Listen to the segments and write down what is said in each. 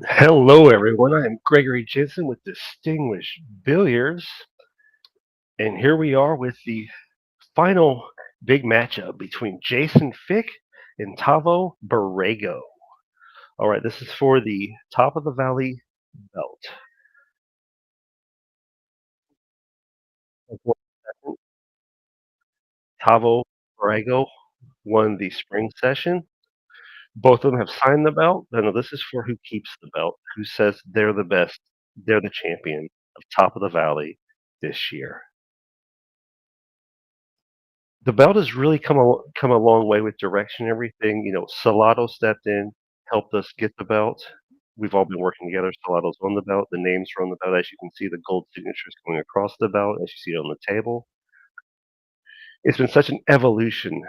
Hello, everyone. I'm Gregory Jensen with Distinguished Billiards, and here we are with the final big matchup between Jason Fick and TAVO BORREGO. All right, this is for the top of the valley belt. TAVO BORREGO won the spring session. Both of them have signed the belt. No, this is for who keeps the belt, who says they're the best, they're the champion of top of the valley this year. The belt has really come a long way with direction and everything. Salado stepped in, helped us get the belt. We've all been working together. Salado's on the belt. The names are on the belt. As you can see, the gold signatures going across the belt, as you see it on the table. It's been such an evolution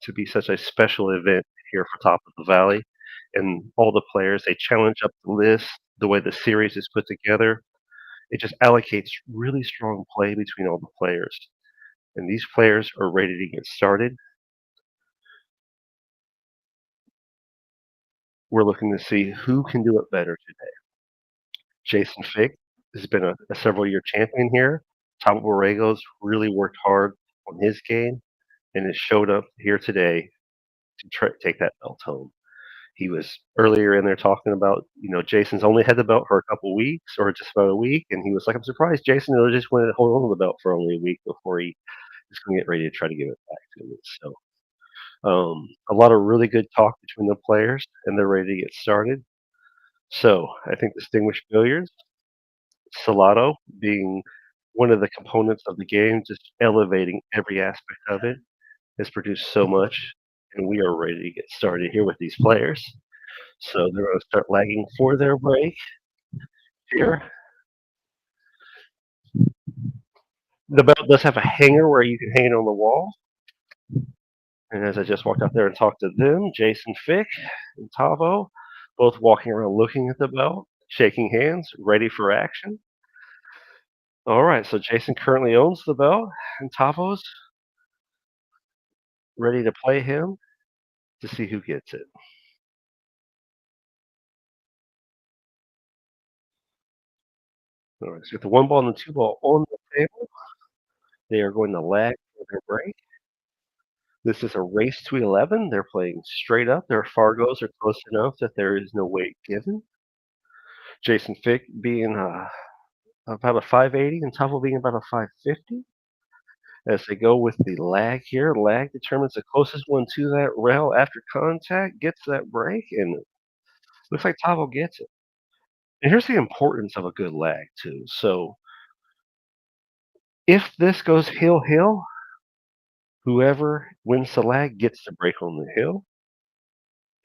to be such a special event here for Top of the Valley. And all the players, they challenge up the list, the way the series is put together. It just allocates really strong play between all the players. And these players are ready to get started. We're looking to see who can do it better today. Jason Fick has been a several-year champion here. Tom Borrego's really worked hard on his game and has showed up here today to take that belt home. He was earlier in there talking about, Jason's only had the belt for a couple weeks or just about a week, and he was like, "I'm surprised Jason just wanted to hold on to the belt for only a week before he is going to get ready to try to give it back to me." So, a lot of really good talk between the players, and they're ready to get started. So, I think Distinguished Billiards, Salado being one of the components of the game, just elevating every aspect of it, has produced so much, and we are ready to get started here with these players. So they're going to start lagging for their break here. The belt does have a hanger where you can hang it on the wall. And as I just walked out there and talked to them, Jason Fick and Tavo, both walking around looking at the belt, shaking hands, ready for action. All right, so Jason currently owns the belt, and Tavo's ready to play him to see who gets it. All right, so with the one ball and the two ball on the table, they are going to lag for their break. This is a race to 11. They're playing straight up. Their Fargos are close enough that there is no weight given. Jason Fick being about a 580 and Tavo being about a 550. As they go with the lag here, lag determines the closest one to that rail after contact gets that break, and looks like Tavo gets it. And here's the importance of a good lag too. So if this goes hill, whoever wins the lag gets the break on the hill.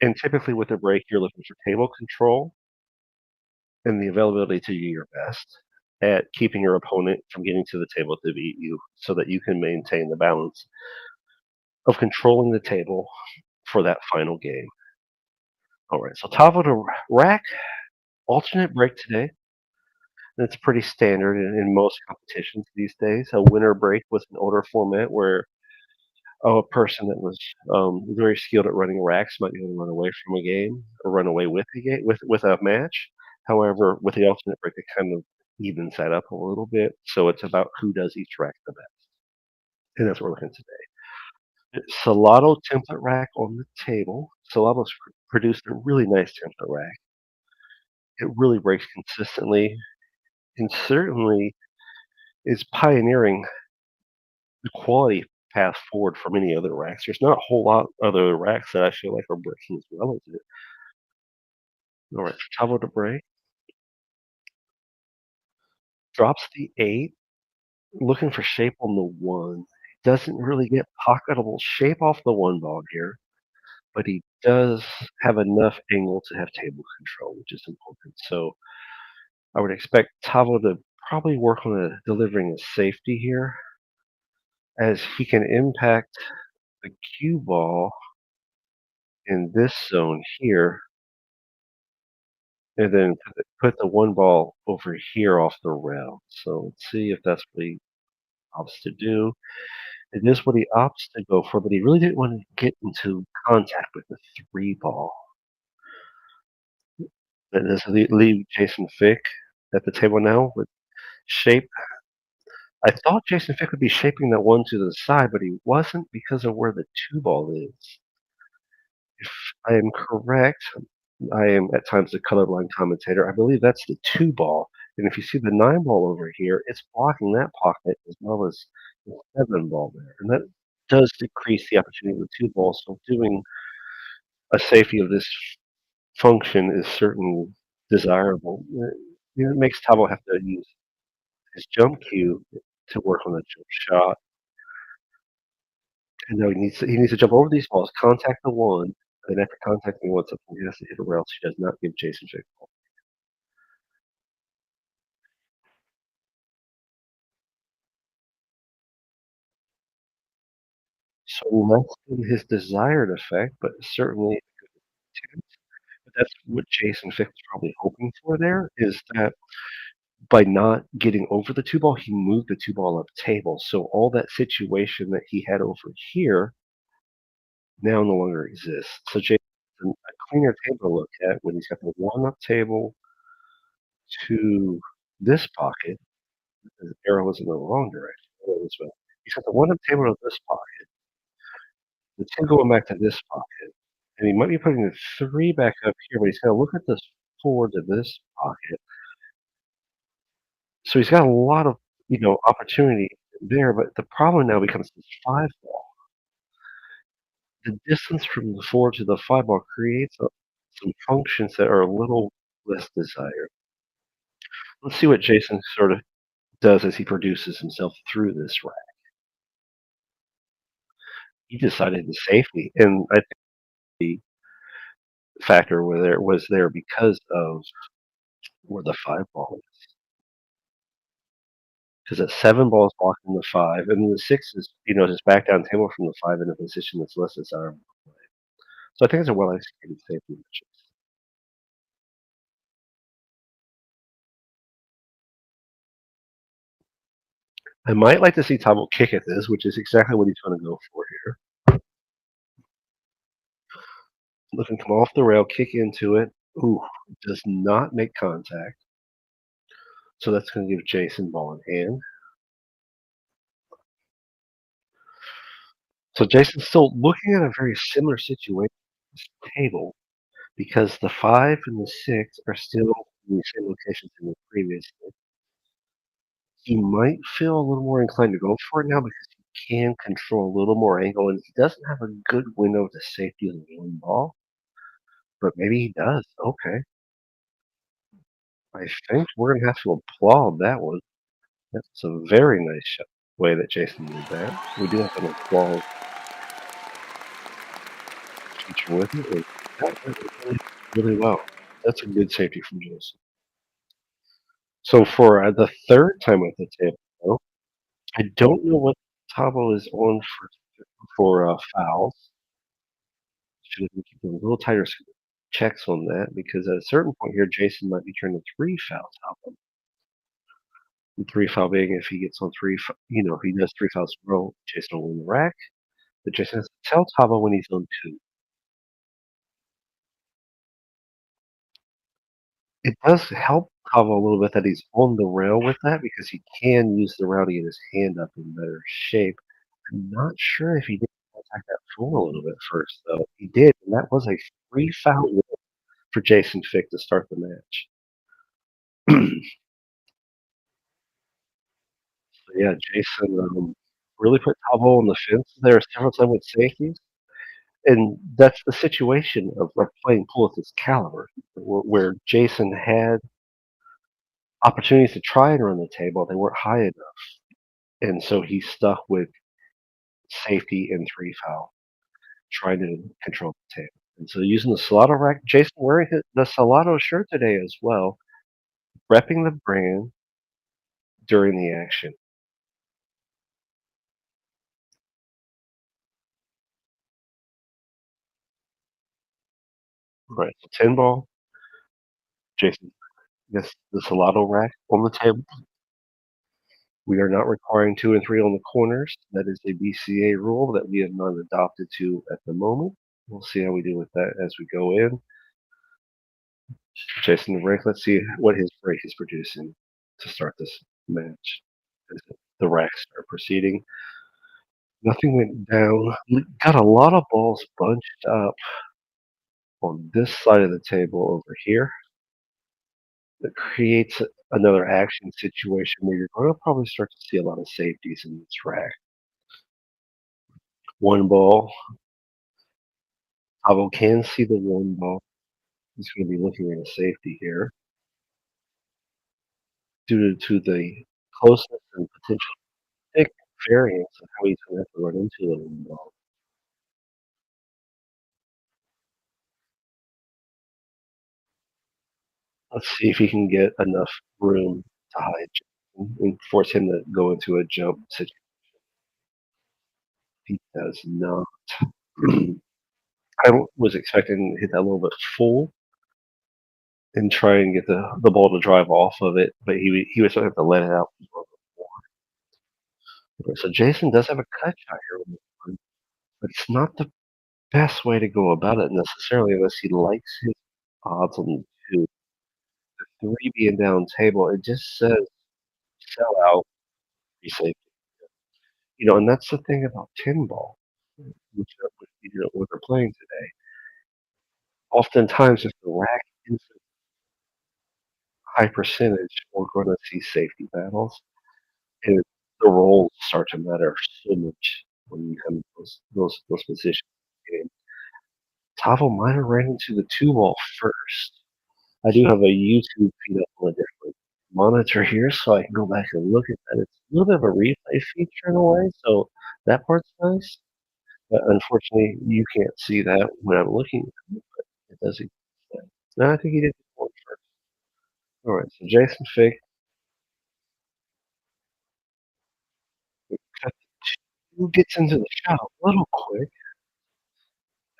And typically with the break, you're looking for table control and the availability to do your best at keeping your opponent from getting to the table to beat you so that you can maintain the balance of controlling the table for that final game. All right, so Tavo to rack, alternate break today. That's pretty standard in most competitions these days. A winner break was an older format where a person that was very skilled at running racks might be able to run away from a game or run away with a game with a match. However, with the alternate break, it kind of evens that up a little bit. So it's about who does each rack the best, and that's what we're looking at today. Salado template rack on the table. Salado's produced a really nice template rack. It really breaks consistently, and certainly is pioneering the quality path forward for many other racks. There's not a whole lot other racks that I feel like are breaking as well as it. All right, Chavo to break. Drops the 8, looking for shape on the 1. Doesn't really get pocketable shape off the 1 ball here, but he does have enough angle to have table control, which is important. So I would expect Tavo to probably work on delivering a safety here, as he can impact the cue ball in this zone here, and then put the 1 ball over here off the rail. So let's see if that's what he opts to do. It is what he opts to go for, but he really didn't want to get into contact with the 3 ball. Does leave Jason Fick at the table now with shape. I thought Jason Fick would be shaping that one to the side, but he wasn't because of where the two ball is. If I am correct, I am at times the colorblind commentator. I believe that's the two ball. And if you see the nine ball over here, it's blocking that pocket as well as the seven ball there. And that does decrease the opportunity with two balls. So doing a safety of this function is certainly desirable. It makes Tabo have to use his jump cue to work on the jump shot. And now he needs to jump over these balls, contact the one, and after contacting one, something he has to hit or else he does not give Jason Fick ball. So less than his desired effect, but certainly but that's what Jason Fick is probably hoping for there, is that by not getting over the two ball, he moved the two ball up table. So all that situation that he had over here now no longer exists. So Jason has a cleaner table to look at when he's got the one up table to this pocket. The arrow was in the wrong direction. He's got the one up table to this pocket, the two going back to this pocket, and he might be putting the three back up here, but he's got to look at this four to this pocket. So he's got a lot of opportunity there, but the problem now becomes this five ball. The distance from the four to the five ball creates some functions that are a little less desired. Let's see what Jason sort of does as he produces himself through this rack. He decided to safety, and I think the factor was there because of where the five ball is. Because that seven ball is blocking the five, and the six is just back down table from the five in a position that's less desirable. So I think it's a well executed safety match. I might like to see Tabo kick at this, which is exactly what he's going to go for here. Let him come off the rail, kick into it. Ooh, does not make contact. So that's going to give Jason ball in hand. So Jason's still looking at a very similar situation at this table because the five and the six are still in the same locations in the previous. He might feel a little more inclined to go for it now because he can control a little more angle, and he doesn't have a good window to safety on the one ball. But maybe he does. Okay. I think we're gonna have to applaud that one. That's a very nice way that Jason did that. We do have an applause feature with it, and that went really, really well. That's a good safety from Jason. So for the third time at the table, though, I don't know what Tabo is on for fouls. Should have keep a little tighter checks on that because at a certain point here, Jason might be turning three fouls out. And three foul being if he gets on if he does three fouls in a row, Jason will win the rack. But Jason has to tell Tabo when he's on two. It does help Tabo a little bit that he's on the rail with that because he can use the rail to get his hand up in better shape. I'm not sure if he did attack that full a little bit first, though. He did, and that was a free foul win for Jason Fick to start the match. So yeah, Jason really put Tabo on the fence there several times with safeties. And that's the situation of playing pool at this caliber, where Jason had opportunities to try and run the table. They weren't high enough. And so he stuck with safety and three foul, trying to control the table. And so using the Salado rack, Jason wearing the Salado shirt today as well, repping the brand during the action. Right. So 10 ball, Jason gets the Salado rack on the table. We are not requiring two and three on the corners. That is a BCA rule that we have not adopted to at the moment. We'll see how we do with that as we go in. Jason the break. Let's see what his break is producing to start this match. As the racks are proceeding. Nothing went down. We got a lot of balls bunched up on this side of the table over here. That creates another action situation where you're going to probably start to see a lot of safeties in this rack. One ball. Tavo can see the one ball. He's going to be looking at a safety here due to the closeness and potential thick variance of how he's going to have to run into the one ball. Let's see if he can get enough room to hide and force him to go into a jump situation. He does not. I was expecting to hit that a little bit full and try and get the ball to drive off of it, but he would still have to let it out. So Jason does have a cut shot here, with this one, but it's not the best way to go about it necessarily unless he likes his odds on two. The three being down table, it just says sell out, be safe. And that's the thing about tin ball, what they're playing today. Oftentimes, if the rack is a high percentage, we're going to see safety battles, and the roles start to matter so much when you come to those positions. And Tavo might have ran into the two ball first. I do have a YouTube feed up on a different monitor here, so I can go back and look at that. It's a little bit of a replay feature in a way, so that part's nice. But unfortunately, you can't see that when I'm looking at it, but it does exist. No, I think he did one first. All right, so Jason Fick, who gets into the shot a little quick.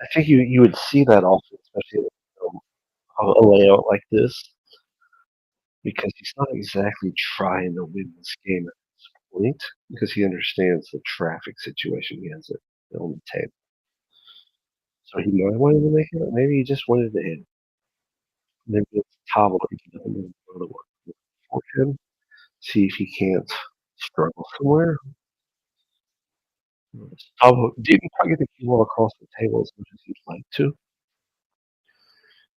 I think you would see that often, especially in a layout like this, because he's not exactly trying to win this game at this point, because he understands the traffic situation he has on the table. So he might wanted to make it, but maybe he just wanted to hit it. Maybe it's Tavo picking up another one for him. See if he can't struggle somewhere. Tavo didn't quite get the cue ball across the table as much as he'd like to.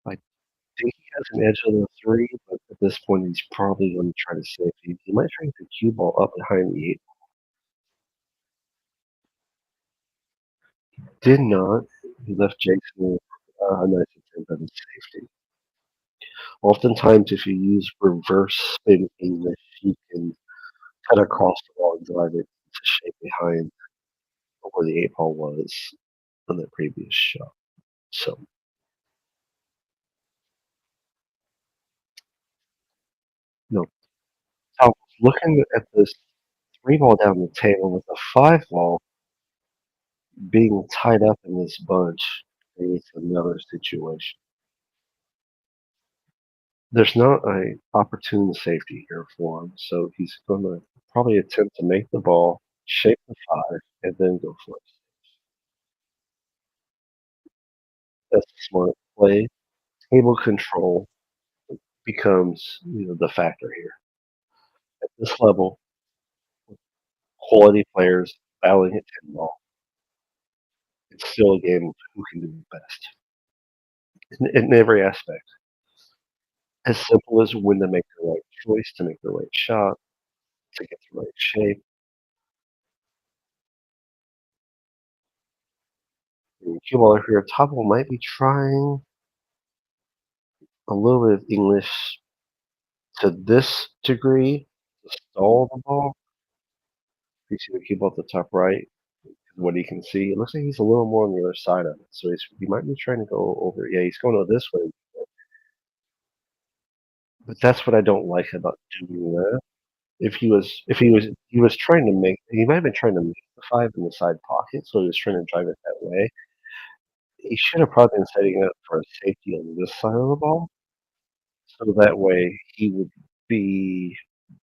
I think he has an edge on the three, but at this point he's probably going to try to save it. He might try to get the cue ball up behind the eight. Did not. He left Jason with a nice attempt at a safety. Oftentimes, if you use reverse spin English, you can cut across the ball and drive it to shape behind where the eight ball was on the previous shot. So, no. I was looking at this three ball down the table with a five ball being tied up in this bunch creates another situation. There's not a opportune safety here for him, so he's going to probably attempt to make the ball, shape the five, and then go for it. That's a smart play. Table control becomes the factor here. At this level, quality players battling at 10 ball. It's still a game of who can do it best in every aspect. As simple as when to make the right choice, to make the right shot, to get the right shape. And cue ball here, Topple might be trying a little bit of English to this degree to stall the ball. You see the cue ball at the top right, what he can see. It looks like he's a little more on the other side of it. So he might be trying to go over. Yeah, he's going this way. But that's what I don't like about doing that. If he was trying to make, he might have been trying to make the five in the side pocket, so he was trying to drive it that way. He should have probably been setting up for a safety on this side of the ball, so that way he would be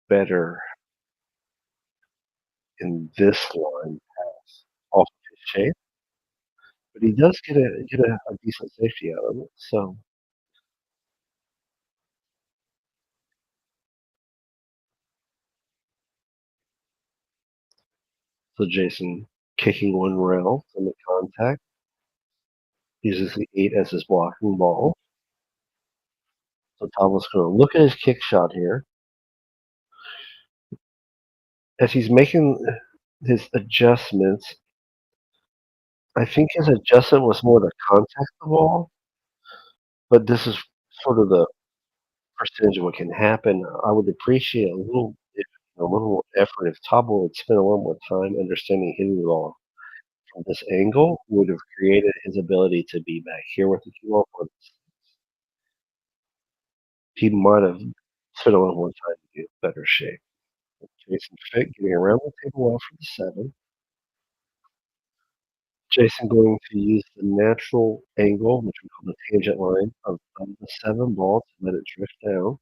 better in this line pass off of his shape. But he does get a decent safety out of it. So So Jason kicking one rail to make contact, uses the 8 as his blocking ball. So Tavo's going to look at his kick shot here. As he's making his adjustments, I think his adjustment was more to contact the ball, but this is sort of the percentage of what can happen. I would appreciate a little more effort if Tabo would spend a little more time understanding hitting the ball from this angle would have created his ability to be back here with the cue ball. He might have spent a little more time to get better shape. Jason Fick getting around the table well for the 7. Jason going to use the natural angle, which we call the tangent line, of the 7 ball to let it drift down.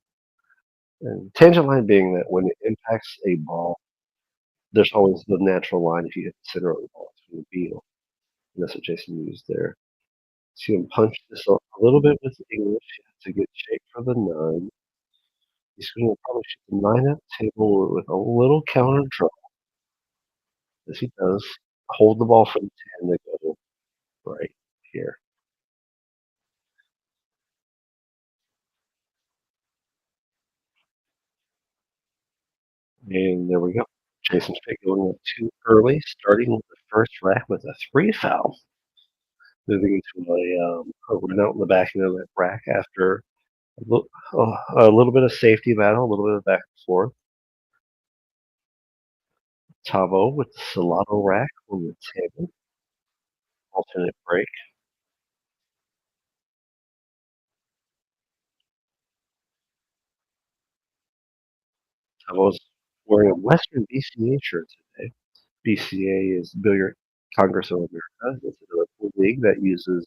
And tangent line being that when it impacts a ball, there's always the natural line if you hit the center of the ball. It's going to be, and that's what Jason used there. See him punch this a little bit with English to get shape for the 9. He's going to probably shoot the 9 at the table with a little counter draw, as he does. Hold the ball for the 10 to go right here. And there we go. Jason's pick going up too early, starting with the first rack with a 3 foul. Moving into a run out in the back end of that rack after a little bit of safety battle, a little bit of back and forth. Tavo with the Salado rack on the table. Alternate break. Tavo's wearing a Western BCA shirt today. BCA is Billiard Congress of America. It's a pool league that uses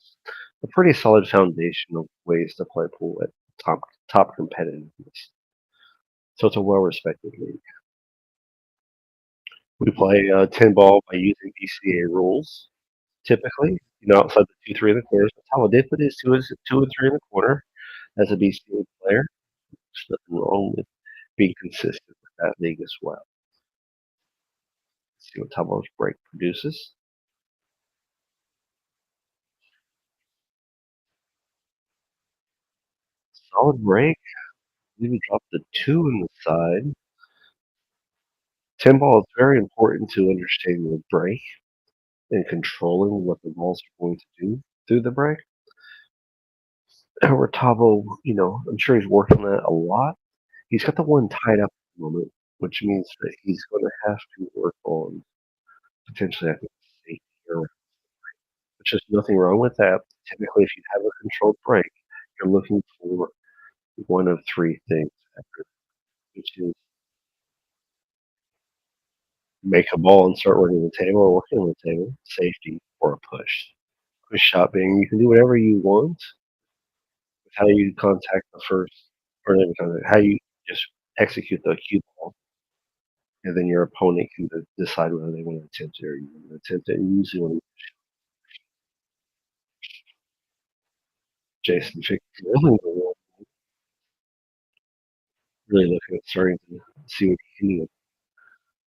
a pretty solid foundation of ways to play pool at top competitiveness. So it's a well respected league. We play 10 ball by using BCA rules. Typically, outside the 2-3 in the corners. But Tavo did put his 2 and 3 in the corner as a BCA player. There's nothing wrong with being consistent with that league as well. Let's see what Tavo's break produces. Solid break. We dropped the 2 in the side. 10 ball is very important to understanding the break and controlling what the balls are going to do through the break. However, Tavo, I'm sure he's working on that a lot. He's got the 1 tied up at the moment, which means that he's going to have to work on potentially, I think, safety here, which is nothing wrong with that. Typically, if you have a controlled break, you're looking for one of 3 things after, which is make a ball and start working the table or working on the table, safety, or a push. Push shot being you can do whatever you want with how you contact the first, or not even contact, how you just execute the cue ball, and then your opponent can decide whether they want to attempt it or you want to attempt it. And usually when Jason Fick really, really looking at starting to see what he can do with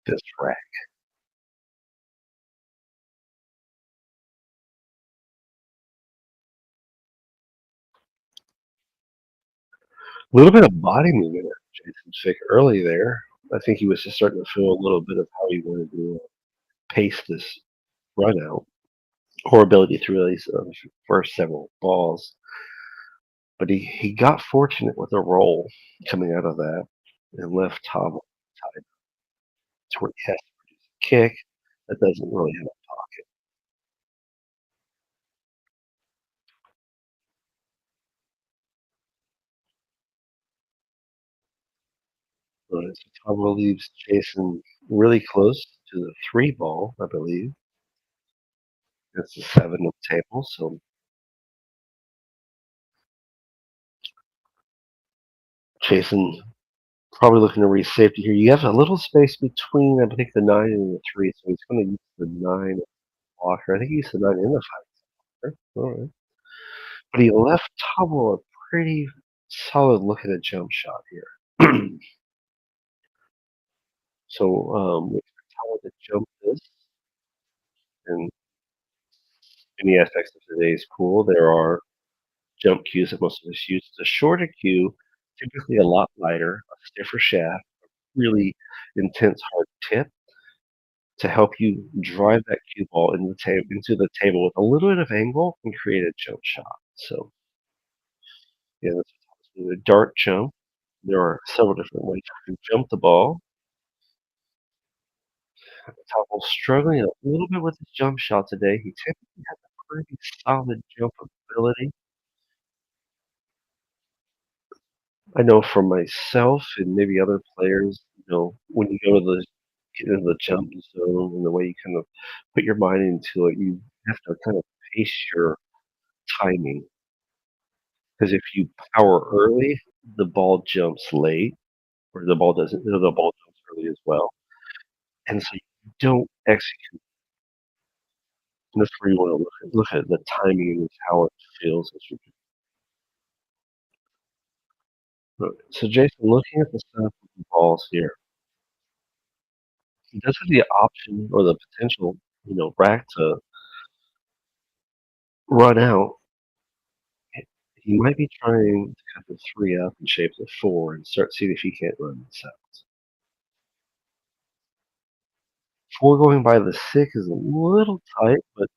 this rack. A little bit of body movement at Jason Fick early there. I think he was just starting to feel a little bit of how he wanted to pace this run out or ability to release the first several balls. But he got fortunate with a roll coming out of that and left Tom tied to where he has to produce a kick that doesn't really have a pocket. So Tom leaves Jason really close to the 3 ball, I believe. That's the 7 of the table. So Jason probably looking to reach safety here. You have a little space between, I think, the 9 and the 3, so he's going to use the 9 blocker. I think he used the 9 in the 5. All right. But he left Tabo a pretty solid look at a jump shot here. So we expect Tabo to jump this. in any aspects of today's pool, there are jump cues that most of us use. It's a shorter cue, typically a lot lighter, a stiffer shaft, really intense hard tip to help you drive that cue ball into the table with a little bit of angle and create a jump shot. So, yeah, that's a dart jump. There are several different ways you can jump the ball. Topple struggling a little bit with his jump shot today. He typically has a pretty solid jump ability. I know for myself and maybe other players, when you go to get into the jump zone and the way you kind of put your mind into it, you have to kind of pace your timing. Because if you power early, the ball jumps late, or the ball doesn't. The ball jumps early as well, and so you don't execute. And that's where you want to look at the timing and how it feels as you do it. So Jason, looking at the setup of the balls here, he does have the option or the potential, rack to run out. He might be trying to cut the three up and shape the four and start seeing if he can't run this out. Four going by the six is a little tight, but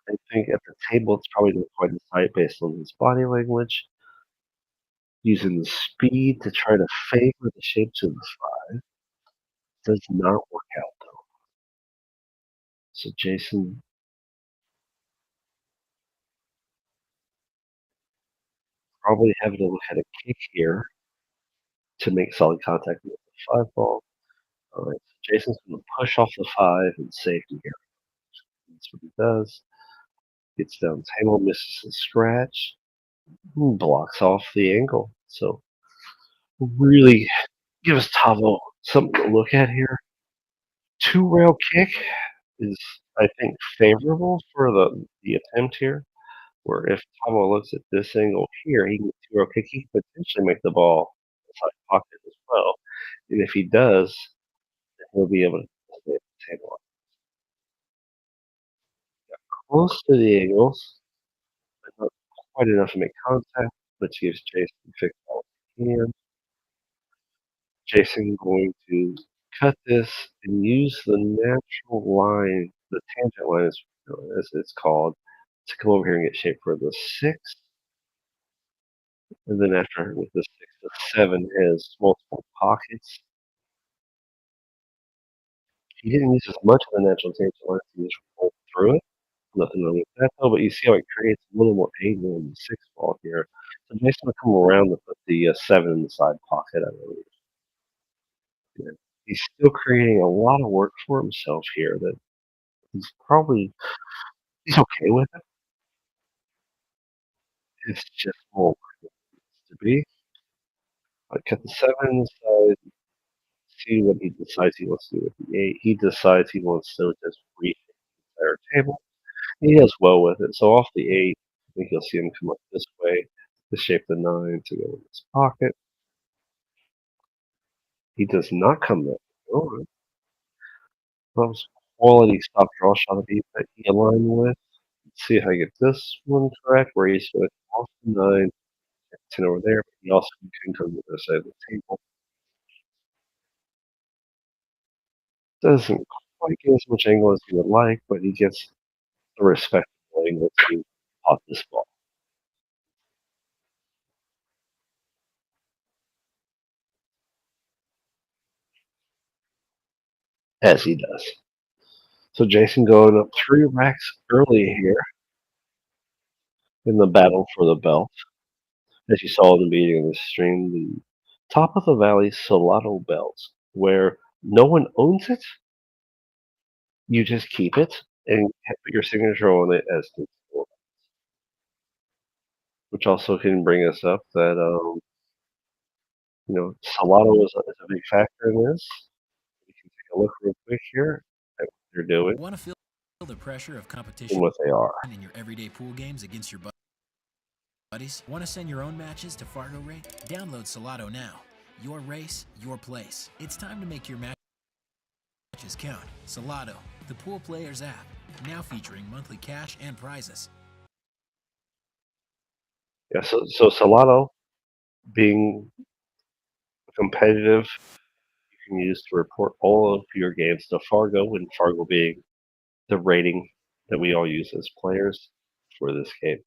I think at the table it's probably not quite as tight based on his body language. Using the speed to try to favor the shape to the five does not work out though. So Jason probably having to look at a kick here to make solid contact with the five ball. All right, so Jason's going to push off the five and safety here. That's what he does. Gets down table, misses the scratch, blocks off the angle. So really gives TAVO something to look at here. Two rail kick is, I think, favorable for the attempt here. Where if TAVO looks at this angle here, he can two rail kick. He can potentially make the ball inside pocket as well. And if he does, then he'll be able to stay at the table. Close to the angles, but not quite enough to make contact, which gives Jason FICK all he can. Jason going to cut this and use the natural line, the tangent line as it's called, to come over here and get shaped for the six. And then after with the 6 to 7 has multiple pockets. He didn't use as much of the natural tangent line to just roll through it. Nothing wrong with that though, but you see how it creates a little more angle in the six ball here. So Jason will come around to put the seven in the side pocket, I believe. Yeah. He's still creating a lot of work for himself here that he's okay with it. It's just more where it needs to be. I cut the seven in the side, see what he decides he wants to do with the eight. He decides he wants to just reshape the entire table. He does well with it. So off the eight, I think you'll see him come up this way to shape the nine to go in his pocket. He does not come that way. That was quality stop draw shot that he aligned with. Let's see if I get this one correct, where he's going off the nine, 10 over there, but he also can come to the other side of the table. Doesn't quite get as much angle as he would like, but he gets a respectable angle to pot this ball. As he does. So Jason going up 3 racks early here in the battle for the belt. As you saw in the beginning of the stream, the top of the valley Solano belt, where no one owns it, you just keep it and put your signature on it as the which also can bring us up that Solano is a big factor in this. We can take a look real quick here at what they're doing Want to feel the pressure of and competition what they are. in your everyday pool games against your buddies? Want to send your own matches to FARGORATE? Download Solano now. Your race, your place. It's time to make your matches count. Solano, the pool player's app. now featuring monthly cash and prizes. Yeah, so Solano being competitive, you can use to report all of your games to Fargo, and Fargo being the rating that we all use as players for this game.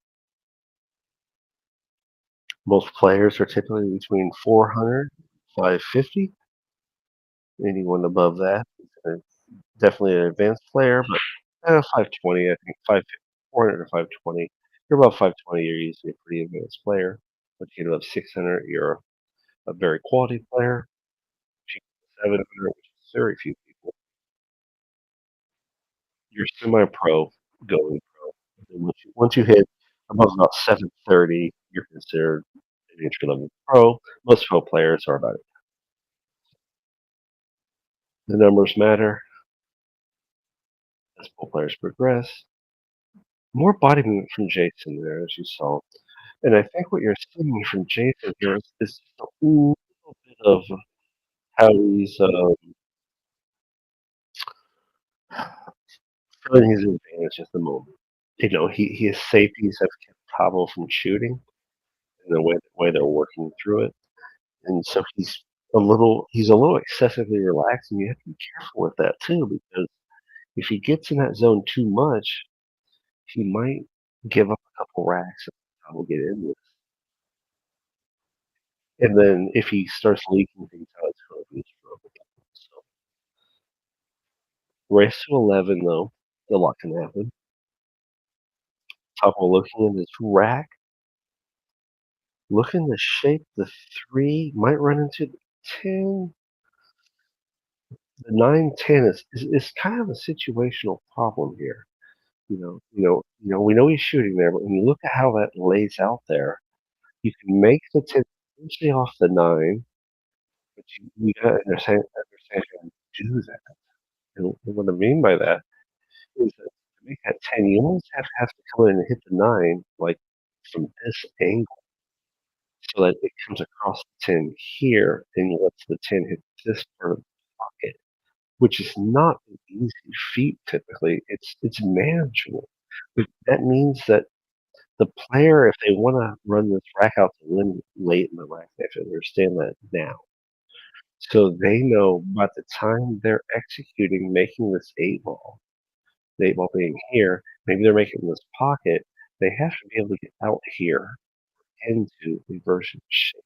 Most players are typically between 400 550. Anyone above that is definitely an advanced player, but 520, I think 400 to 520. You're above 520, you're usually a pretty advanced player. But you get above 600, you're a very quality player. If you get 700, which is very few people, you're semi-pro going pro. And once you hit above about 730, you're considered an entry level pro. Most pro players are about it. The numbers matter as pro players progress. More body movement from Jason there, as you saw. And I think what you're seeing from Jason here is just a little bit of how he's feeling his advantage at the moment. His safeties have kept TAVO from shooting in the way they're working through it. And so he's a little excessively relaxed, and you have to be careful with that too, because if he gets in that zone too much, he might give up a couple racks and will get into it. And then if he starts leaking things out, it's going to be a struggle. So race to 11 though, a lot can happen. Taco looking at his rack, looking to shape the 3, might run into the 10. The 9-10 is kind of a situational problem here. We know he's shooting there, but when you look at how that lays out there, you can make the 10 essentially off the 9, but you gotta understand how to do that. And what I mean by that is that to make that 10, you almost have to come in and hit the 9 like from this angle so that it comes across the 10 here and lets the 10 hit this part of the pocket, which is not an easy feat typically. It's manageable. But that means that the player, if they want to run this rack out to win late in the rack, they have to understand that now. So they know by the time they're executing making this 8 ball, the 8 ball being here, maybe they're making this pocket, they have to be able to get out here into inversion shape.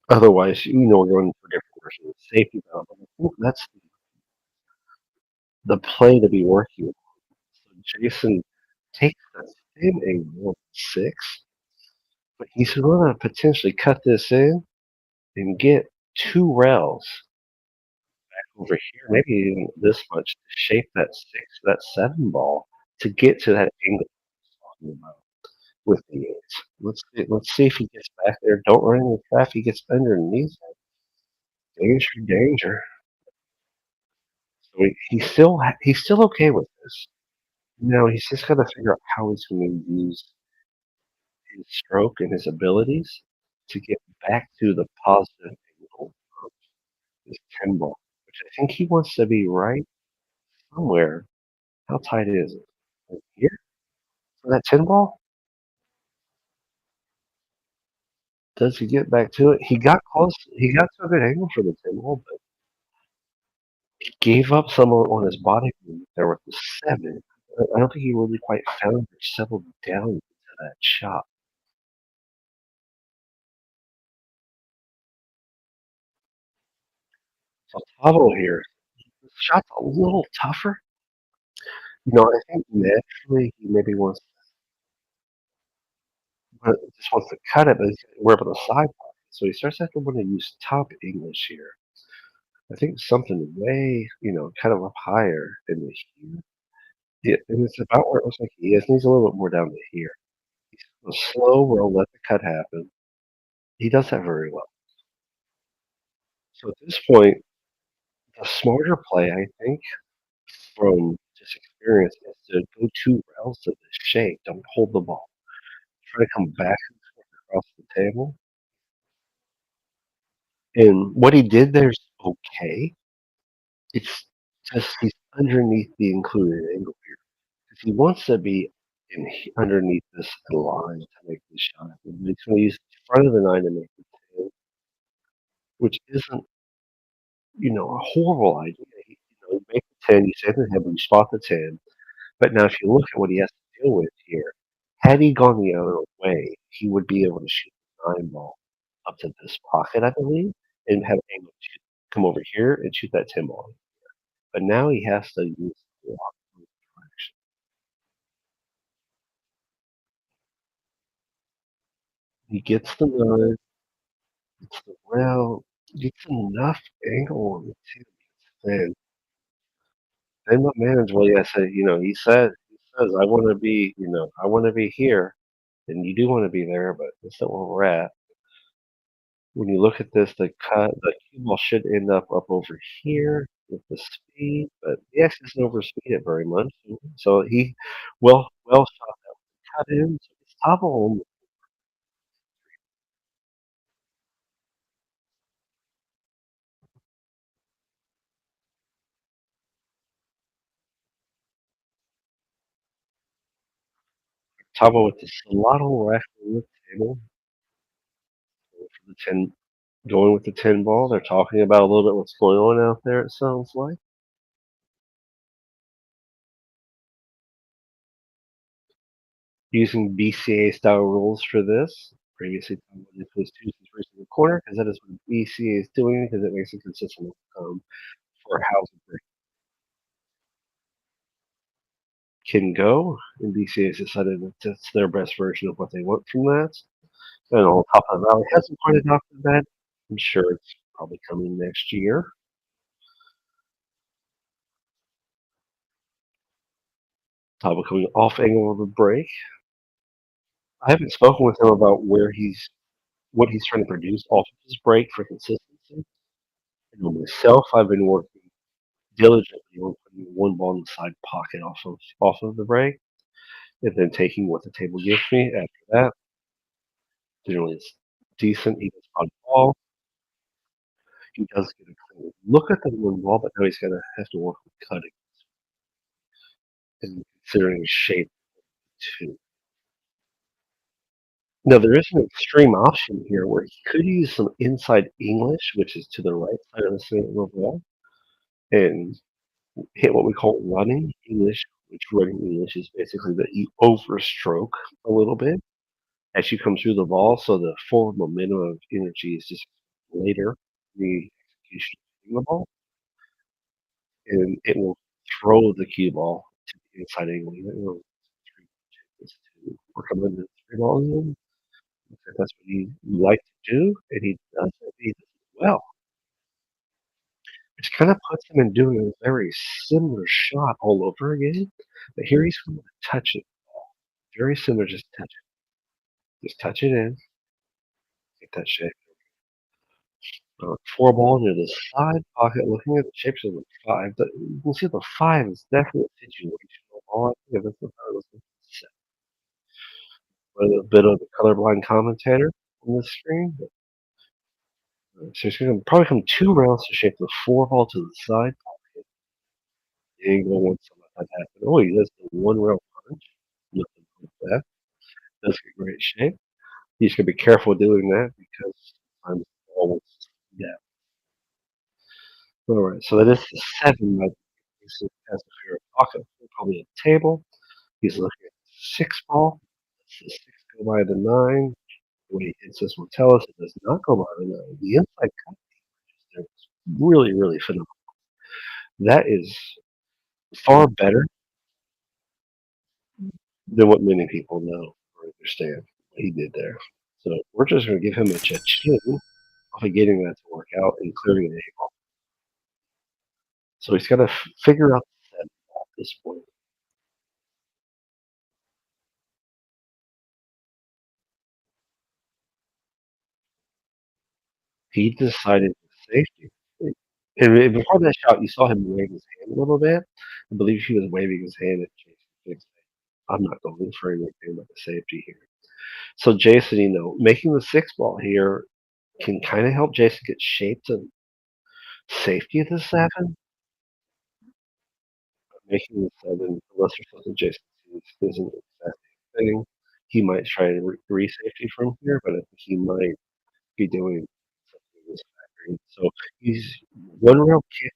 Otherwise, we're going for different versions of safety valve. I think that's the play to be working with. So Jason takes that in a 1-6, but he's going to potentially cut this in and get 2 rails back over here, maybe even this much to shape that 7 ball to get to that angle I was talking about with the 8s. Let's see if he gets back there. Don't run into traffic. He gets underneath. Danger, danger. So he's still okay with this. He's just got to figure out how he's going to use his stroke and his abilities to get back to the positive angle of his 10 ball, which I think he wants to be right somewhere. How tight is it? Like here for that 10 ball? Does he get back to it? He got close. He got to a good angle for the 10 ball, but he gave up some on his body movement there with the 7. I don't think he really quite found or settled down into that shot. So Tavo here, the shot's a little tougher. I think naturally he maybe just wants to cut it, but he's aware of the side pocket. So he starts to want to use top English here. I think something way, kind of up higher in the here. Yeah, and it's about where it looks like he is. Needs a little bit more down to here. He's a slow roll, let the cut happen. He does that very well. So at this point, the smarter play, I think, from just experience, is to go 2 rails to the shape. Don't hold the ball. Try to come back and forth across the table. And what he did there is okay. It's just he's underneath the included angle here. 'Cause he wants to be underneath this line to make the shot. And he's going to use the front of the nine to make the 10, which isn't, a horrible idea. You make the 10, you save the head, you spot the 10. But now, if you look at what he has to deal with here, had he gone the other way, he would be able to shoot the nine ball up to this pocket, I believe, and have angle to come over here and shoot that 10 ball. But now he has to use the opposite direction. He gets the nine, gets the rail, gets enough angle on the 10. Then what manage? Well, yeah, so he says, I want to be here, and you do want to be there, but that's not where we're at. When you look at this, the cue ball should end up over here with the speed, but he actually doesn't overspeed it very much. So he well shot that cut in. So it's TAVO. TAVO with the slottle rack on the table for the 10, going with the 10 ball. They're talking about a little bit what's going on out there. It sounds like using BCA style rules for this. Previously, it was two since in the corner because that is what BCA is doing because it makes a consistent outcome for how the can go, and BCA has decided that that's their best version of what they want from that. And on top of the valley hasn't quite adopted that. I'm sure it's probably coming next year. Tabo coming off angle of a break. I haven't spoken with him about what he's trying to produce off of his break for consistency. And on myself, I've been working diligently on putting one ball in the side pocket off of the break, and then taking what the table gives me after that. Generally, it's decent. He gets on ball. He does get a clean look at the one ball, but now he's gonna have to work with cutting and considering shape too. Now there is an extreme option here where he could use some inside English, which is to the right side of the St. ball, and hit what we call running English, which running English is basically that you overstroke a little bit as you come through the ball, so the forward momentum of energy is just later in the execution of the ball, and it will throw the cue ball to the inside angle. Three pitches to work on the three balls in. That's what he liked to do, and he does it. He does it well, which kind of puts him in doing a very similar shot all over again. But here he's going to touch it. Very similar, just touch it. Just touch it in. Get that shape. Four ball near the side pocket, looking at the shapes of the five. You can see the five is definitely a situational ball. I think that's what I was going to say. A bit of the colorblind commentator on the screen. So he's going to probably come two rounds to shape the four ball to the side pocket. The angle wants to let that happen. Oh, he does the one rail punch. Nothing like that. Does get great shape. He's going to be careful doing that because sometimes the ball wants to All right, so that is the seven. This has a fair pocket, probably a table. He's looking at the six ball. Does the six go by the nine? The way he hits this will tell us it does not go by the nine. The inside cut is really, really phenomenal. That is far better than what many people know or understand what he did there. So we're just going to give him a cha-ching off of getting that to work out and clearing the angle. So he's got to figure out the set at this point. He decided to safety. And before that shot, you saw him wave his hand a little bit. I believe he was waving his hand at Jason Fix. I'm not going for anything but the safety here. So Jason, making the six ball here can kind of help Jason get shaped to safety at the seven. making the 7, unless there's something Jason sees isn't exactly a thing, he might try to re-safety from here, but I think he might be doing something in this factory. So he's one real kick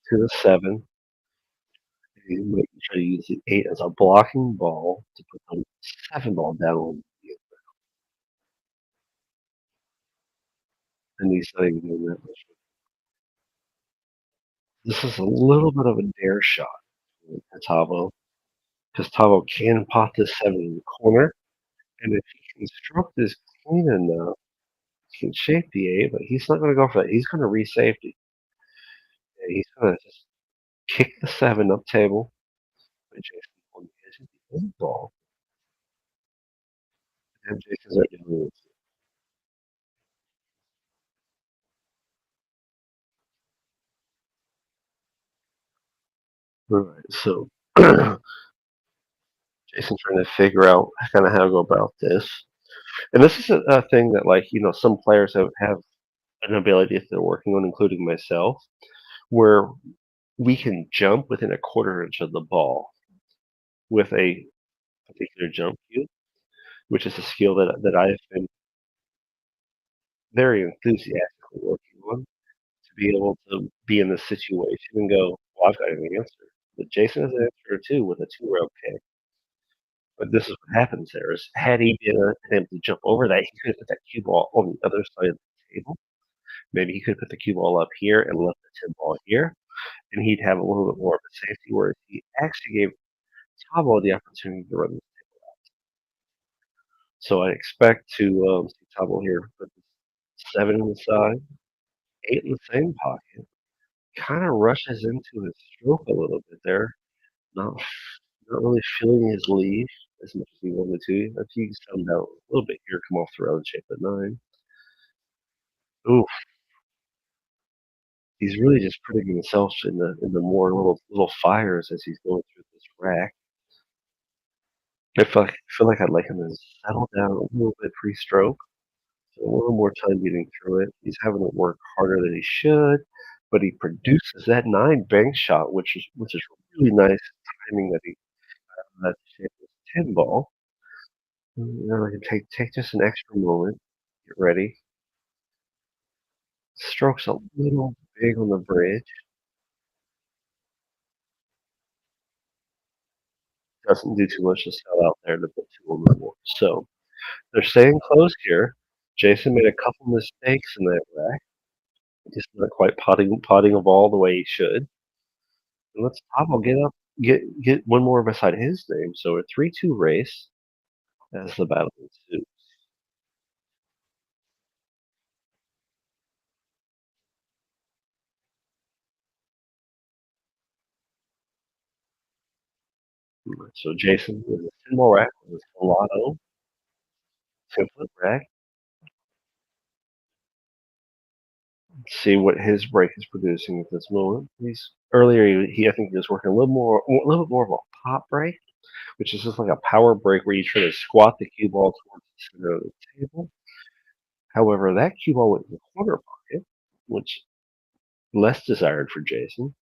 to the 7. He might try to use the 8 as a blocking ball to put the 7 ball down on the, and he's not even doing that much. This is a little bit of a dare shot for TAVO, because TAVO can pot this 7 in the corner, and if he can stroke this clean enough, he can shape the 8, but he's not going to go for that. He's going to re-safety. And he's going to just kick the 7 up table, but Jason on the edge of the 8 ball, and Jason's not doing it. Alright, so Jason's trying to figure out kind of how to go about this. And this is a thing that, like, some players have an ability that they're working on, including myself, where we can jump within a quarter inch of the ball with a particular jump cue, which is a skill that I've been very enthusiastically working on to be able to be in this situation and go, well, I've got an answer. But Jason has an answer too with a 2 round kick. But this is what happens there is had he been able to jump over that, he could have put that cue ball on the other side of the table. Maybe he could put the cue ball up here and left the 10 ball here, and he'd have a little bit more of a safety, whereas he actually gave Tabo the opportunity to run. So I expect to see Tabo here put 7 in the side, 8 in the same pocket, kind of rushes into his stroke a little bit there, not not really feeling his lead as much as he wanted to. I think he's coming out a little bit here, come off the round shape at 9. Ooh, he's really just putting himself in the more little fires as he's going through this rack. I feel like I'd like him to settle down a little bit pre-stroke, so a little more time getting through it. He's having to work harder than he should, but he produces that 9 bank shot, which is really nice timing that he that shape this 10 ball. Now I can take just an extra moment, get ready. Strokes a little big on the bridge. Doesn't do too much to sell out there to put 2 on the board. So they're staying close here. Jason made a couple mistakes in that rack. Just not quite potting a ball the way he should. And let's Pablo get up, get one more beside his name. So a 3-2 race as the battle ensues. So Jason with a 10 ball rack with a Solano, 10-foot rack. See what his break is producing at this moment. He's earlier he I think he was working a little bit more of a pop break, which is just like a power break where you try to squat the cue ball towards the center of the table. However, that cue ball went in the corner pocket, which less desired for Jason.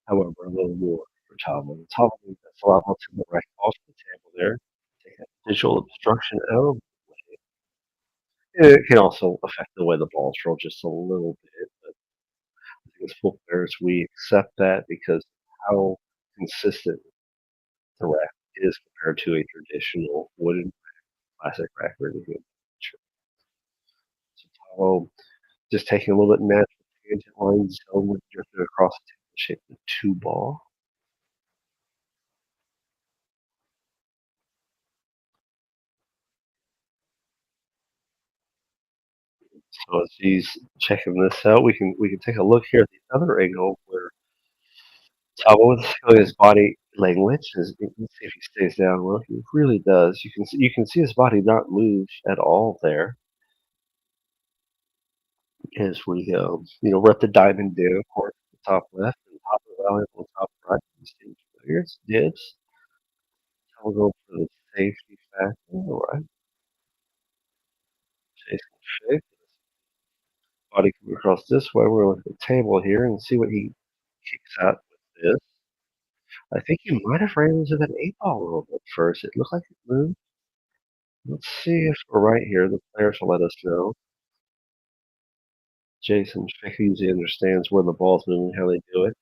However, a little more for Tomlin. Tomlin that's a lot more to the right off the table there. Take that visual obstruction out of the way. It can also affect the way the balls roll just a little bit, but I think as football players we accept that because how consistent the rack is compared to a traditional wooden classic rack really good. So Tahoe just taking a little bit natural tangent lines zone drifted across the table shape of 2 ball. So as he's checking this out, we can take a look here at the other angle where Tabo is showing his body language. Let's see if he stays down. Well, he really does. You can see his body not move at all there as we rep the diamond down, of course, the top left and top of the valley on the top right. Here's dibs. We'll go for the safety factor. All right, Jason Fick. Body coming across this way. We're going to look at the table here and see what he kicks out with this. I think he might have ran into that 8 ball a little bit first. It looked like it moved. Let's see if we're right here. The players will let us know. Jason Fick usually understands where the ball's moving, how they do it.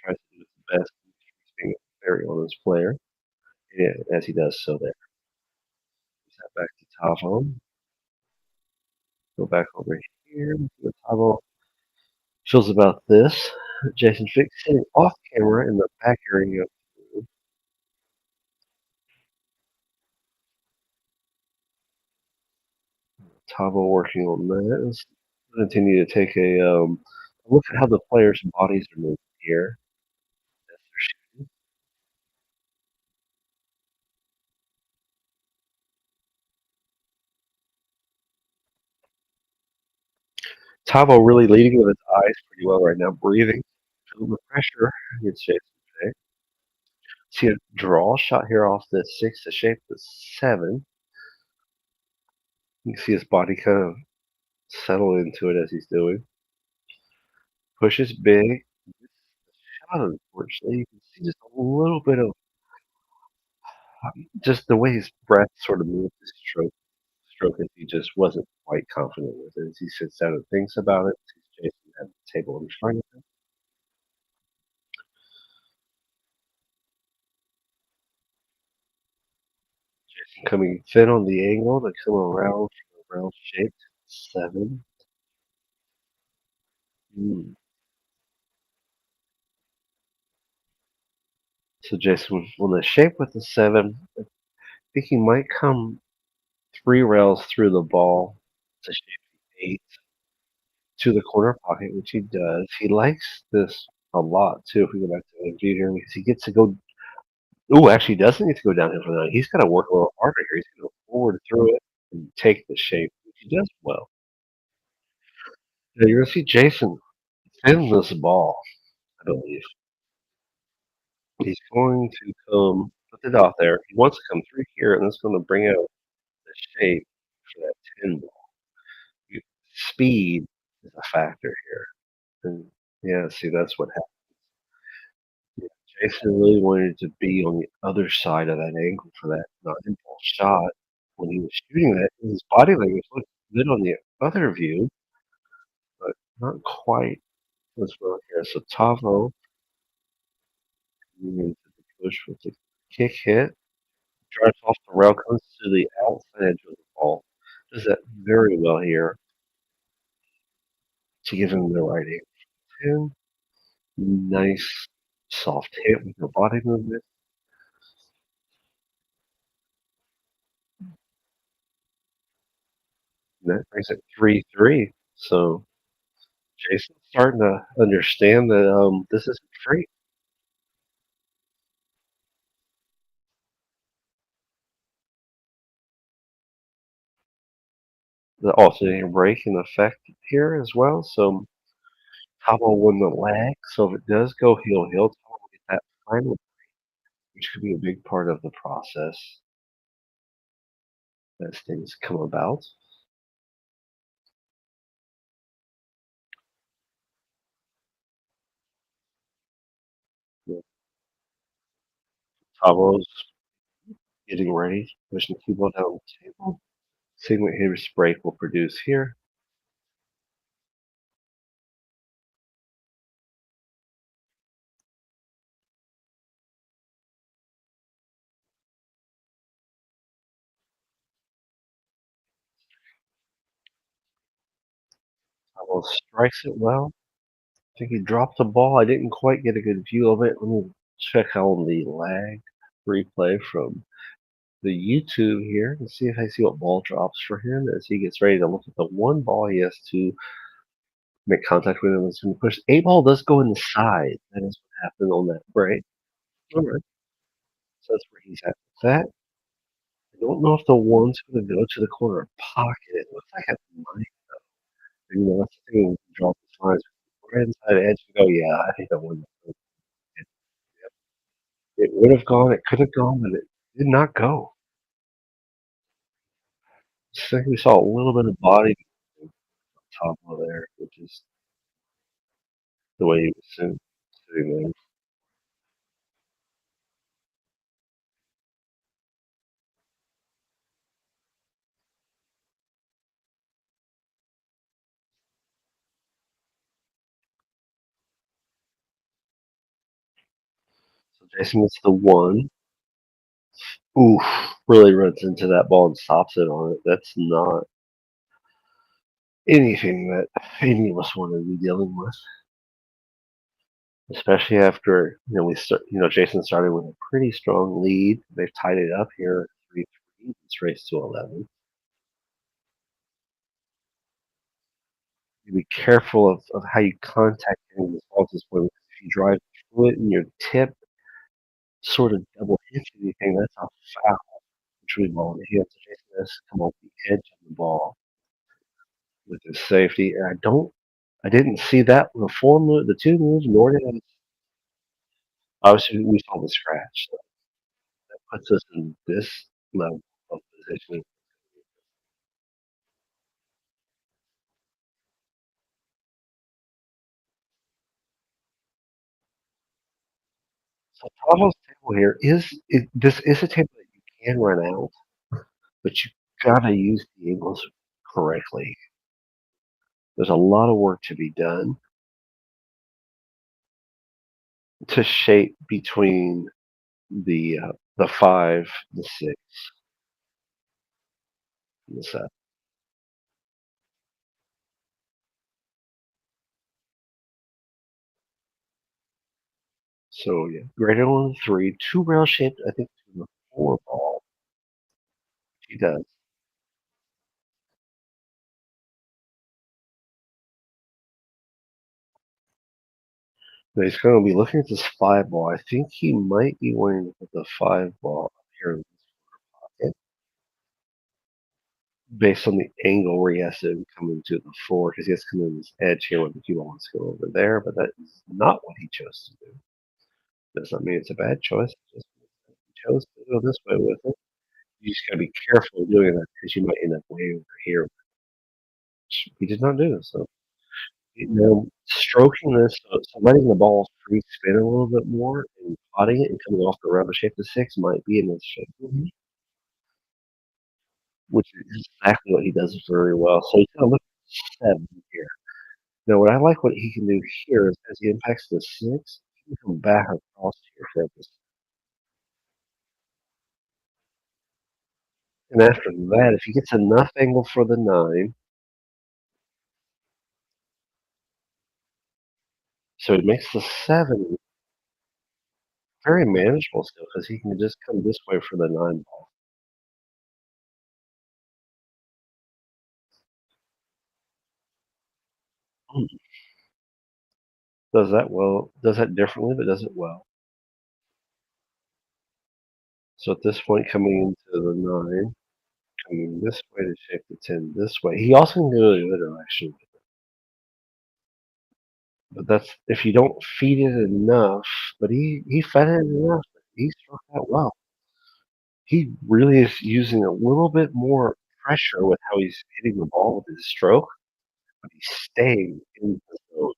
Tries to do his best, being very on his player. Yeah, as he does so there. Set back to TAVO. Go back over here. See what TAVO feels about this. Jason Fick sitting off camera in the back area. TAVO working on that. Let's continue to take a look at how the players' bodies are moving here. TAVO really leading with his eyes pretty well right now, breathing. Feeling the pressure against Jason Fick. See a draw shot here off the 6 to shape the 7. You can see his body kind of settle into it as he's doing. Pushes big. Shot, unfortunately. You can see just a little bit of just the way his breath sort of moved his stroke as he just wasn't quite confident with it. As he sits down and thinks about it, sees Jason at the table in front of him. Jason coming thin on the angle to come around from a round shaped 7. Mm. So Jason on the shape with the 7. I think he might come 3 rails through the ball to shape the 8 to the corner pocket, which he does. He likes this a lot too. If we go back to the view here, because he gets to go. Oh, actually, he doesn't get to go downhill for that. He's got to work a little harder here. He's going to go forward through it and take the shape, which he does well. Now you're going to see Jason spin this ball, I believe. He's going to come put the dot there. He wants to come through here, and it's going to bring out the shape for that 10 ball. Speed is a factor here. And yeah, see, that's what happened. Yeah, Jason really wanted to be on the other side of that angle for that non-impulse shot. When he was shooting that, his body language looked good on the other view, but not quite as well here. So Tavo moving into the push with the kick hit, drives off the rail, comes to the outside edge of the ball. Does that very well here to give him the right angle. Nice soft hit with the body movement. And that brings it 3-3. So Jason's starting to understand that this isn't free. The alternating break in effect here as well. So Tabo won the lag. So if it does go heel, Tabo will get that final, which could be a big part of the process as things come about. Yeah. Tabo's getting ready, pushing the keyboard down the table. Seeing what his break will produce here. Tabo strikes it well. I think he dropped the ball. I didn't quite get a good view of it. Let me check on the lag replay from the YouTube here and see if I see what ball drops for him as he gets ready to look at the one ball he has to make contact with him. It's going to push. 8 ball does go in the side. That is what happened on that break. All right. So that's where he's at with that. I don't know if the one's going to go to the corner pocket. It looks like it might. You know, that's the thing when you drop the lines. Right inside the edge, you go, yeah, I think that one. It would have gone, it could have gone, but it did not go. I think we saw a little bit of body on top of there, which is the way he was sitting there. So Jason gets the one. Oof, really runs into that ball and stops it on it. That's not anything that any of us want to be dealing with, especially after Jason started with a pretty strong lead. They've tied it up here 3-3. It's race to 11. You be careful of how you contact hitting this ball at this point. If you drive through it and your tip sort of double hits anything, that's a foul. Which we want. He has to Jason has to come off the edge of the ball with his safety. And I didn't see that with the two moves, nor did I. Obviously, we saw the scratch. So that puts us in this level of positioning. So TAVO's table here this is a table that you can run out, but you gotta use the angles correctly. There's a lot of work to be done to shape between the 5, the 6, and the 7. So yeah, greater than 3, 2 rail shaped. I think to the 4 ball. He does. But he's going to be looking at this 5 ball. I think he might be wanting to put the 5 ball up here in this pocket based on the angle where he has to come into the 4 because he has to come in this edge here when the cue ball wants to go over there. But that is not what he chose to do. Does not mean it's a bad choice. It just means that he chose to go this way with it. You just got to be careful of doing that because you might end up way over here. Which he did not do. So stroking this, so letting the ball free spin a little bit more and potting it and coming off the rubber shape to 6 might be in his shape, which is exactly what he does very well. So he's going to look at 7 here. Now, what I like what he can do here is as he impacts the 6, he can come back across here for this. And after that, if he gets enough angle for the 9, so it makes the 7 very manageable still because he can just come this way for the 9 ball. Does that well, does that differently, but does it well. So at this point, coming into the 9, coming this way to shape the 10 this way. He also can go the other direction with it. But that's if you don't feed it enough. But he fed it enough. He struck that well. He really is using a little bit more pressure with how he's hitting the ball with his stroke, but he's staying in the zone.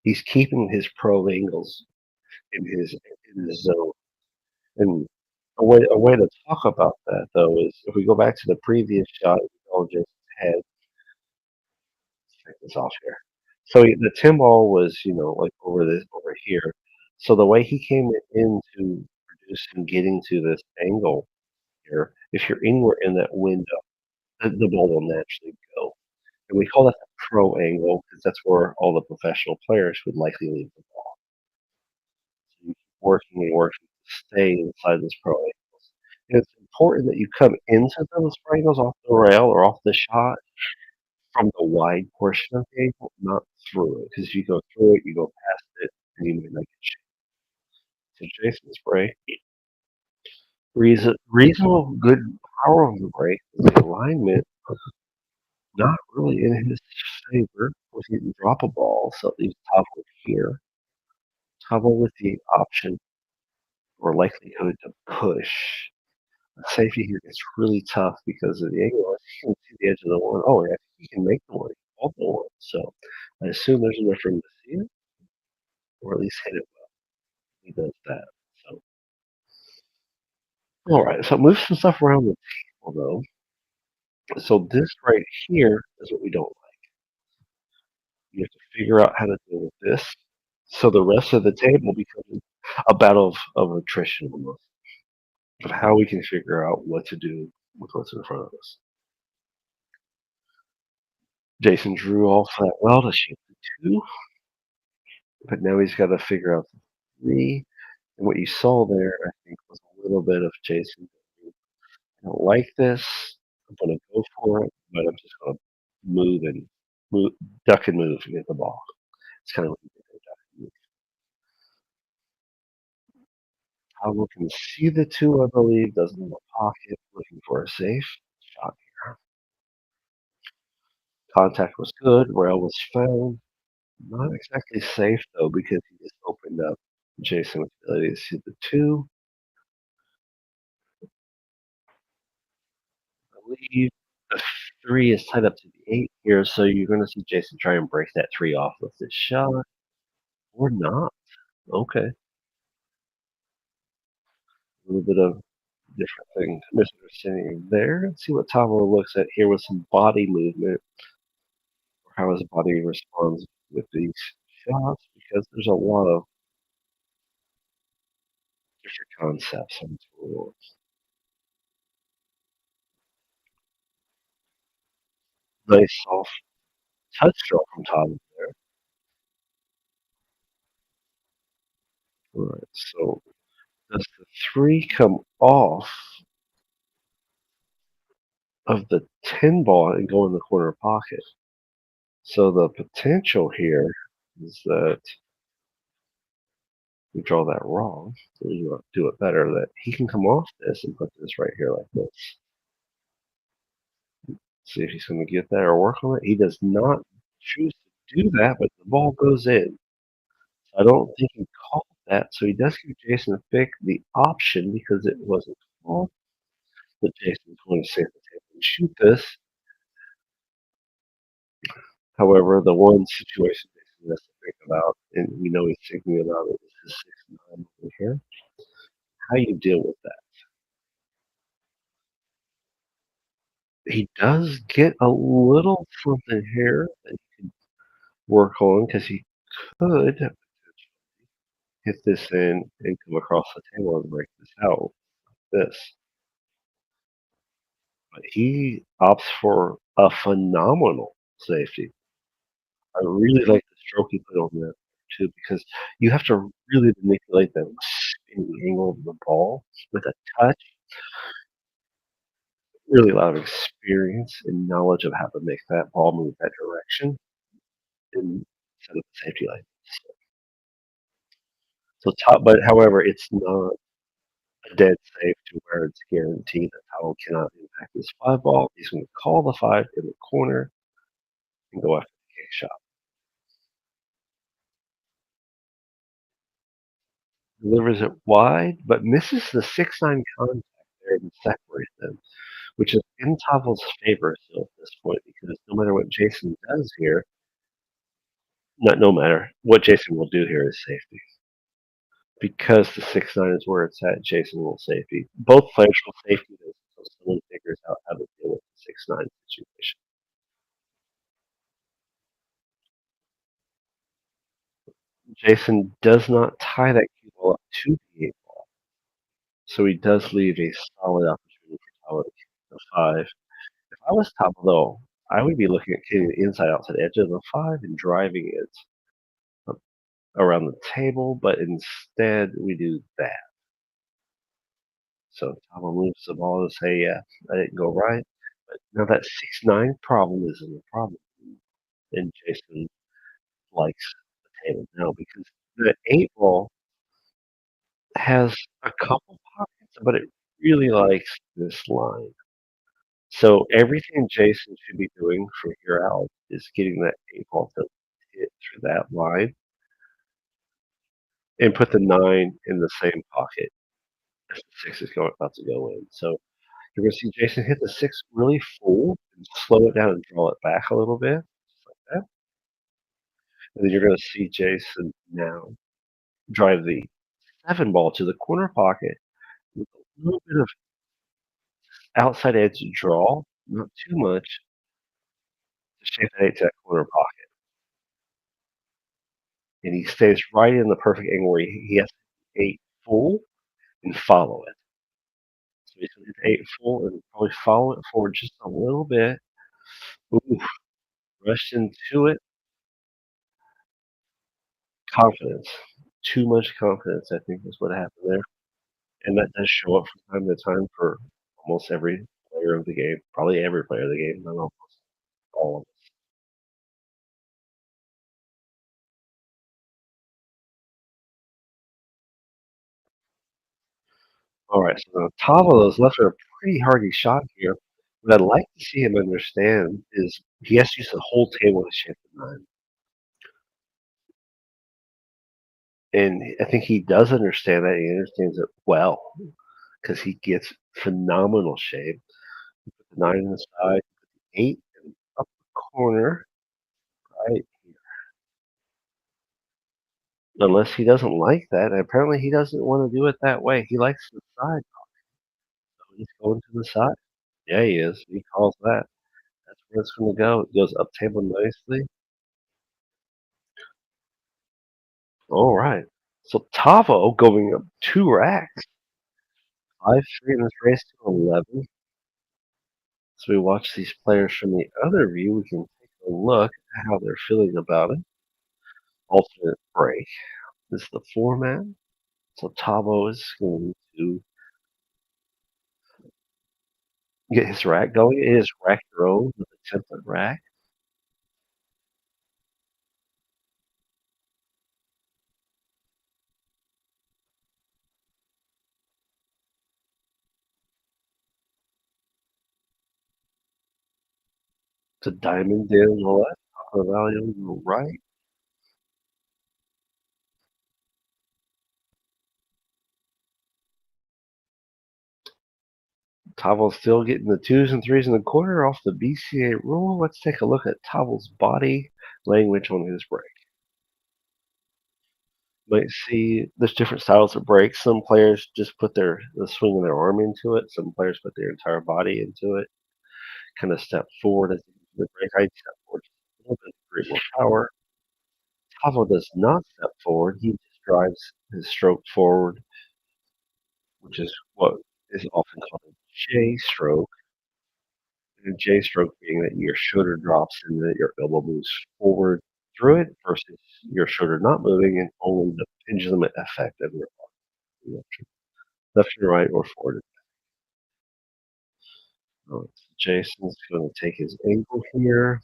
He's keeping his pro angles in his zone. And a way to talk about that though is if we go back to the previous shot we all just had. Let's take this off here. So the tin ball was, like over here. So the way he came into producing, getting to this angle here, if you're anywhere in that window, the ball will naturally go. And we call that the pro angle because that's where all the professional players would likely leave the ball. So you keep working and working to stay inside this pro angles. And it's important that you come into those pro angles off the rail or off the shot from the wide portion of the angle, not through it. Because if you go through it, you go past it, and you may not get shaped. So Jason's break, reasonable, good power of the break, the alignment not really in his favor. Was he didn't drop a ball, so it leaves Tavo here. Tavo with the option or likelihood to push. The safety here gets really tough because of the angle. He can see the edge of the one. Oh, yeah, he can make the one, all the one. So I assume there's enough for him to see it, or at least hit it well. He does that. So all right, so move some stuff around the table though. So this right here is what we don't like. You have to figure out how to deal with this. So the rest of the table becomes a battle of attrition almost, of how we can figure out what to do with what's in front of us. Jason drew off that well to shape the two, but now he's got to figure out the three. And what you saw there, I think, was a little bit of Jason. I don't like this. I'm going to go for it, but I'm just going to move and move, duck and move and get the ball. It's kind of what you do, duck and move. Alvo can see the two, I believe, doesn't have a pocket, looking for a safe shot here. Contact was good, rail was found. Not exactly safe, though, because he just opened up Jason with the ability to see the two. I believe the three is tied up to the eight here, so you're going to see Jason try and break that three off with this shot, or not. Okay, a little bit of different thing, misunderstanding there. Let's see what Tavo looks at here with some body movement, or how his body responds with these shots, because there's a lot of different concepts on this rule. Nice soft touch draw from Tavo there. All right, so does the three come off of the 10 ball and go in the corner pocket? So the potential here is that we draw that wrong. So we do it better. That he can come off this and put this right here like this. See if he's going to get that or work on it. He does not choose to do that, but the ball goes in. I don't think he called that. So he does give Jason FICK the option because it wasn't called. But Jason's going to save the table and shoot this. However, the one situation Jason has to think about, and we know he's thinking about it, is his 6-9 over here. How you deal with that? He does get a little something here that he can work on because he could hit this in and come across the table and break this out like this. But he opts for a phenomenal safety. I really like the stroke he put on that too because you have to really manipulate the spinning angle of the ball with a touch. Really a lot of experience and knowledge of how to make that ball move that direction and set up the safety line. So top, but however, it's not a dead safe to where it's guaranteed that Powell cannot impact this five ball. He's going to call the five in the corner and go after the kick shot. Delivers it wide, but misses the 6-9 contact there to separate them, which is in Tavel's favor still at this point because no matter what Jason does here, not no matter what Jason will do here is safety. Because the 6-9 is where it's at, Jason will safety. Both players will safety this until someone figures out how to deal with the 6-9 situation. Jason does not tie that cue ball up to the 8 ball, so he does leave a solid opportunity for Tyler to kick the 5. If I was top though, I would be looking at hitting the inside outside edge of the 5 and driving it around the table, but instead we do that. So Tava moves the ball to say, yeah, I didn't go right. But now that 6-9 problem isn't a problem. And Jason likes the table now because the 8 ball has a couple pockets, but it really likes this line. So everything Jason should be doing from here out is getting that 8 ball to hit through that line and put the 9 in the same pocket as the 6 is about to go in. So you're going to see Jason hit the 6 really full and slow it down and draw it back a little bit, just like that. And then you're going to see Jason now drive the 7 ball to the corner pocket with a little bit of outside edge draw, not too much, to shape that 8 to that corner pocket. and he stays right in the perfect angle where he has to hit 8 full and follow it. So he's going to hit 8 full and probably follow it forward just a little bit. Ooh, rushed into it. Confidence. Too much confidence, I think, is what happened there. And that does show up from time to time for almost every player of the game, probably every player of the game, not almost all of them. All right, so now TAVO is left with a pretty hardy shot here. What I'd like to see him understand is he has to use the whole table to shape the nine. And I think he does understand that. He understands it well because he gets phenomenal shape. Put the nine in the side, eight and up the corner, right? Unless he doesn't like that. Apparently, he doesn't want to do it that way. He likes the side, so he's going to the side. Yeah, he is. He calls that. That's where it's going to go. It goes up table nicely. All right. So Tavo going up 2 racks, 5-3 in this race to 11. So we watch these players from the other view. We can take a look at how they're feeling about it. Alternate break is the format. So Tavo is going to get his rack going. It is rack your own with a template rack. It's a diamond down on the left, Taco Valley on the right. Tavo's still getting the twos and threes in the corner off the BCA rule. Let's take a look at Tavo's body language on his break. Might see there's different styles of breaks. Some players just put the swing of their arm into it. Some players put their entire body into it. Kind of step forward as the break. I step forward just a little bit to create more power. Tavo does not step forward. He just drives his stroke forward, which is what is often called a J stroke. And a J stroke being that your shoulder drops and that your elbow moves forward through it versus your shoulder not moving and only the pendulum effect of your arm. Left and right or forward. Jason's going to take his angle here.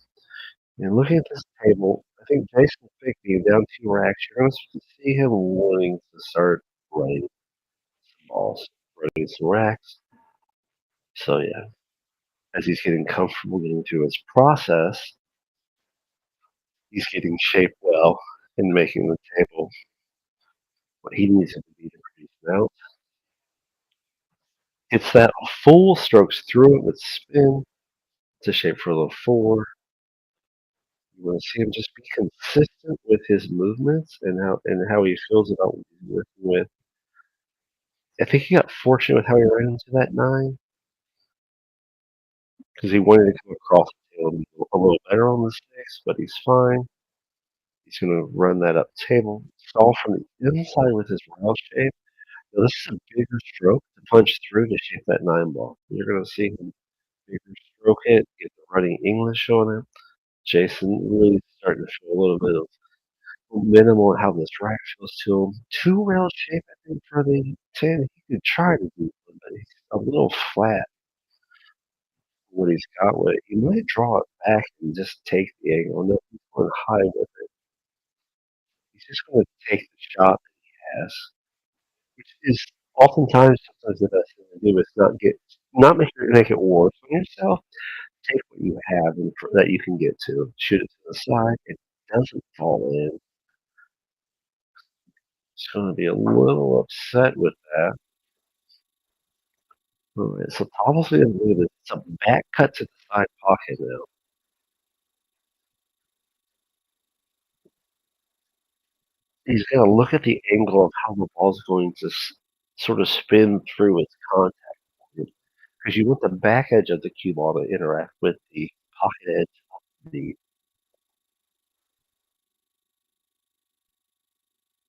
And looking at this table, I think Jason Fick being down 2 racks, you're going to see him wanting to start running some balls, running some racks. So yeah, as he's getting comfortable getting through his process, he's getting shaped well and making the table what he needs it to be to produce now. It's that full strokes through it with spin to shape for the 4. You want to see him just be consistent with his movements and how he feels about what he's working with. I think he got fortunate with how he ran into that 9 because he wanted to come across the table and be a little better on the 6, but he's fine. He's going to run that up table, stall from the inside with his rail shape. Now, this is a bigger stroke to punch through to shape that 9 ball. You're going to see him bigger stroke it, get the running English on it. Jason really starting to feel a little bit of minimal how this rack feels to him. 2 rail shape, I think, for the 10. He could try to do it, but he's a little flat what he's got with it. He might draw it back and just take the angle. No, he's going high with it. He's just going to take the shot that he has, which is oftentimes sometimes the best thing to do is not make it worse on yourself. Take what you have that you can get to, shoot it to the side. It doesn't fall in. He's going to be a little upset with that. All right, so obviously it's a back cut to the side pocket now. He's got to look at the angle of how the ball's going to sort of spin through its contact point because you want the back edge of the cue ball to interact with the pocket edge of the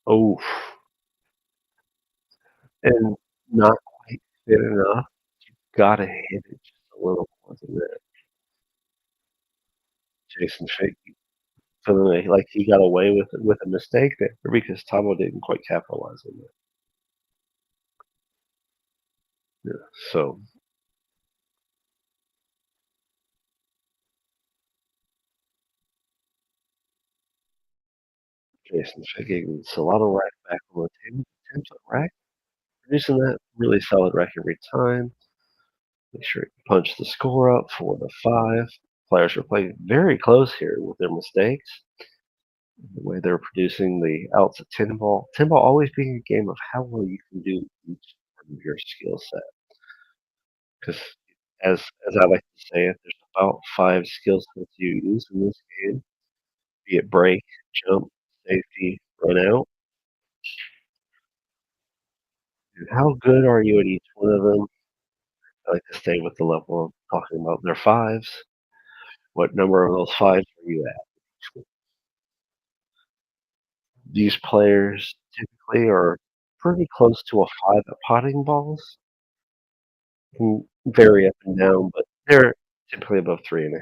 Oh, and not quite fit enough. Gotta hit it just a little more than that. Jason Fake feeling like he got away with a mistake there because TAVO didn't quite capitalize on that. Yeah. So Jason Fake gets a lot of rack back on the table. 10-foot rack, producing that really solid rack every time. Make sure you punch the score up 4-5. Players are playing very close here with their mistakes. The way they're producing the outs at 10 ball. 10 ball always being a game of how well you can do each part of your skill set. Because as I like to say it, there's about 5 skill sets you use in this game, be it break, jump, safety, run out. And how good are you at each one of them? I like to stay with the level of talking about their fives. What number of those fives are you at? These players typically are pretty close to a 5 at potting balls. Can vary up and down, but they're typically above 3.5.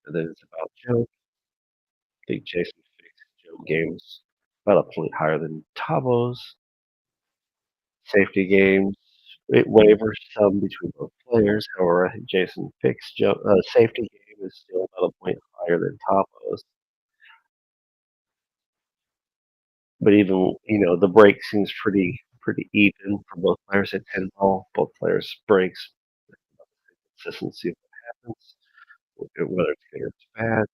And then it's about jump. I think Jason Fick's jump games about a point higher than TAVO's. Safety games, it wavers some between both players. However, I think Jason Fick's safety game is still about a point higher than TAVO's. But even the break seems pretty even for both players at 10 ball. Both players breaks consistency of what happens, whether it's good or it's bad.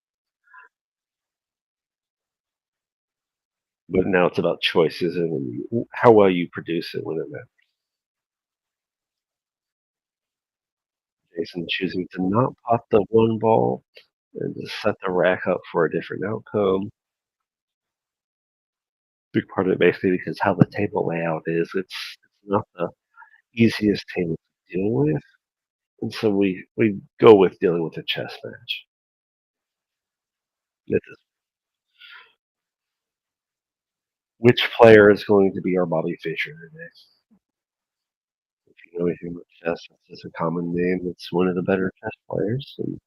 But now it's about choices and how well you produce it when it matters. Jason choosing to not pot the one ball and to set the rack up for a different outcome. Big part of it basically because how the table layout is, it's not the easiest table to deal with. And so we go with dealing with a chess match. This is which player is going to be our Bobby Fischer today? If you know anything about chess, it's a common name. It's one of the better chess players, and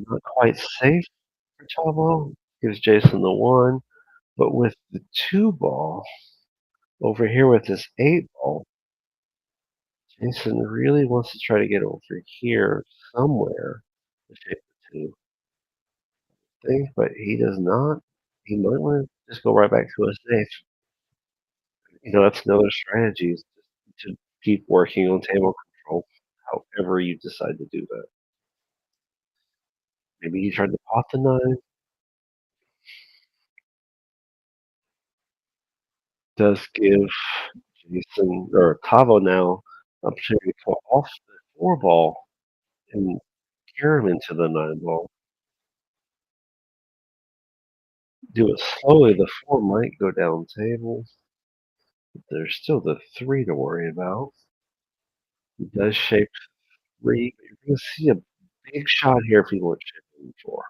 not quite safe for Chavo. Gives Jason the one, but with the two ball over here with this 8 ball, Jason really wants to try to get over here somewhere to shape the two thing, but he does not. He might want to just go right back to a safe. That's another strategy is to keep working on table control, however you decide to do that. Maybe he tried to pot the 9. Does give Jason or Tavo now opportunity to go off the 4 ball and gear him into the 9 ball. Do it slowly. The 4 might go down table. But there's still the 3 to worry about. He does shape 3, but you're going to see a big shot here if he wants shaping 4.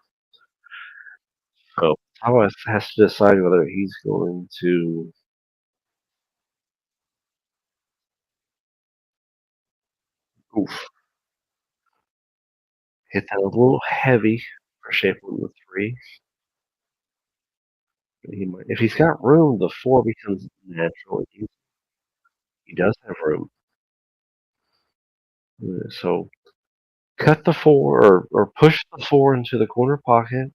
So Tavo has to decide whether he's going to oof, hit that a little heavy for shaping the 3. He might, if he's got room, the 4 becomes natural. He does have room. So cut the 4 or push the 4 into the corner pocket.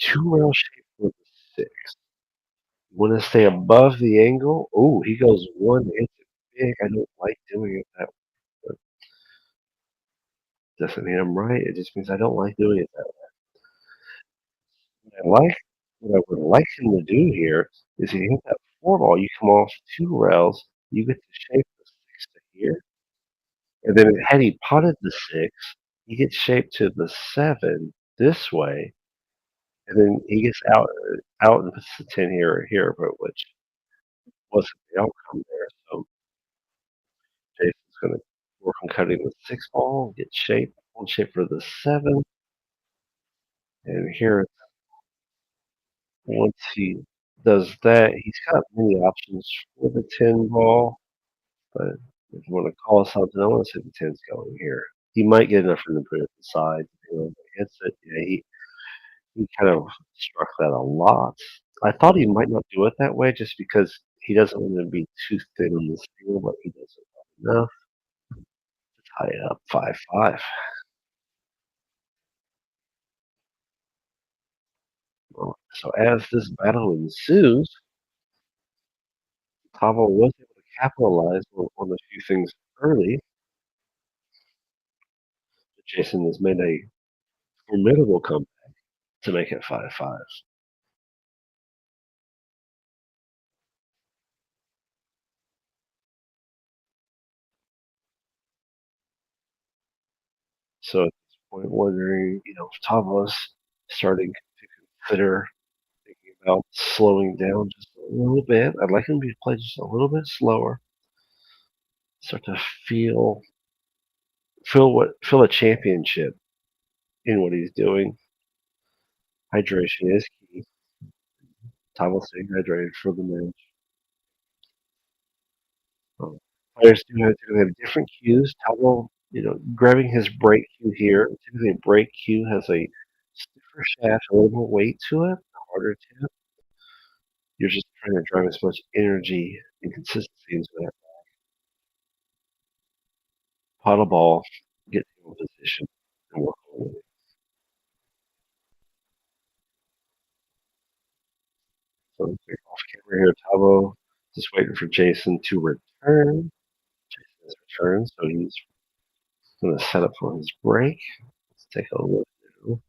2 rail shape with the 6. You want to stay above the angle. Oh, he goes 1 inch big. I don't like doing it that way. Doesn't mean I'm right. It just means I don't like doing it that way. What I would like him to do here is he hit that 4 ball. You come off 2 rails. You get to shape the 6 to here. And then had he potted the 6, he gets shaped to the 7 this way, and then he gets out and puts the 10 here or here, but which wasn't the outcome there. So Jason's going to work on cutting the 6 ball, get shape, hold shape for the 7, and here once he does that. He's got many options for the 10 ball, but if you want to call something, I want to say the 10's going here. He might get enough room to put it at the side. You know, if he hits it. Yeah, he kind of struck that a lot. I thought he might not do it that way just because he doesn't want to be too thin on this field, but he does it well enough to tie it up 5-5. So as this battle ensues, Tavo was able to capitalize on a few things early. Jason has made a formidable comeback to make it 5-5. So at this point, wondering, if Tavo's starting to consider thinking about slowing down just a little bit. I'd like him to play just a little bit slower. Start to feel a championship in what he's doing. Hydration is key. Tavo staying hydrated for the match. Um, Players do have different cues. Tavo, grabbing his break cue here. Typically, a break cue has a stiffer shaft, a little more weight to it, harder to. You're just trying to drive as much energy and consistency into that paddle ball, get to a position, and work on it. So off camera here, Tavo just waiting for Jason to return. Jason has returned, so he's going to set up for his break. Let's take a look now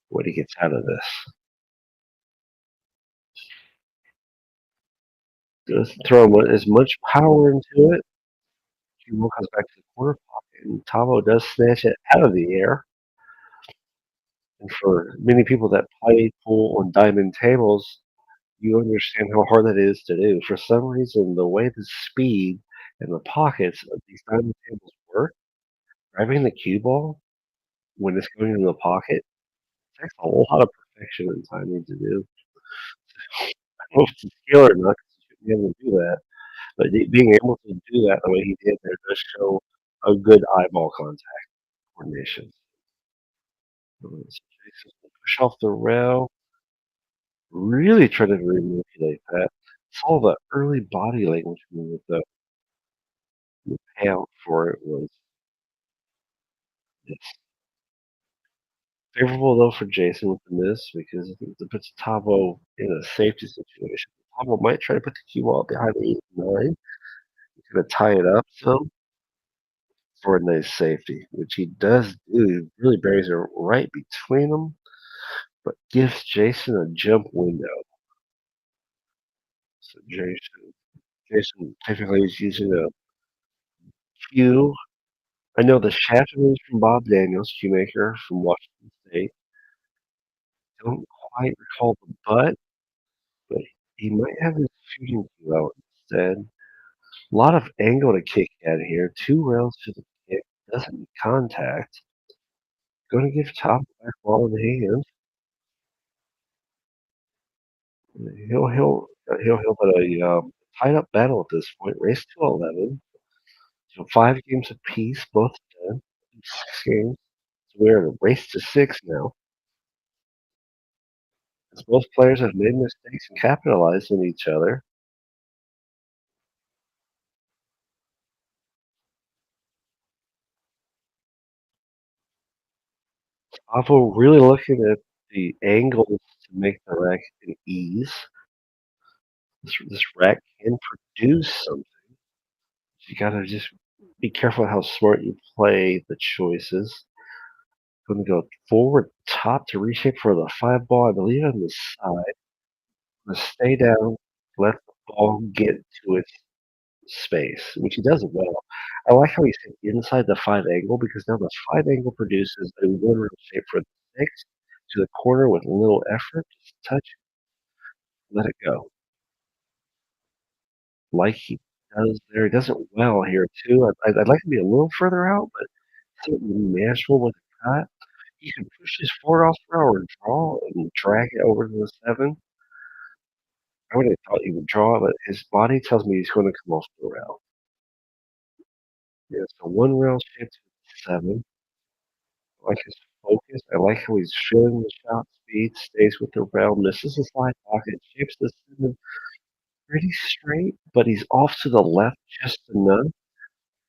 what he gets out of this. Just throw as much power into it. Cue comes back to the corner pocket, and Tavo does snatch it out of the air. And for many people that play pool on diamond tables, you understand how hard that is to do. For some reason, the way the speed and the pockets of these diamond tables work, grabbing the cue ball when it's going in the pocket takes a lot of perfection and timing to do. I don't know if it's a skill or not, because you shouldn't be able to do that. But being able to do that the way he did there does show a good eyeball contact coordination. So Jason's gonna push off the rail, really trying to manipulate that. Saw the early body language with the payout for it was it's favorable though for Jason with the miss because I think it puts Tavo in a safety situation. Tavo might try to put the cue ball behind the 8-9. He's gonna tie it up some for a nice safety, which he does do. He really buries it right between them, but gives Jason a jump window. So Jason typically is using a cue. I know the shaft is from Bob Daniels, cue maker from Washington State. Don't quite recall the butt, but he might have his shooting cue out instead. A lot of angle to kick at here. 2 rails to the kick. Doesn't need contact. Going to give top back ball in hand. He'll put a tied up battle at this point. Race to 11. So 5 games apiece, both done. 6 games. So we're in a race to 6 now. As both players have made mistakes and capitalized on each other. Avo really looking at the angles to make the rack an ease. This rack can produce something. You gotta just be careful how smart you play the choices. Going to go forward top to reshape for the 5 ball, I believe on the side. Going to stay down, let the ball get to its space, which he does well. I like how he's inside the 5 angle because now the 5 angle produces a one real shape for the 6 to the corner with little effort. Just touch, let it go. Like he does there. He does it well here too. I'd like to be a little further out, but certainly manageable with a cut. You can push this forward off throw or draw and drag it over to the 7. I would have thought he would draw, but his body tells me he's going to come off the rail. Yeah, so one rail shape to the 7. I like his focus. I like how he's feeling the shot speed, stays with the rail, misses the slide pocket, shapes the 7 pretty straight, but he's off to the left just enough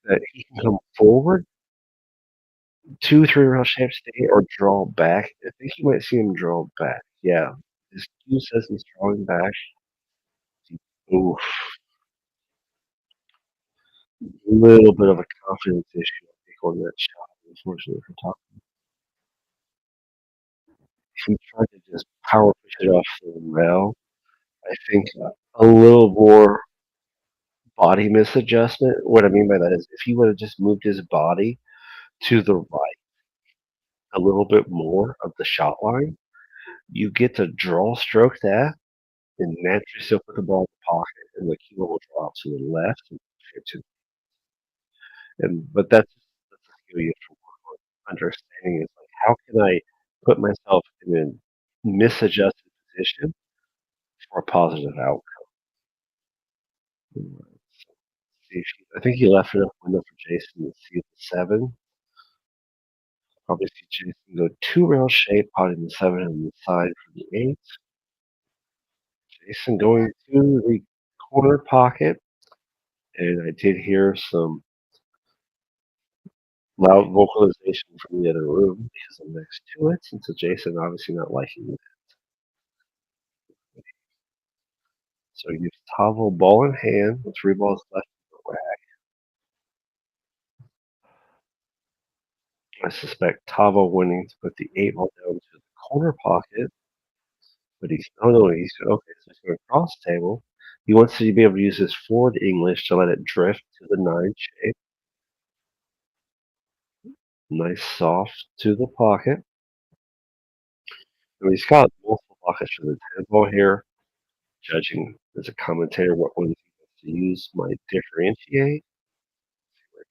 that he can come forward 2, 3 rail shape stay or draw back. I think you might see him draw back. Yeah, his cue says he's drawing back. Oof, little bit of a confidence issue, I think, on that shot, unfortunately for Top. If he tried to just power push it off the rail, I think a little more body misadjustment. What I mean by that is if he would have just moved his body to the right a little bit more of the shot line, you get to draw stroke that and naturally still put the ball in the pocket, and the keeper will draw out to the left but that's a skill you have to work on understanding is like how can I put myself in a misadjusted position for a positive outcome. See if I think he left enough window for Jason to see the 7. Probably see Jason go 2 rail shape, potting the 7 on the side for the 8. Jason going to the corner pocket, and I did hear some loud vocalization from the other room because I'm next to it, and so Jason obviously not liking it. So he gives TAVO ball in hand with 3 balls left in the rack. I suspect TAVO winning to put the 8 ball down to the corner pocket, but he's okay, so he's going to cross table. He wants to be able to use his forward English to let it drift to the 9 shape. Nice soft to the pocket. And he's got multiple pockets for the 10 ball here. Judging as a commentator what ones he wants to use might differentiate.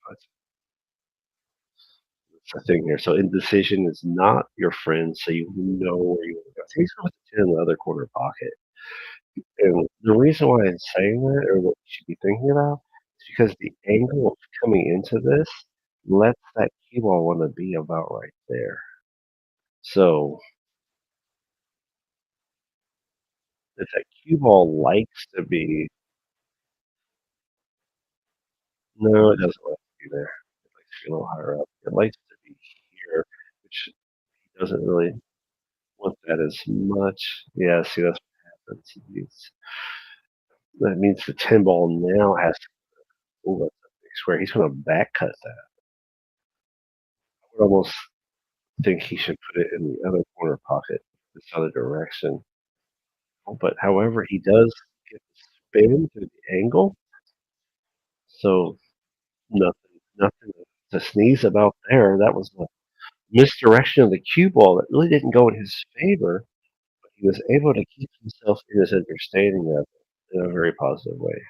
That's the thing here. So indecision is not your friend, so you know where you want to go. So he's going to 10 in the other corner pocket. And the reason why I'm saying that, or what you should be thinking about, is because the angle of coming into this lets that cue ball want to be about right there. So if that cue ball likes to be, no, it doesn't like to be there. It likes to be a little higher up. It likes to be here, which he doesn't really want that as much. Yeah, see, that's what happens. That means the 10 ball now has to move up the big square. He's going to back cut that. I would almost think he should put it in the other corner pocket, this other direction. But however, he does get the spin through the angle, so nothing to sneeze about there. That was a misdirection of the cue ball that really didn't go in his favor, but he was able to keep himself in his understanding of it in a very positive way.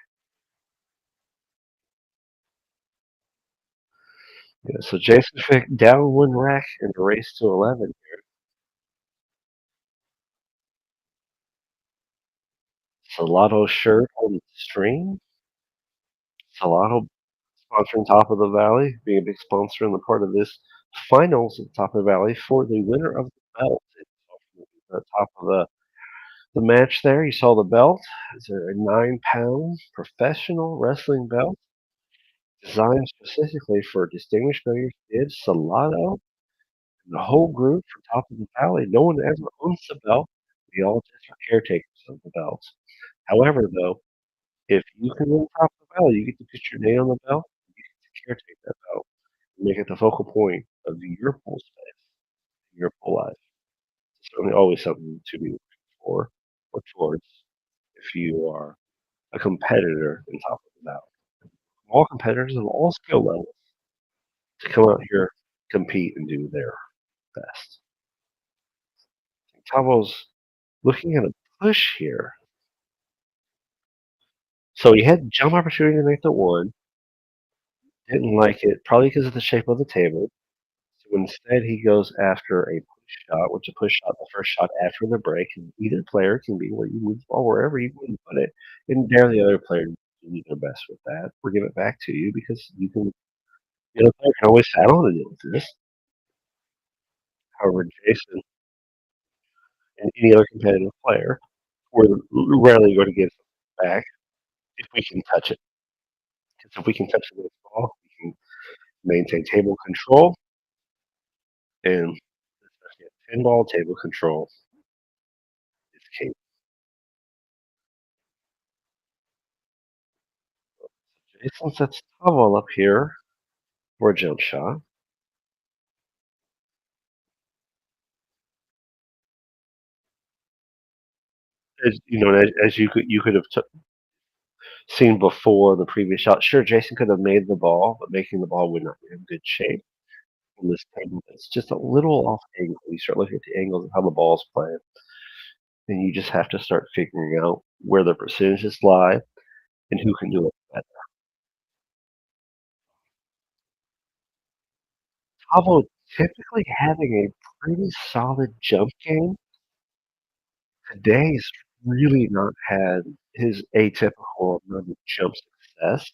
Yeah, so Jason Fick down 1 rack and a race to 11 here. Salado shirt on the string. Salado sponsoring Top of the Valley, being a big sponsor in the part of this finals at Top of the Valley for the winner of the belt. At the top of the match there, you saw the belt. It's a 9-pound professional wrestling belt designed specifically for distinguished players. Did Salado and the whole group for Top of the Valley. No one ever owns the belt. We all just are caretakers of the belt. However, though, if you can win Top of the Valley, you get to put your name on the belt. You get to caretake that belt. Make it the focal point of your pool space, your pool life. It's certainly always something to be looking for or towards if you are a competitor in Top of the Valley. All competitors of all skill levels to come out here, compete, and do their best. Tavo's looking at a push here. So he had jump opportunity to make the 1. Didn't like it, probably because of the shape of the table. So instead, he goes after a push shot, which is a push shot, the first shot after the break, and either player can be where you move the ball wherever you want to put it, and dare the other player to do their best with that or give it back to you because the other player can always saddle to deal with this. However, Jason and any other competitive player, we're rarely going to get something back if we can touch it. Because if we can touch the ball, we can maintain table control, and especially at 10 ball, table control is key. Jason sets TAVO up here for a jump shot. As you could have seen before the previous shot. Sure, Jason could have made the ball, but making the ball would not be in good shape on this table. It's just a little off angle. You start looking at the angles of how the ball's playing, and you just have to start figuring out where the percentages lie and who can do it better. Tavo typically having a pretty solid jump game. Today he's really not had his atypical amount of jump success.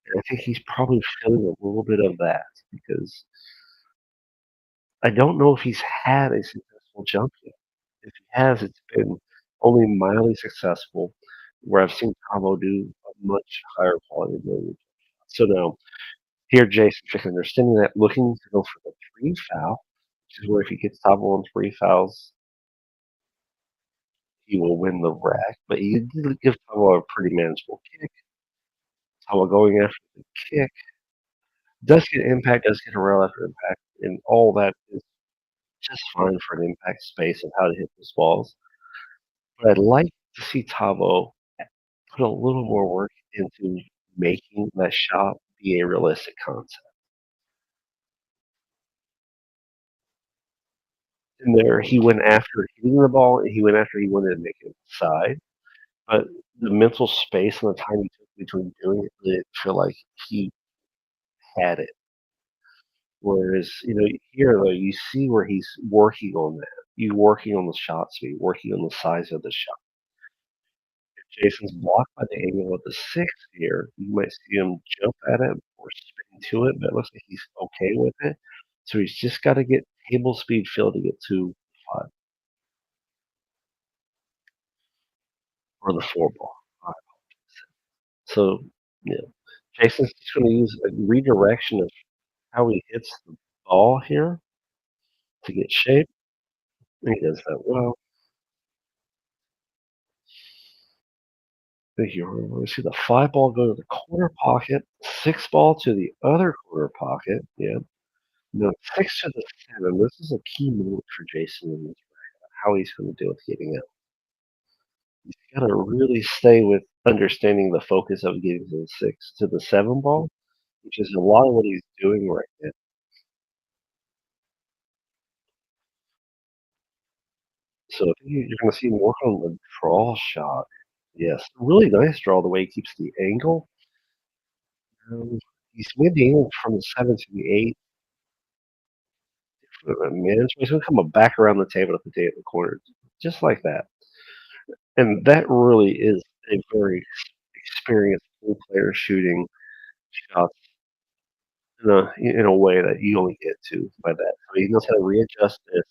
And I think he's probably feeling a little bit of that because I don't know if he's had a successful jump yet. If he has, it's been only mildly successful, where I've seen Tavo do a much higher quality million. So now, here Jason Fick understanding that, looking to go for the free foul, which is where if he gets Tavo on free fouls, he will win the rack. But he did give Tavo a pretty manageable kick. Tavo going after the kick does get impact, does get a rail after impact, and all that is just fine for an impact space of how to hit those balls. But I'd like to see Tavo put a little more work into making that shot be a realistic concept. And there, he went after hitting the ball, and he went after he wanted to make it inside. But the mental space and the time he took between doing it, didn't feel like he had it. Whereas, here though, you see where he's working on that. You working on the shot speed, working on the size of the shot. Jason's blocked by the angle of the six here. You might see him jump at it or spin to it, but it looks like he's okay with it. So he's just got to get table speed fill to get to 5 or the 4 ball. So, yeah, Jason's just going to use a redirection of how he hits the ball here to get shape. And he does that well. Thank you. We see the 5 ball go to the corner pocket, 6 ball to the other corner pocket. Yeah. No, 6 to the 7. This is a key moment for Jason in this bracket, how he's going to deal with getting out. He's got to really stay with understanding the focus of getting to the 6 to the 7 ball, which is a lot of what he's doing right now. So I think you're going to see him work on the draw shot. Yes, really nice draw the way he keeps the angle. He's made the angle from the 7 to the 8. Man, he's going to come back around the table to put the 8 in the corner, just like that. And that really is a very experienced pool player shooting shots in a way that you only get to by that. So he knows how to readjust this,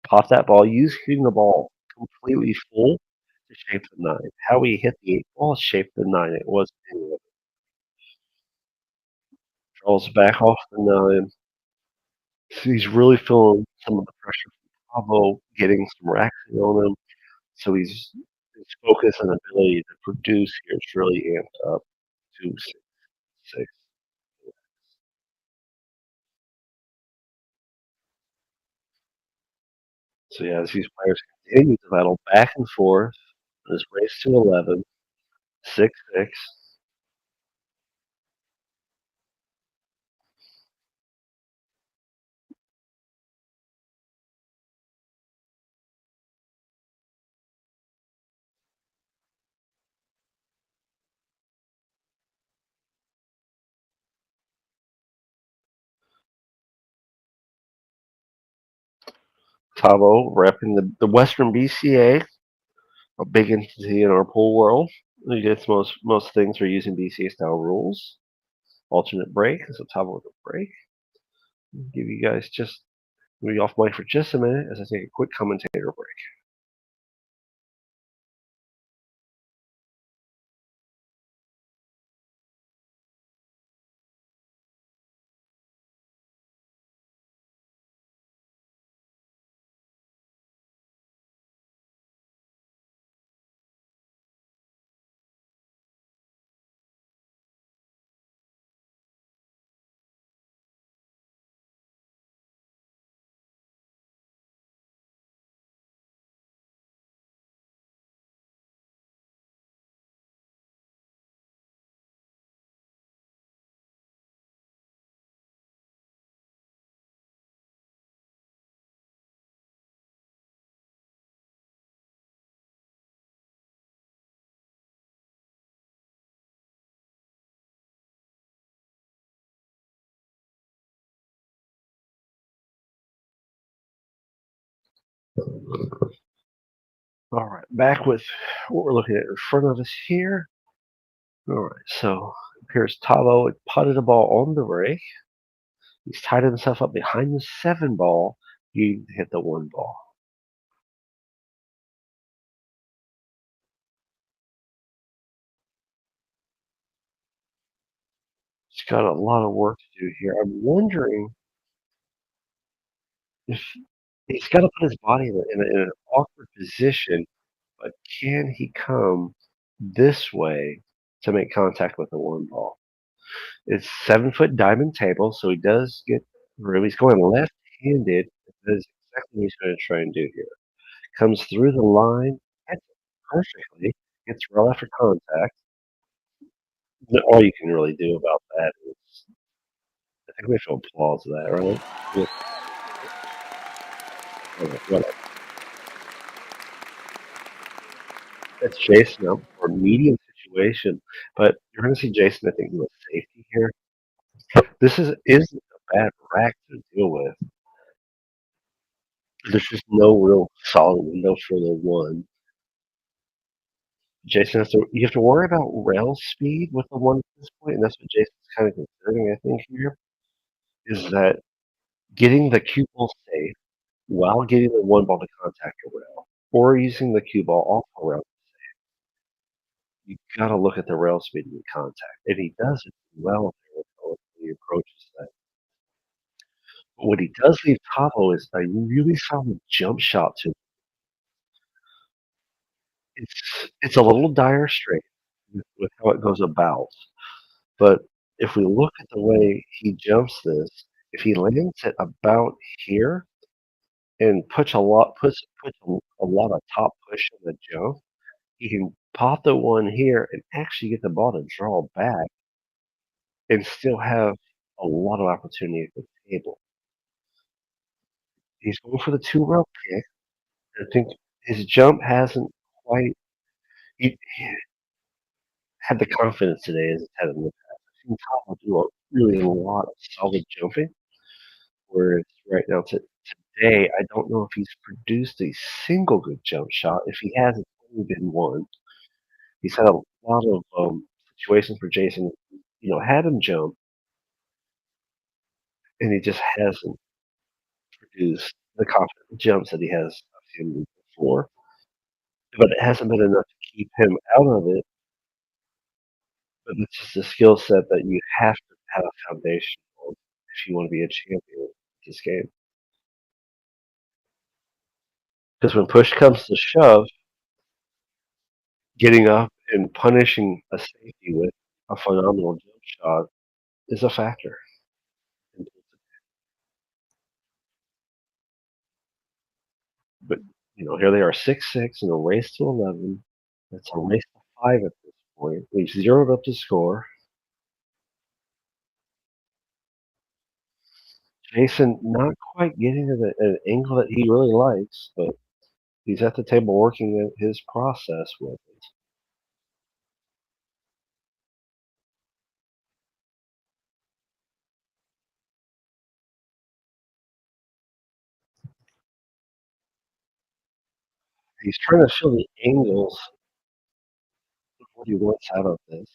pop that ball, use hitting the ball completely full to shape the 9. How he hit the 8 ball shaped the 9. It wasn't any of it. Draws back off the 9. So he's really feeling some of the pressure from Pablo getting some racking on him. So his focus and ability to produce here is really amped up to 6. So yeah, as these players continue to battle back and forth, this race to 11, 6-6. TAVO repping the Western BCA, a big entity in our pool world. I guess most things are using BCA style rules. Alternate break, so TAVO with a break. Give you guys just be off mic for just a minute as I take a quick commentator break. All right, back with what we're looking at in front of us here. All right, so here's TAVO. Putted a ball on the break. He's tied himself up behind the 7 ball. You hit the 1 ball. He's got a lot of work to do here. I'm wondering if he's got to put his body in an awkward position, but can he come this way to make contact with the 1 ball? It's 7-foot diamond table, so he does get through. He's going left-handed. That is exactly what he's going to try and do here. Comes through the line, hits it perfectly, gets rail after contact. All you can really do about that is, I think we have to applaud that, right? Whatever. That's Jason up for a medium situation, but you're going to see Jason, I think, with safety here. This isn't a bad rack to deal with. There's just no real solid window for the 1. Jason has to. You have to worry about rail speed with the 1 at this point, and that's what Jason's kind of considering. I think here is that getting the cue ball safe while getting the 1 ball to contact a rail, or using the cue ball off a rail. You got to look at the rail speed and contact, and he does it well when he approaches that. But what he does leave TAVO is a really solid jump shot to. It's a little dire straight with how it goes about. But if we look at the way he jumps this, if he lands it about here and puts a lot of top push in the jump, he can pop the 1 here and actually get the ball to draw back and still have a lot of opportunity at the table. He's going for the 2 rail kick. I think his jump hasn't quite he had the confidence today as it's had in the past. I've seen Tahoe do really a lot of solid jumping. Whereas right now, today, I don't know if he's produced a single good jump shot. If he has, it's only been 1. He's had a lot of situations where Jason, had him jump, and he just hasn't produced the confident jumps that he has seen before. But it hasn't been enough to keep him out of it. But it's just a skill set that you have to have a foundation on if you want to be a champion in this game. Because when push comes to shove, getting up and punishing a safety with a phenomenal jump shot is a factor. But here they are 6-6 in a race to 11. It's a race to 5 at this point. We've zeroed up the score. Jason not quite getting to an angle that he really likes, but he's at the table working at his process with it. He's trying to show the angles of what he wants out of this.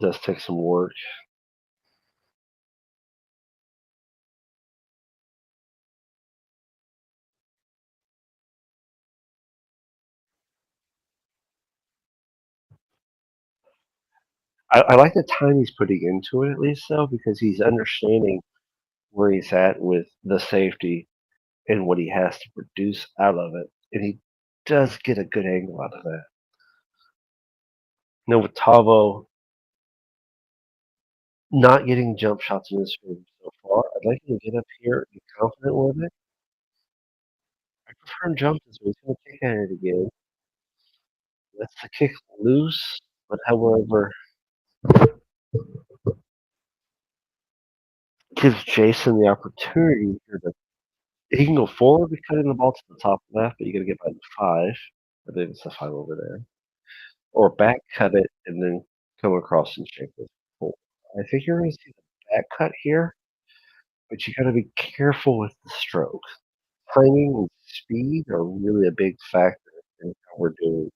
Does take some work. I like the time he's putting into it at least though, because he's understanding where he's at with the safety and what he has to produce out of it. And he does get a good angle out of that. You know, with Tavo not getting jump shots in this game so far, I'd like him to get up here and be confident with it. I prefer him jump this way. He's going to kick at it again. Lets the kick loose, but however, gives Jason the opportunity here to. He can go forward with cutting the ball to the top left, but you got to get by the five. I think it's the five over there. Or back cut it and then come across and shape it forward. I think you're going to see the back cut here, but you got to be careful with the stroke. Timing and speed are really a big factor in how we're doing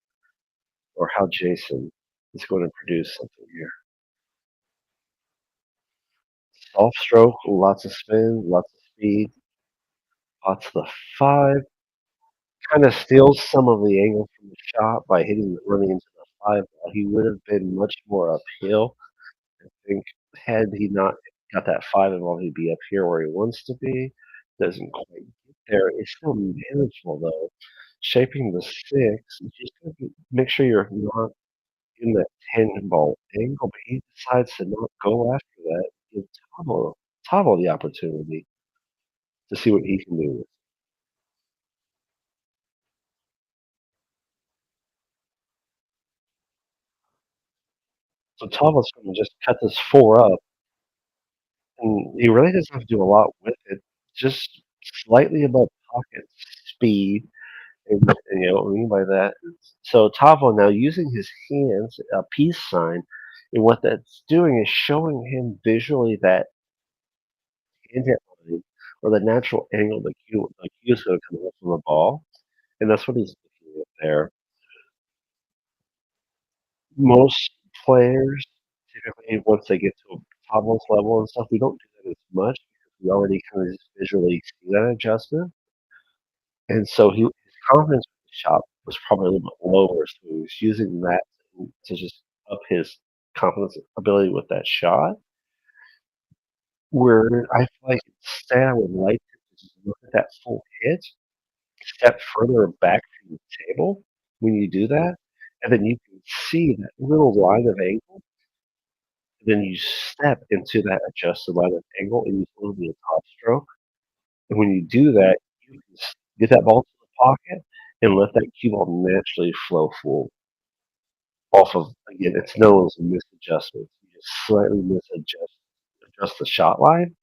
or how Jason is going to produce something here. Soft stroke, lots of spin, lots of speed, lots of the five. Kind of steals some of the angle from the shot by running into the five. He would have been much more uphill. I think had he not got that five involved, he'd be up here where he wants to be. Doesn't quite get there. It's still manageable though. Shaping the six, you just got to make sure you're not in that 10 ball angle, but he decides to not go after that. Give Tavo the opportunity to see what he can do with it. So Tavo's going to just cut this four up, and he really doesn't have to do a lot with it. Just slightly above pocket speed, and you know what I mean by that. So Tavo now using his hands, a peace sign, and what that's doing is showing him visually that tangent line or the natural angle the cue is going to come up from the ball, and that's what he's looking at there. Most players typically, once they get to a Pablo's level and stuff, we don't do that as much because we already kind of just visually see that adjustment. And so his confidence with the shot was probably a little bit lower, so he was using that to just up his confidence ability with that shot. Where I feel like instead I would like to just look at that full hit, step further back from the table when you do that, and then you can see that little line of angle. Then you step into that adjusted line of angle and use a little bit of top stroke. And when you do that, you can get that ball to the pocket and let that cue ball naturally flow full off of, again, it's known as a misadjustment. You just slightly adjust the shot line,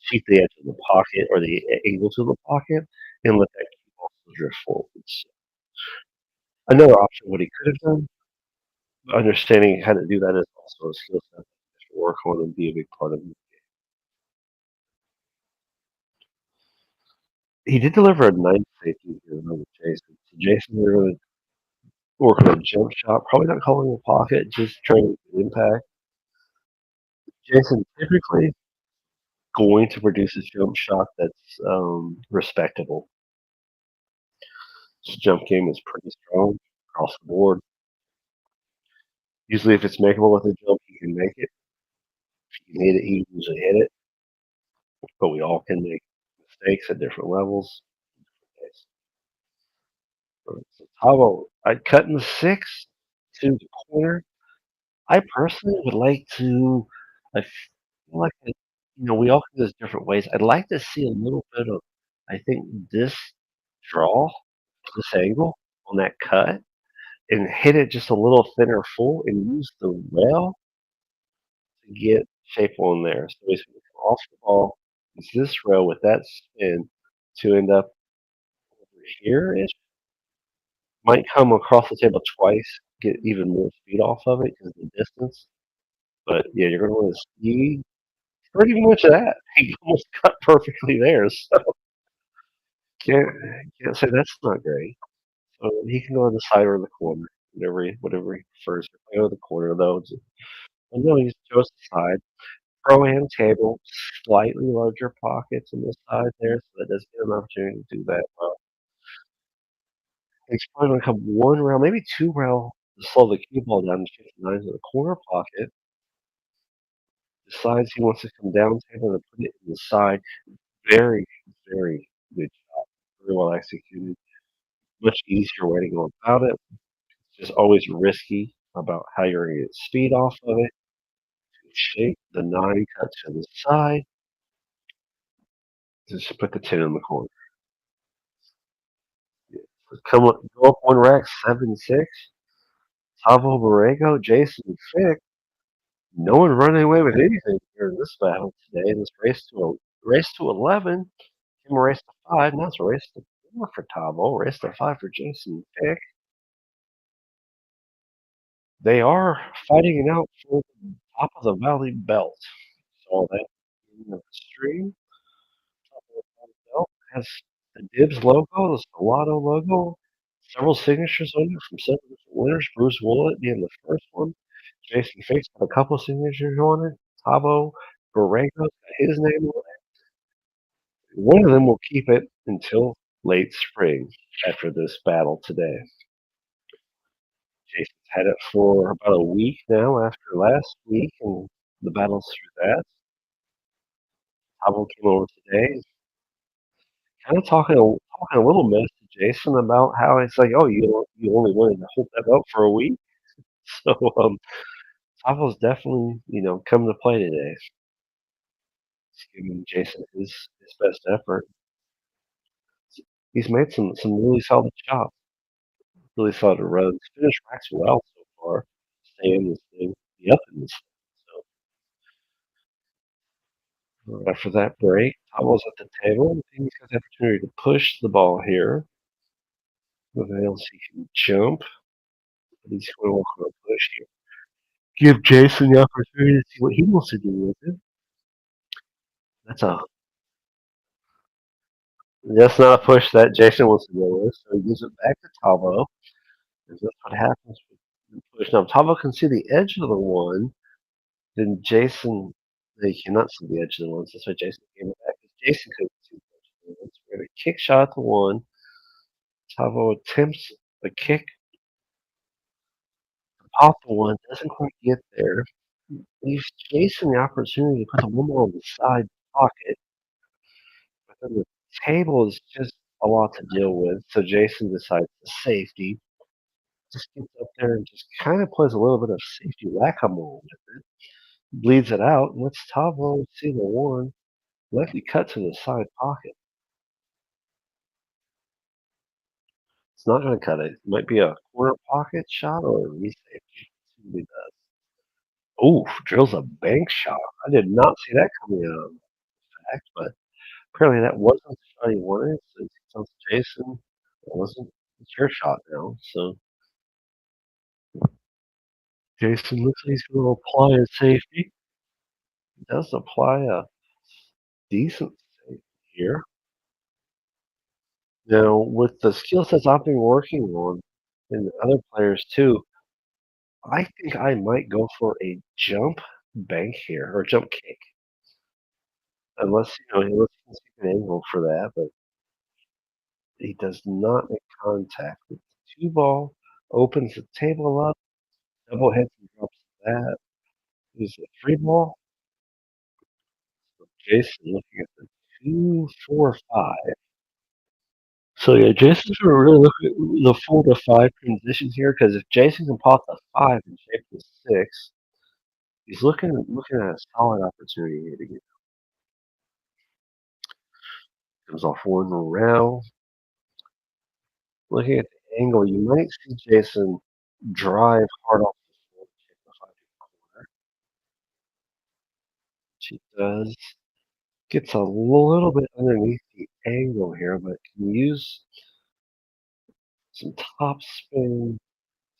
keep the edge of the pocket or the angle to the pocket, and let that cue ball drift forward. So another option, what he could have done, understanding how to do that is also a skill set to work on and be a big part of it. He did deliver a nice safety here over Jason. So Jason, we're going to work on a jump shot, probably not calling the pocket, just trying to get impact. Jason typically going to produce a jump shot that's respectable. His jump game is pretty strong across the board. Usually, if it's makeable with a jump, he can make it. If he can hit it, he can usually hit it. But we all can make mistakes at different levels. So Tavo, I'd cut in the six to the corner. I personally would like to. I feel like we all can do this different ways. I'd like to see a little bit of. I think this draw, this angle on that cut, and hit it just a little thinner full, and use the rail to get shape on there. So basically, come off the ball, use this rail with that spin to end up over here ish. Might come across the table twice, get even more speed off of it because of the distance. But yeah, you're going to want to see pretty much that. He almost cut perfectly there, so can't can't say that's not great. So he can go on the side or the corner, whatever he prefers. If I go to the corner though, no, he chose the side. Pro-am table, slightly larger pockets in the side there, so that does give him an opportunity to do that well. He's probably gonna come 1 round, maybe 2 round to slow the cue ball down to 59 to the corner pocket. Decides he wants to come down table and put it in the side. Very, very good shot. Very well executed. Much easier way to go about it. Just always risky about how you're gonna get speed off of it. Shake the 9, cut to the side. Just put the 10 in the corner. Go up 1 rack, 7-6. TAVO, BORREGO, Jason, FICK. No one running away with anything here in this battle today. In this race to 11. Kim race to 5. Now it's a race to 4 for TAVO. Race to 5 for Jason, FICK. They are fighting it out for the top of the Valley Belt. So that in the stream. Top of the Valley Belt has the Dibs logo, the Solado logo, several signatures on it from several different winners. Bruce Willett being the first one. Jason Fake's got a couple signatures on it. TAVO, BORREGO's got his name on it. One of them will keep it until late spring after this battle today. Jason's had it for about a week now after last week and the battles through that. TAVO came over today, kind of talking a little mess to Jason about how it's like, oh, you only wanted to hold that belt for a week. So TAVO's definitely come to play today. He's giving Jason his best effort. He's made some really solid shots, really solid runs. Finished racks well so far. Stay in this thing, be up in this thing. So after that break, TAVO's at the table. I think he's got the opportunity to push the ball here. With else he can jump, but he's going to want to push here. Give Jason the opportunity to see what he wants to do with it. That's a That's not a push that Jason wants to go with, so he gives it back to TAVO. And that's what happens with the push. Now, if TAVO can see the edge of the one, then Jason, he cannot see the edge of the one, so that's why Jason gave it back. Because Jason couldn't see the edge of the one. So we're going to kick shot at the one. TAVO attempts a kick to pop the one, doesn't quite get there. Leaves Jason the opportunity to put the one more on the side pocket. But then the table is just a lot to deal with, so Jason decides the safety. Just gets up there and just kind of plays a little bit of safety whack-a-mole with it. Bleeds it out, and lets TAVO see the one. Lefty cut to the side pocket. It's not going to cut it. It might be a corner pocket shot or a resafety. See what he does. Oof, drills a bank shot. I did not see that coming out of the fact, but apparently that wasn't the shot he wanted. So he tells Jason it wasn't. It's your shot now. So Jason looks like he's going to apply a safety. He does apply a decent safety here. Now, with the skill sets I've been working on and the other players too, I think I might go for a jump bank here or jump kick. Unless he looks an angle for that, but he does not make contact with the two ball, opens the table up, double hits and drops that. Is a free ball. So Jason looking at the 2-4-5. So yeah, Jason's gonna really look at the 4 to 5 transitions here because if Jason can pop the 5 and shape the 6, he's looking at a solid opportunity here to get comes off one rail. Looking at the angle, you might see Jason drive hard off the floor to shape the 5 to the corner. She does. Gets a little bit underneath the angle here, but can use some top spin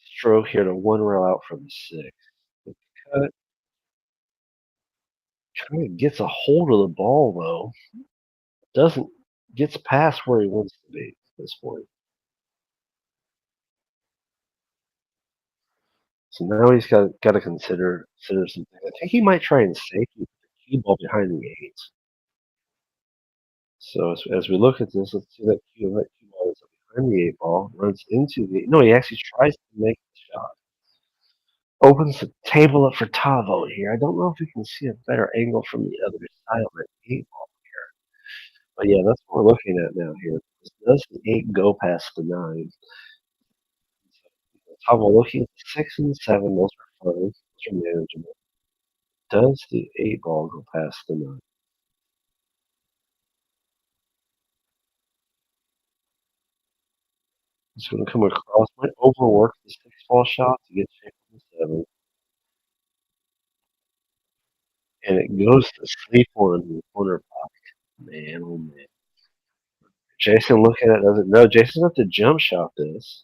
stroke here to one rail out from the 6. Cut kind of gets a hold of the ball though. Doesn't gets past where he wants to be at this point. So now he's got to consider something. I think he might try and safely put the cue ball behind the eights. So as we look at this, let's see that cue ball is behind the eight ball, runs into the no, he actually tries to make the shot. Opens the table up for TAVO here. I don't know if we can see a better angle from the other side of the eight ball here. But yeah, that's what we're looking at now here. Does the eight go past the nine? TAVO looking at the six and the seven, those are fine. Those are manageable. Does the eight ball go past the nine? It's going to come across, might overwork the six ball shot to get shape on the seven. And it goes to sleep on the corner pocket. Man, oh man. Jason looking at it doesn't know. Jason's have to jump shot this.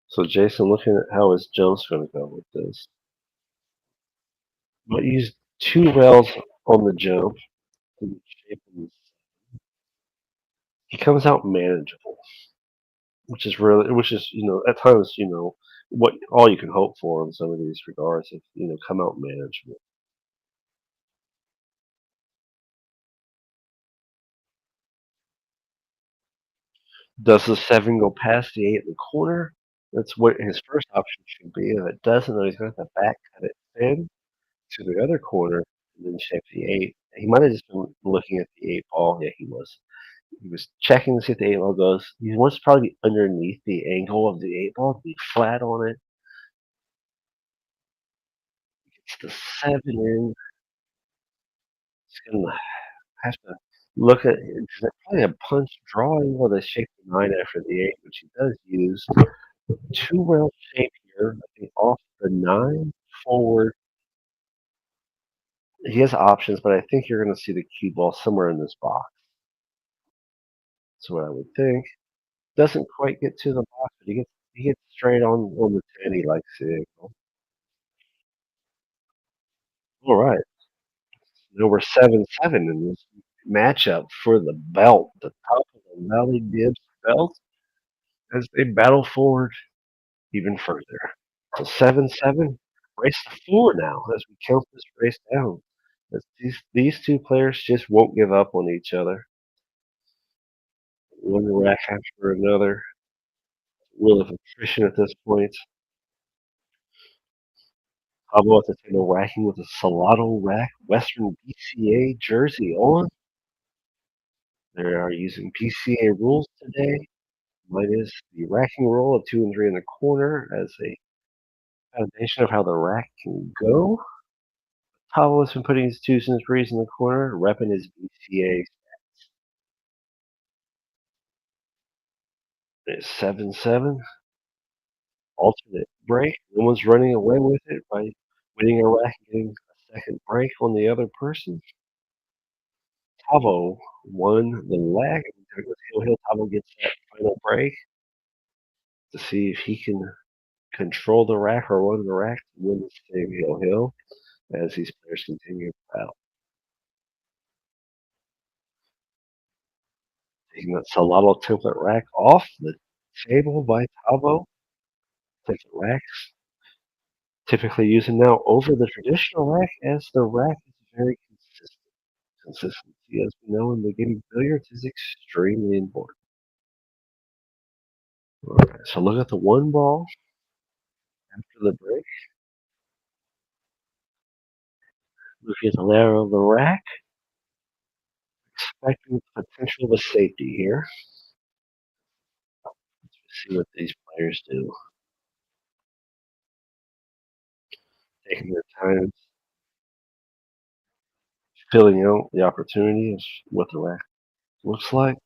So Jason looking at how his jump's going to go with this. Might use two rails on the jump to get shape on this. He comes out manageable, which is at times what all you can hope for in some of these regards. If come out manageable. Does the seven go past the eight in the corner? That's what his first option should be. If it doesn't, then he's going to have to back cut it thin to the other corner and then shape the eight. He might have just been looking at the eight ball. Yeah, he was. He was checking to see if the eight ball goes. He wants to probably be underneath the angle of the eight ball, to be flat on it. It's the seven in. He's going to have to look at probably a punch drawing where they shape the nine after the eight, which he does use. Two rail shape here, I think off the nine forward. He has options, but I think you're going to see the cue ball somewhere in this box. That's what I would think. Doesn't quite get to the box, but he gets straight on the 10. He likes it. All right. Now we're 7-7 in this matchup for the belt, the top of the Valley Dibs belt, as they battle forward even further. So 7-7. Race to 4 now as we count this race down. As these two players just won't give up on each other. One rack after another. Will of attrition at this point. How about the table racking with a Salado rack Western BCA jersey on? They are using BCA rules today, minus the racking rule of 2 and 3 in the corner as a foundation of how the rack can go. Pablo has been putting his 2s and 3s in the corner, repping his BCA. It's 7-7. Alternate break. No one's running away with it by winning a rack and getting a second break on the other person. TAVO won the leg. TAVO gets that final break to see if he can control the rack or run the rack to win this game Hill as these players continue to battle. Taking that Salado template rack off the table by TAVO. Template racks typically using now over the traditional rack as the rack is very consistent. Consistency, as we know in the game of billiards, is extremely important. All right, so look at the one ball after the break. Looking at the layer of the rack, expecting the potential of a safety here. Let's see what these players do. Taking their time, filling out the opportunity of what the rack looks like,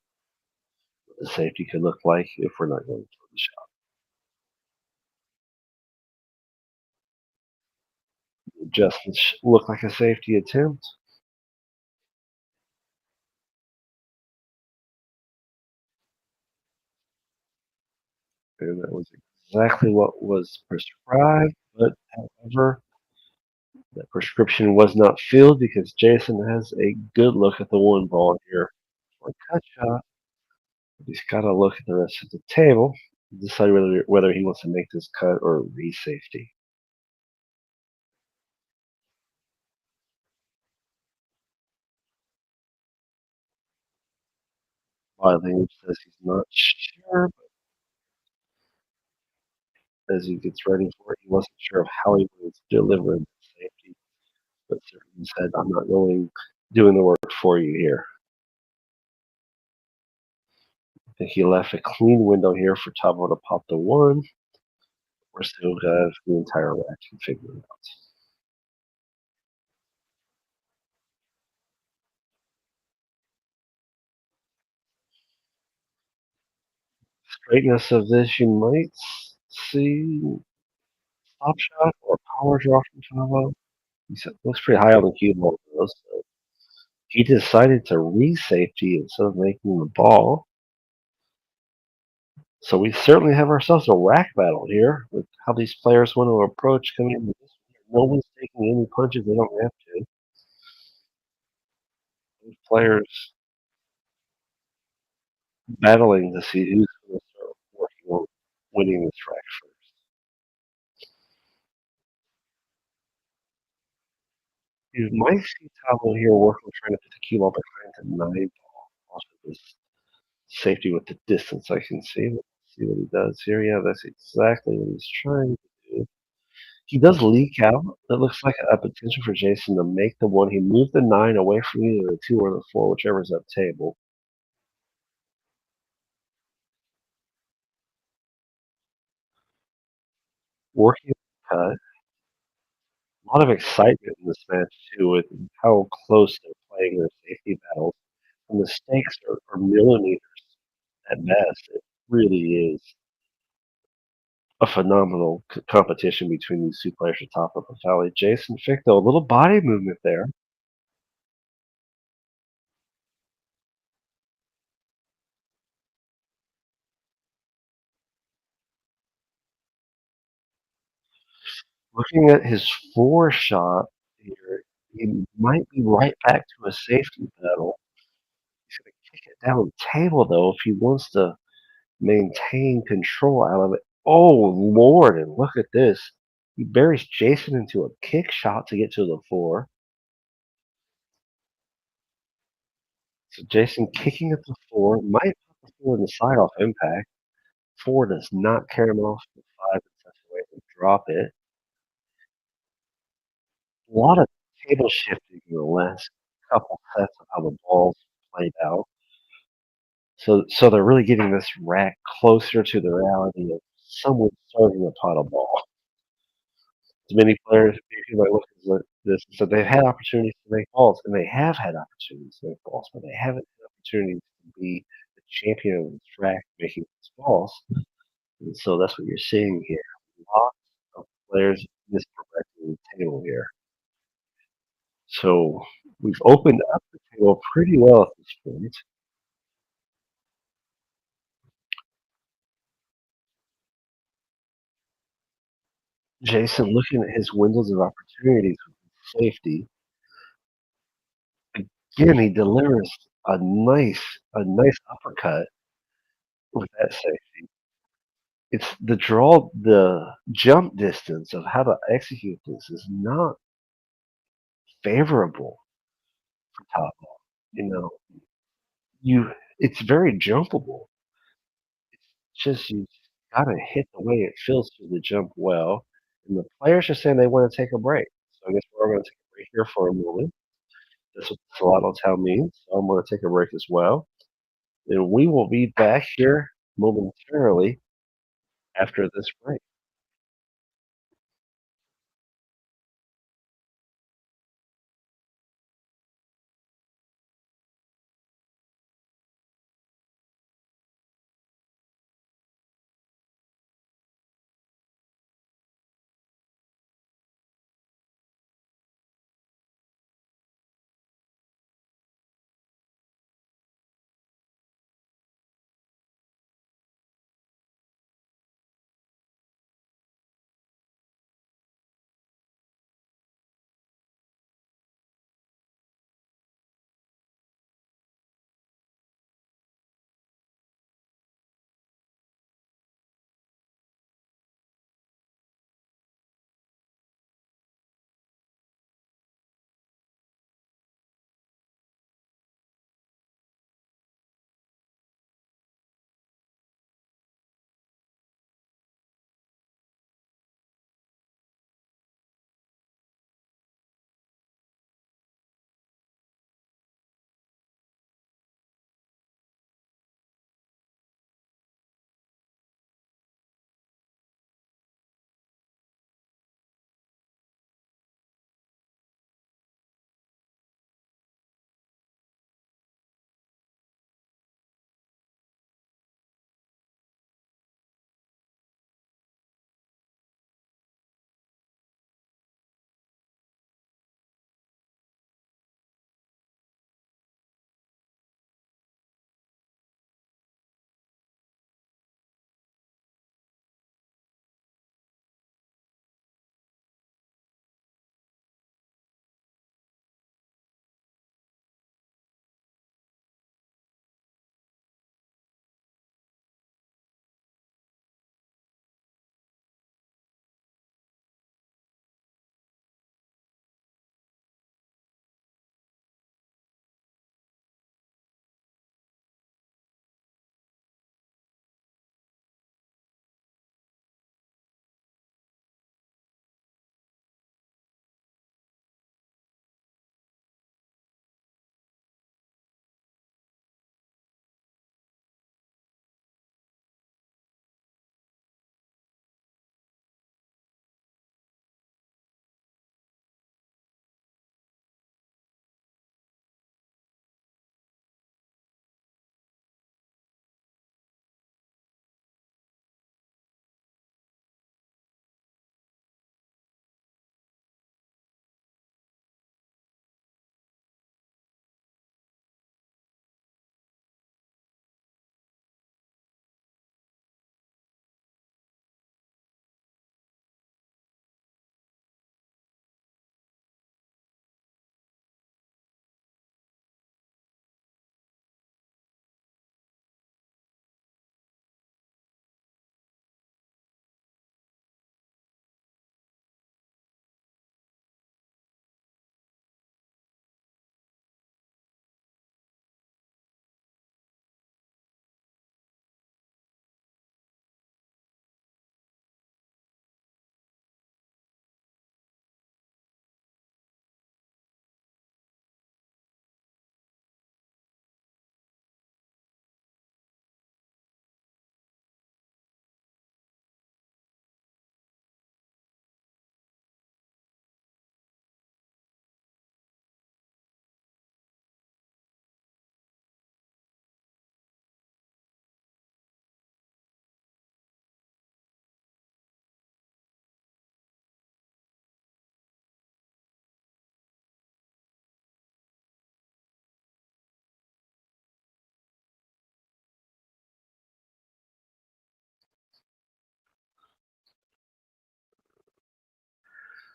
what the safety could look like if we're not going for the shot. The adjustments look like a safety attempt. and that was exactly what was prescribed. But however, that prescription was not filled because Jason has a good look at the one ball here for a cut shot. But he's got to look at the rest of the table to decide whether he wants to make this cut or re-safety. Eileen says he's not sure, but as he gets ready for it, he wasn't sure of how he was delivering the safety, but certainly said, "I'm not doing the work for you here." I think he left a clean window here for TAVO to pop the one. We're still got the entire rack configured out. Straightness of this, you might see stop shot or power draw from TAVO. He said, looks pretty high on the cue ball though, so he decided to re-safety instead of making the ball. So we certainly have ourselves a rack battle here with how these players want to approach coming into this one. No one's taking any punches they don't have to. These players battling to see who's going to start working on winning this rack first. You might see Tavo here working trying to put the cue ball behind the 9 ball. Also this safety with the distance I can see. Let's see what he does here. Yeah, that's exactly what he's trying to do. He does leak out. That looks like a potential for Jason to make the one. He moved the 9 away from either the 2 or the 4, whichever's up table. Working cut. A lot of excitement in this match, too, with how close they're playing their safety battles. And the stakes are millimeters at best. It really is a phenomenal competition between these 2 players at top of the valley. Jason FICK, though, a little body movement there. Looking at his 4 shot here, he might be right back to a safety battle. He's gonna kick it down the table, though, if he wants to maintain control out of it. Oh, Lord, and look at this. He buries Jason into a kick shot to get to the 4. So Jason kicking at the 4, might put the 4 in the side off impact. 4 does not carry him off the 5 in such a way to drop it. A lot of table shifting in the last couple sets of how the balls played out. So they're really getting this rack closer to the reality of someone serving a pot of ball. As many players, you might look at this and say they've had opportunities to make balls, and they have had opportunities to make balls, but they haven't had opportunities to be the champion of this rack making these balls. And so that's what you're seeing here. Lots of players misdirecting the table here. So we've opened up the table pretty well at this point. Jason looking at his windows of opportunities with safety. Again, he delivers a nice uppercut with that safety. It's the jump distance of how to execute this is not favorable for top ball. You know, it's very jumpable. It's just you gotta hit the way it feels to the jump well. And the players are saying they want to take a break. So I guess we're going to take a break here for a moment. That's what the Solano Town means. So I'm going to take a break as well. And we will be back here momentarily after this break.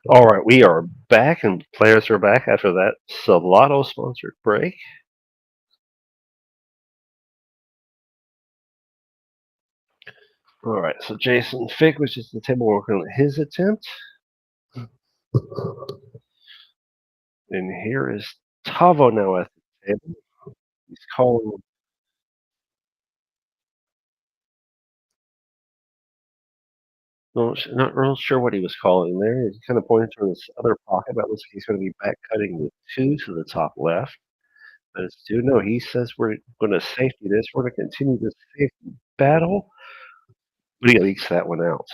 All right, we are back, and players are back after that Salado sponsored break. All right, so Jason Fick was just the table working on his attempt. And here is TAVO now at the table. He's calling. Well, not real sure what he was calling there. He kind of pointed to his other pocket, but looks like he's going to be back cutting the 2 to the top left. But it's 2. No, he says we're going to safety this. We're going to continue this safety battle. But he leaks that one out.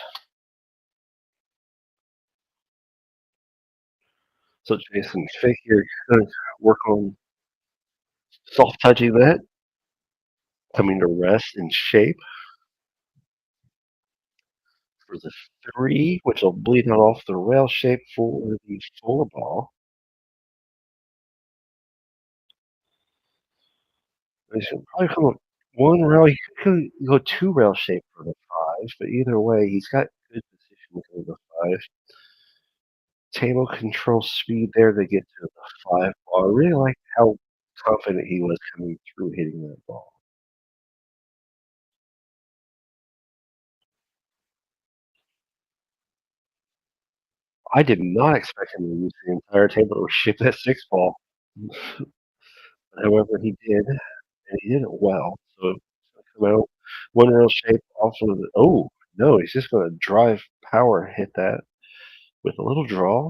So Jason Fick here going to work on soft touching that, coming to rest in shape for the 3, which will bleed out off the rail shape for the 4 ball. He should probably come up 1 rail. He could go 2 rail shape for the 5, but either way, he's got good position for the 5. Table control speed there to get to the 5 ball. I really like how confident he was coming through hitting that ball. I did not expect him to use the entire table to ship that 6 ball. However, he did, and he did it well. So it's gonna come out 1 rail shape off of the. Oh, no, he's just going to drive power hit that with a little draw.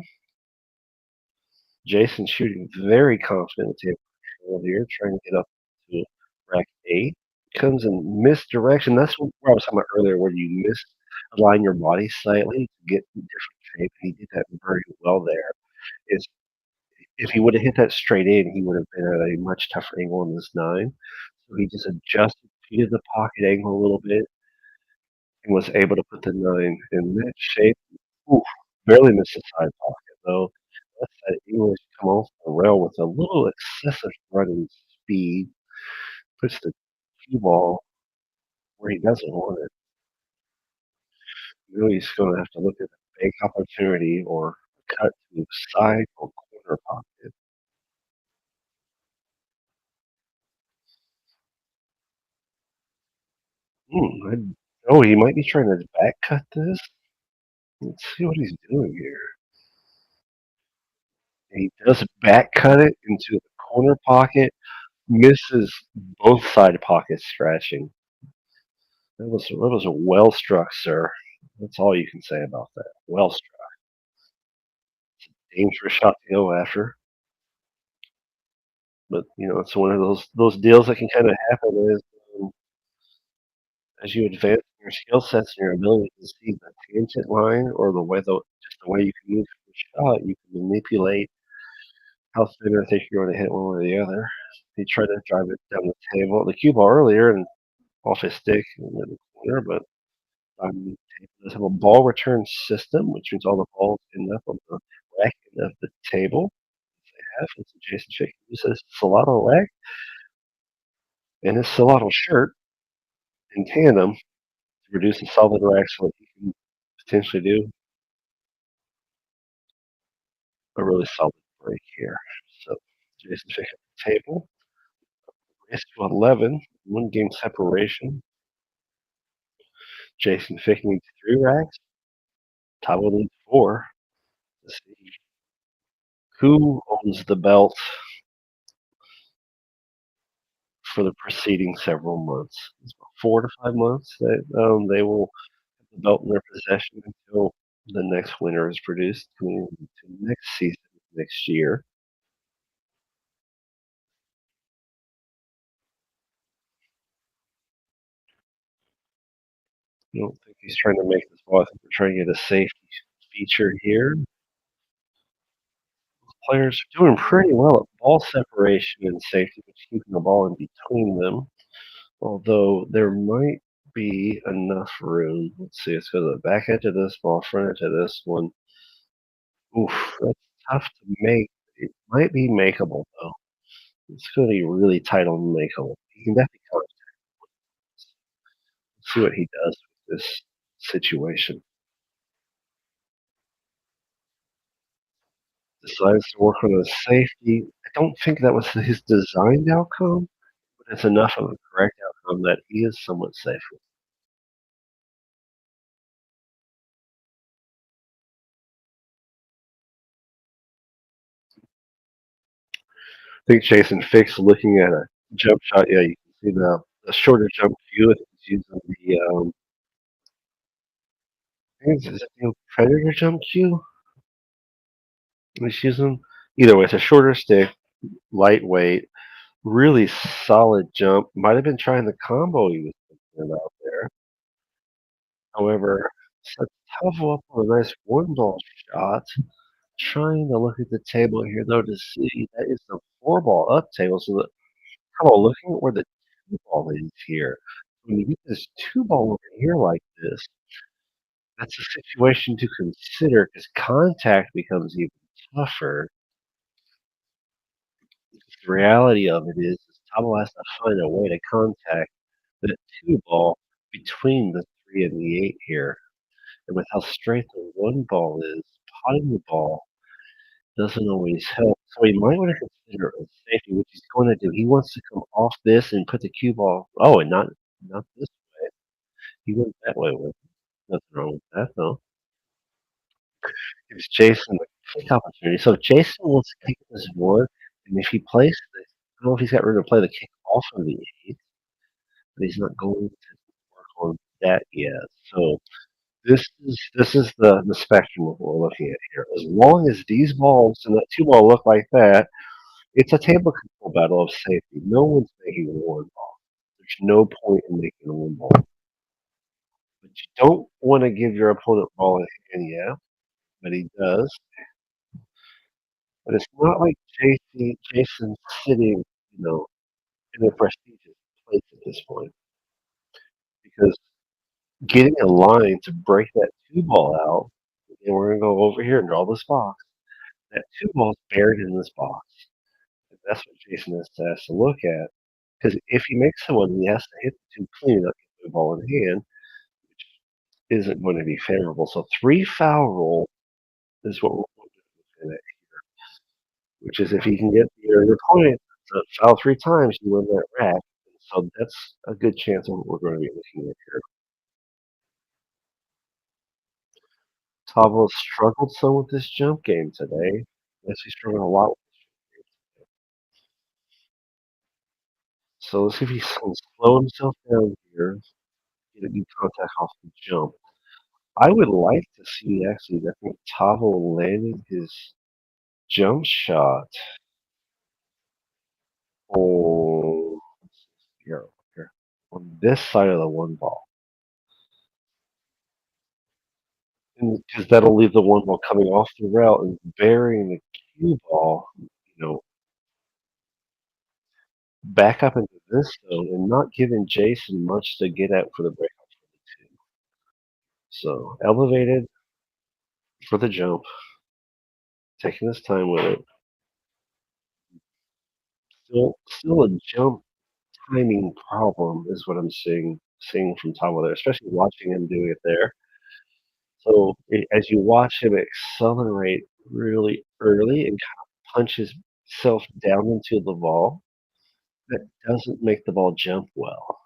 Jason shooting very confident at table control here, trying to get up to rack 8. Comes in misdirection. That's where I was talking about earlier, where you misalign your body slightly to get in different shape. He did that very well there. Is if he would have hit that straight in, he would have been at a much tougher angle on this 9. So he just adjusted, cheated the pocket angle a little bit, and was able to put the 9 in that shape. Oof, barely missed the side pocket, though. That's that English come off the rail with a little excessive running speed. Puts the cue ball where he doesn't want it. Really, he's going to have to look at a bank opportunity or cut to side or corner pocket. Oh, he might be trying to back cut this. Let's see what he's doing here. He does back cut it into the corner pocket, misses both side pockets scratching. That was a well struck, sir. That's all you can say about that. Well struck. Dangerous shot to go after. But it's one of those deals that can kind of happen as you advance in your skill sets and your ability to see the tangent line or just the way you can move your shot. You can manipulate how thin or thick you're going to hit one or the other. He tried to drive it down the table, the cue ball earlier, and off his stick in the corner, but table does have a ball return system, which means all the balls end up on the rack end of the table. It's Jason Fick uses Salado rack and his Salado shirt in tandem to produce a solid rack so that he can potentially do a really solid break here. So Jason Fick at the table. Race to 11, 1 game separation. Jason Fick needs 3 racks. TAVO needs 4. Let's see who owns the belt for the preceding several months. It's about 4 to 5 months that they will have the belt in their possession until the next winner is produced coming into next season, next year. I don't think he's trying to make this ball. I think we're trying to get a safety feature here. Players are doing pretty well at ball separation and safety, but keeping the ball in between them. Although there might be enough room. Let's see. Let's go to the back edge of this ball, front edge of this one. Oof, that's tough to make. It might be makeable though. It's going to be really tight on makeable. He can definitely contact. Let's see what he does with this situation. decides to work on a safety. I don't think that was his designed outcome, but it's enough of a correct outcome that he is somewhat safe. I think Jason Fix looking at a jump shot. Yeah, you can see the shorter jump cue. He's using the I think it's the Predator jump cue. He's using either way. It's a shorter stick, lightweight, really solid jump. Might have been trying the combo he was thinking out there. However, sets TAVO up on a nice one ball shot. Trying to look at the table here though to see that is the four ball up table. So the TAVO looking at where the two ball is here. When you get this two ball over here like this, that's a situation to consider because contact becomes even tougher. The reality of it is TAVO has to find a way to contact that two ball between the three and the eight here. And with how straight the one ball is, potting the ball doesn't always help. So he might want to consider a safety, which he's going to do. He wants to come off this and put the cue ball. Oh, and not this way. He went that way with it. Nothing wrong with that though. Gives Jason the kick opportunity. So if Jason wants to kick this one, and if he plays this, I don't know if he's got room to play the kick off of the eight, but he's not going to work on that yet. So this is the spectrum of what we're looking at here. As long as these balls and that two ball look like that, it's a table control battle of safety. No one's making a one ball. There's no point in making a one ball. But you don't want to give your opponent ball in hand, yeah, but he does. But it's not like Jason's sitting, in a prestigious place at this point because getting a line to break that two ball out, and we're gonna go over here and draw this box. That two ball's buried in this box. And that's what Jason has to look at. Because if he makes the one, he has to hit the two clean, not get the ball in hand, which isn't going to be favorable. So three foul roll is what we're looking at, which is if he can get your opponent to foul three times, you win that rack. So that's a good chance of what we're going to be looking at here. Tavo struggled some with this jump game today. Yes, he struggled a lot with this jump game. So let's see if he can slow himself down here, get a good contact off the jump. I would like to see actually. I think Tavo landing his jump shot on here, here on this side of the one ball, because that'll leave the one ball coming off the rail and burying the cue ball, back up into this zone and not giving Jason much to get at for the breakout for the two. So elevated for the jump, taking his time with it. Still a jump timing problem is what I'm seeing from Tavo there, especially watching him do it there. So as you watch him accelerate really early and kind of punch himself down into the ball, that doesn't make the ball jump well.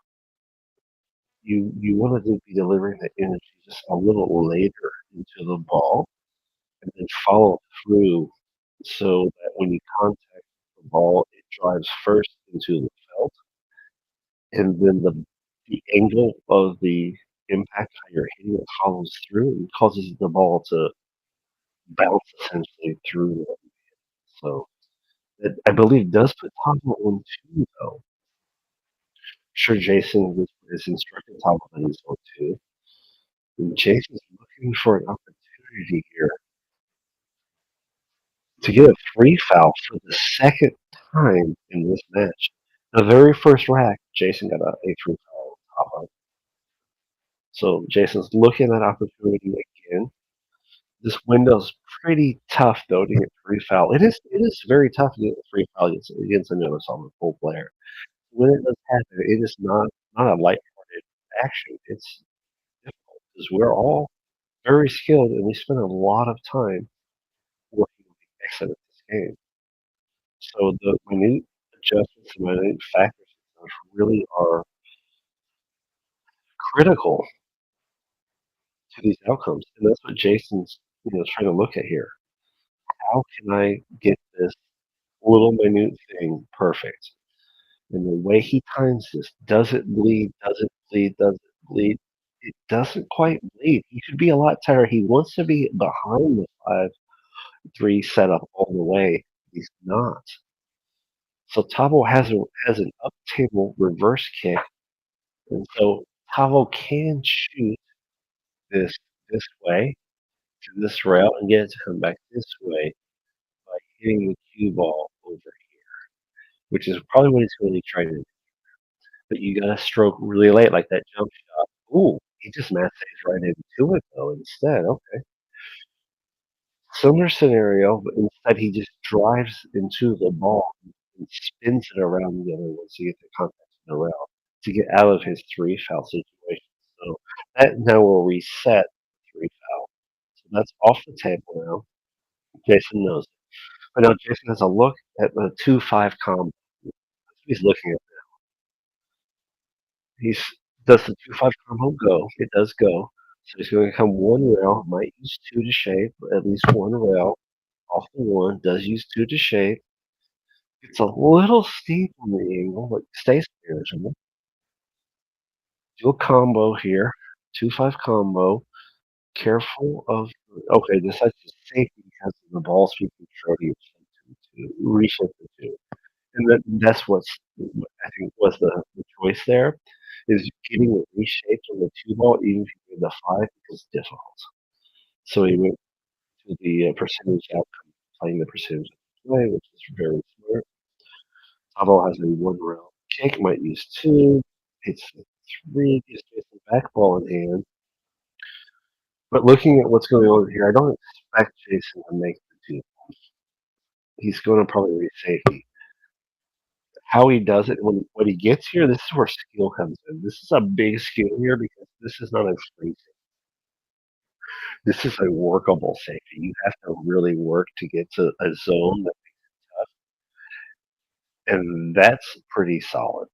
You want to be delivering the energy just a little later into the ball and then follow through so that when you contact the ball, it drives first into the felt, and then the angle of the impact, how you're hitting it, follows through and causes the ball to bounce essentially through it. So it, I believe does put Tavo on two though. Sure, Jason is instructing Tavo that he's on two. And Jason's looking for an opportunity here to get a free foul for the second time in this match. The very first rack, Jason got a free foul on Tavo. So Jason's looking at opportunity again. This window's pretty tough though to get free foul. It is very tough to get a free foul against another solid full player. When it does happen, it is not a lighthearted action. It's difficult because we're all very skilled and we spend a lot of time working accent of this game. So the minute adjustments and minute factors really are critical to these outcomes, and that's what Jason's trying to look at here. How can I get this little minute thing perfect? And the way he times this, does it bleed? Does it bleed? Does it bleed? It doesn't quite bleed. He could be a lot tighter. He wants to be behind the 5-3 setup all the way. He's not. So TAVO has an up table reverse kick, and so TAVO can shoot this this way to this rail and get it to come back this way by hitting the cue ball over here, which is probably what he's going to be trying to do. But you got to stroke really late, like that jump shot. Ooh, he just math saves right into it though. Instead, okay, similar scenario, but instead he just drives into the ball and spins it around the other one to get the contact in the rail to get out of his three foul situation. So that now will reset three foul. So that's off the table now. Jason knows it. But now Jason has a look at the 2-5 combo. That's what he's looking at. He's does the 2-5 combo go? It does go. So he's going to come one rail, might use two to shape, but at least one rail off the one, does use two to shape. It's a little steep on the angle, but stays manageable. Do a combo here, 2-5 combo. Careful of okay, this has to safety because of the ball speed control to reshift the two. And that's what's I think was the choice there is getting it reshaped on the two ball even if you made the five because it's difficult. So he went to the percentage outcome, playing the percentage play, which is very smart. Tavo has a one rail kick, might use two, hits the three, gives Jason back ball in hand. But looking at what's going on here, I don't expect Jason to make the two. He's going to probably read safety. How he does it when he gets here, this is where skill comes in. This is a big skill here because this is not a free safety. This is a workable safety. You have to really work to get to a zone that tough, and that's pretty solid.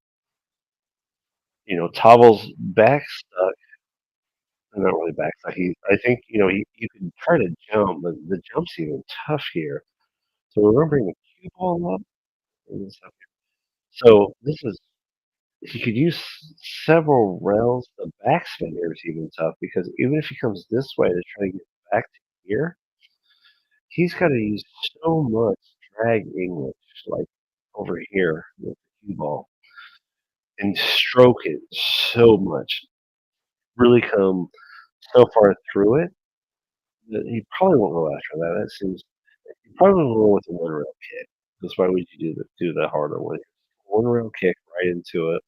Tavo's back stuck. Not really back stuck. I think you can try to jump, but the jump's even tough here. So remembering the cue ball up and stuff. So this is he could use several rails. The backspin here is even tough because even if he comes this way to try to get back to here, he's got to use so much drag English, like over here with the cue ball, and stroke it so much. Really come so far through it that he probably won't go after that. That seems he probably will go with a one rail kick. That's why would you do the harder one? One rail kick right into it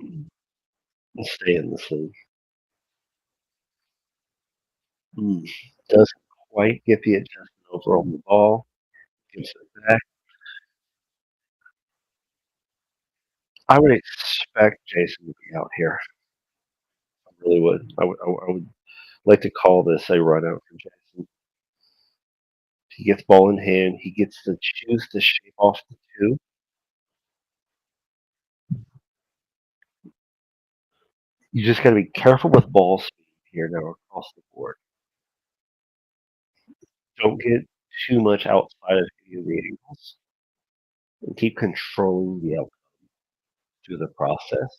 and stay in the sleeve. Doesn't quite get the adjustment over on the ball. Gives it back. I would expect Jason to be out here. I really would. I would like to call this a run out for Jason. He gets ball in hand. He gets to choose to shape off the two. You just got to be careful with ball speed here now across the board. Don't get too much outside of the angles and keep controlling the outcome through the process.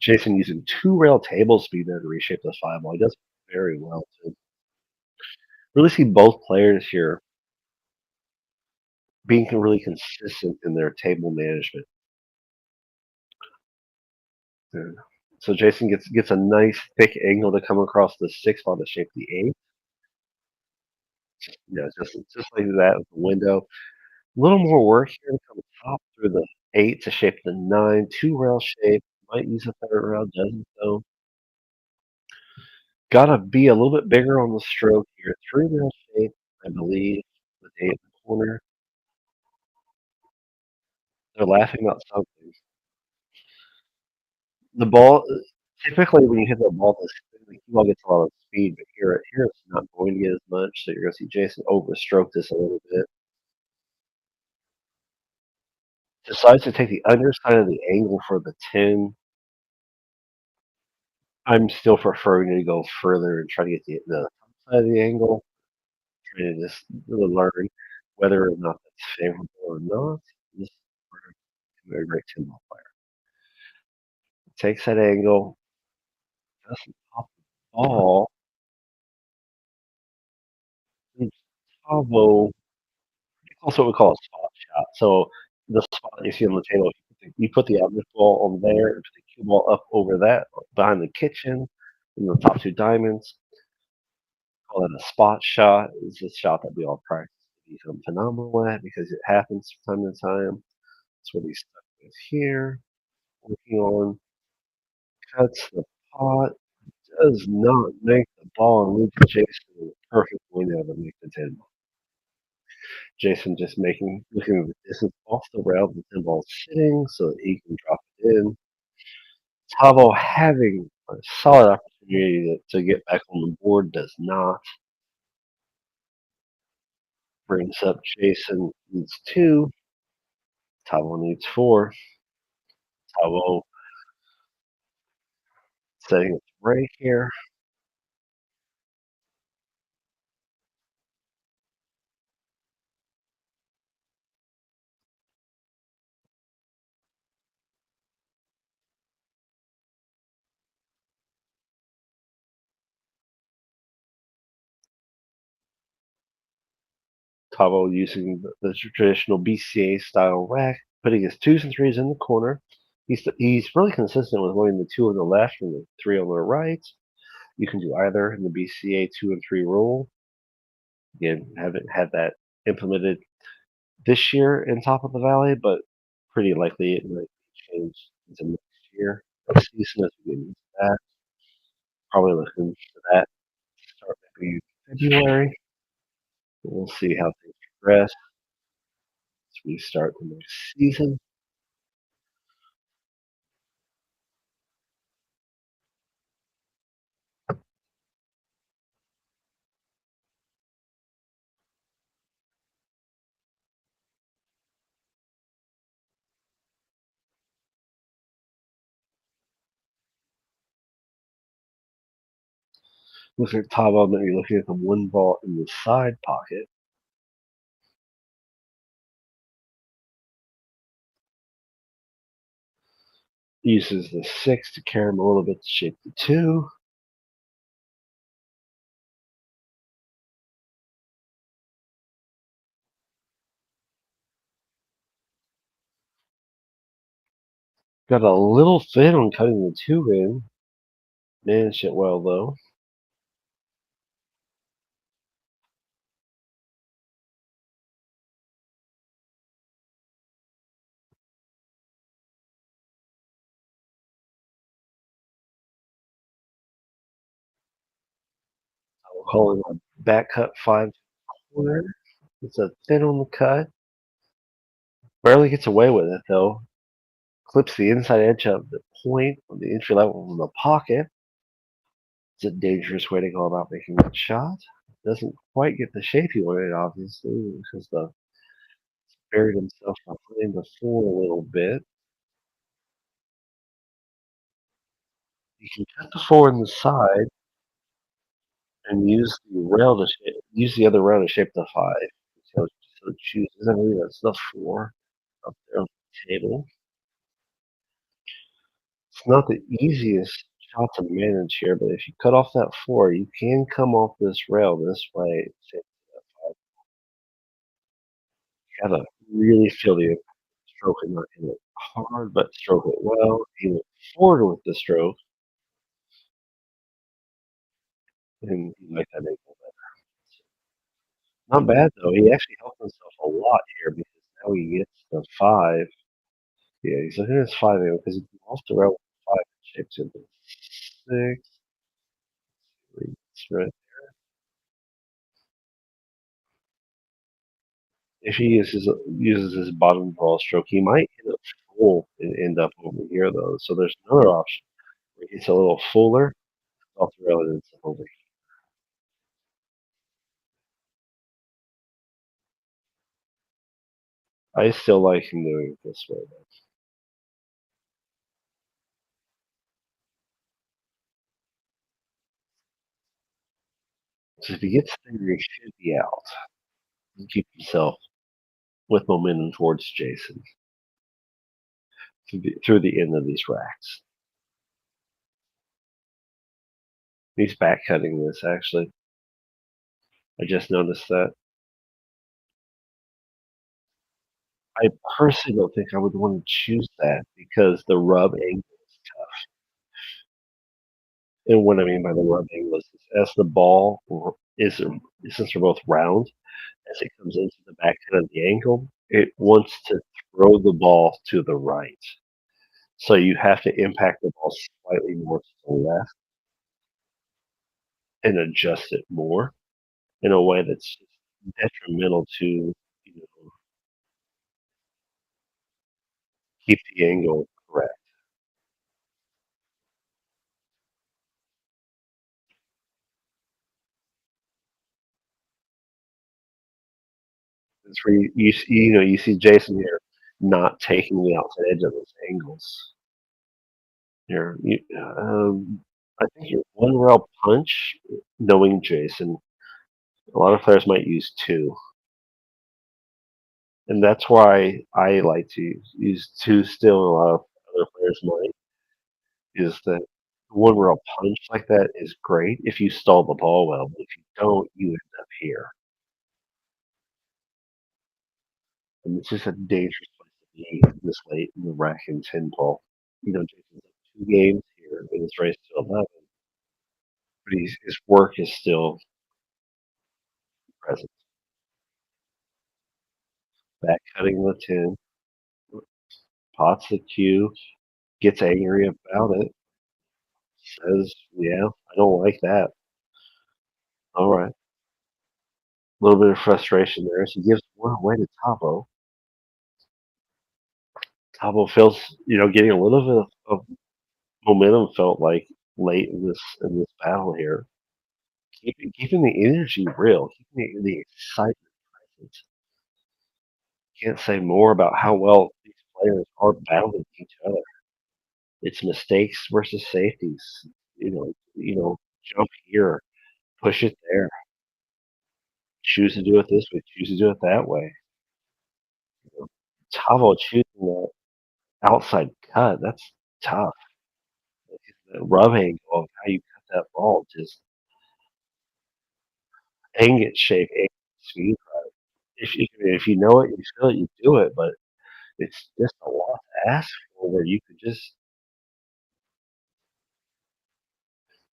Jason using two rail table speed there to reshape the five ball. He does very well too. Really see both players here being really consistent in their table management. Yeah. So Jason gets a nice thick angle to come across the six ball to shape the eight. Yeah, just like that with the window. A little more work here to come top through the eight to shape the nine. Two rail shape. Might use a third rail, doesn't though. Gotta be a little bit bigger on the stroke here. Three rail shape, I believe, with eight in the corner. They're laughing about something. The ball typically when you hit the ball, the cue ball gets a lot of speed, but here it's not going to get as much. So you're going to see Jason overstroke this a little bit. Decides to take the underside of the angle for the 10. I'm still preferring to go further and try to get the top side of the angle. Trying to just really learn whether or not that's favorable or not. This is a great 10 ball player. Takes that angle, doesn't pop the ball. TAVO, also what we call a spot shot. So the spot you see on the table, you put the average ball on there, and put the cue ball up over that behind the kitchen, and the top two diamonds. Call it a spot shot. It's a shot that we all practice to become phenomenal at because it happens from time to time. That's what he's stuck with here. Working on cuts the pot, does not make the ball, and leaves Jason in a perfect window to make the 10 ball. Jason just looking at the distance off the rail the 10 ball sitting so that he can drop it in. TAVO having a solid opportunity to get back on the board does not. Brings up Jason needs 2. TAVO needs 4. TAVO setting its break here. TAVO using the traditional BCA style rack, putting his 2s and 3s in the corner. He's really consistent with loading the 2 on the left and the 3 on the right. You can do either in the BCA 2 and 3 rule. Again, haven't had that implemented this year in Top of the Valley, but pretty likely it might change into next year. Next season as we get into that. Probably looking for that to start maybe February. We'll see how things progress as we start the next season. Looking at TAVO, maybe looking at the 1 ball in the side pocket. Uses the 6 to carry him a little bit to shape the 2. Got a little thin on cutting the 2 in. Managed it well though. We're calling a back cut 5 corner. It's a thin on the cut. Barely gets away with it though. Clips the inside edge of the point on the entry level of the pocket. It's a dangerous way to go about making that shot. Doesn't quite get the shape he wanted, obviously, because the buried himself behind the 4 a little bit. You can cut the 4 in the side and use the other rail to shape the 5. So it chooses. I believe that's the 4 up there on the table. It's not the easiest shot to manage here, but if you cut off that 4, you can come off this rail this way. You gotta really feel the stroke and not hit it hard, but stroke it well. He went forward with the stroke, and he liked that angle better. Not bad though. He actually helped himself a lot here because now he gets the 5. Yeah, he's looking at his 5 angle because he can off the rail with the 5 and shapes into 6. It's right. If he uses his bottom ball stroke, he might hit it full and end up over here though. So there's another option. Where it's a little fuller, I'll throw it in slowly. I still like him doing it this way, though. So if he gets there, he should be out. Keep himself with momentum towards Jason through the end of these racks. He's back cutting this, actually. I just noticed that. I personally don't think I would want to choose that because the rub angle is tough. And what I mean by the rub angle is as the ball is, since they're both round, as it comes into the back end of the angle, it wants to throw the ball to the right. So you have to impact the ball slightly more to the left and adjust it more in a way that's detrimental to, keep the angle correct. It's where you see Jason here not taking the outside edge of those angles. Here, I think your one rail punch, knowing Jason, a lot of players might use two, and that's why I like to use two still. A lot of other players might is that one rail punch like that is great if you stall the ball well, but if you don't, you end up here, and it's just a dangerous place to be this late in the rack and ten ball. Jason's up 2 games here in this race to 11, but his work is still present. Back cutting the 10, pots the cue, gets angry about it, says, "Yeah, I don't like that." All right, a little bit of frustration there. So he gives one away to Tavo. Tavo feels, getting a little bit of momentum. Felt like late in this battle here, keeping the energy real, keeping the excitement present. Can't say more about how well these players are battling each other. It's mistakes versus safeties. Jump here, push it there, choose to do it this way, choose to do it that way. You know, Tavo choosing that outside cut, that's tough. The rub angle of how you cut that ball, just angle shape, angle speed. If you know it, you feel it, you do it. But it's just a lot to ask for where you could just,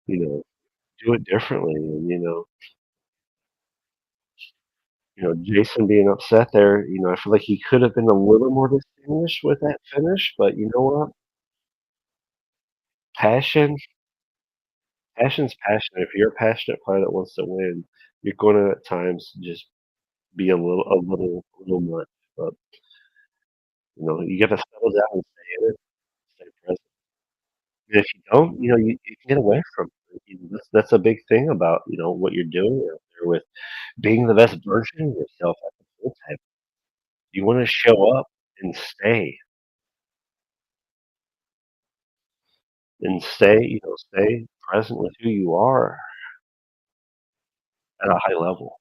you know, do it differently. And Jason being upset there, I feel like he could have been a little more distinguished with that finish. But you know what? Passion, passion's passion. If you're a passionate player that wants to win, you're going to at times just be a little much. But you got to settle down and stay in it, stay present. And if you don't, you can get away from it. That's a big thing about what you're doing out there with being the best version of yourself at the full time. You want to show up and stay present with who you are at a high level.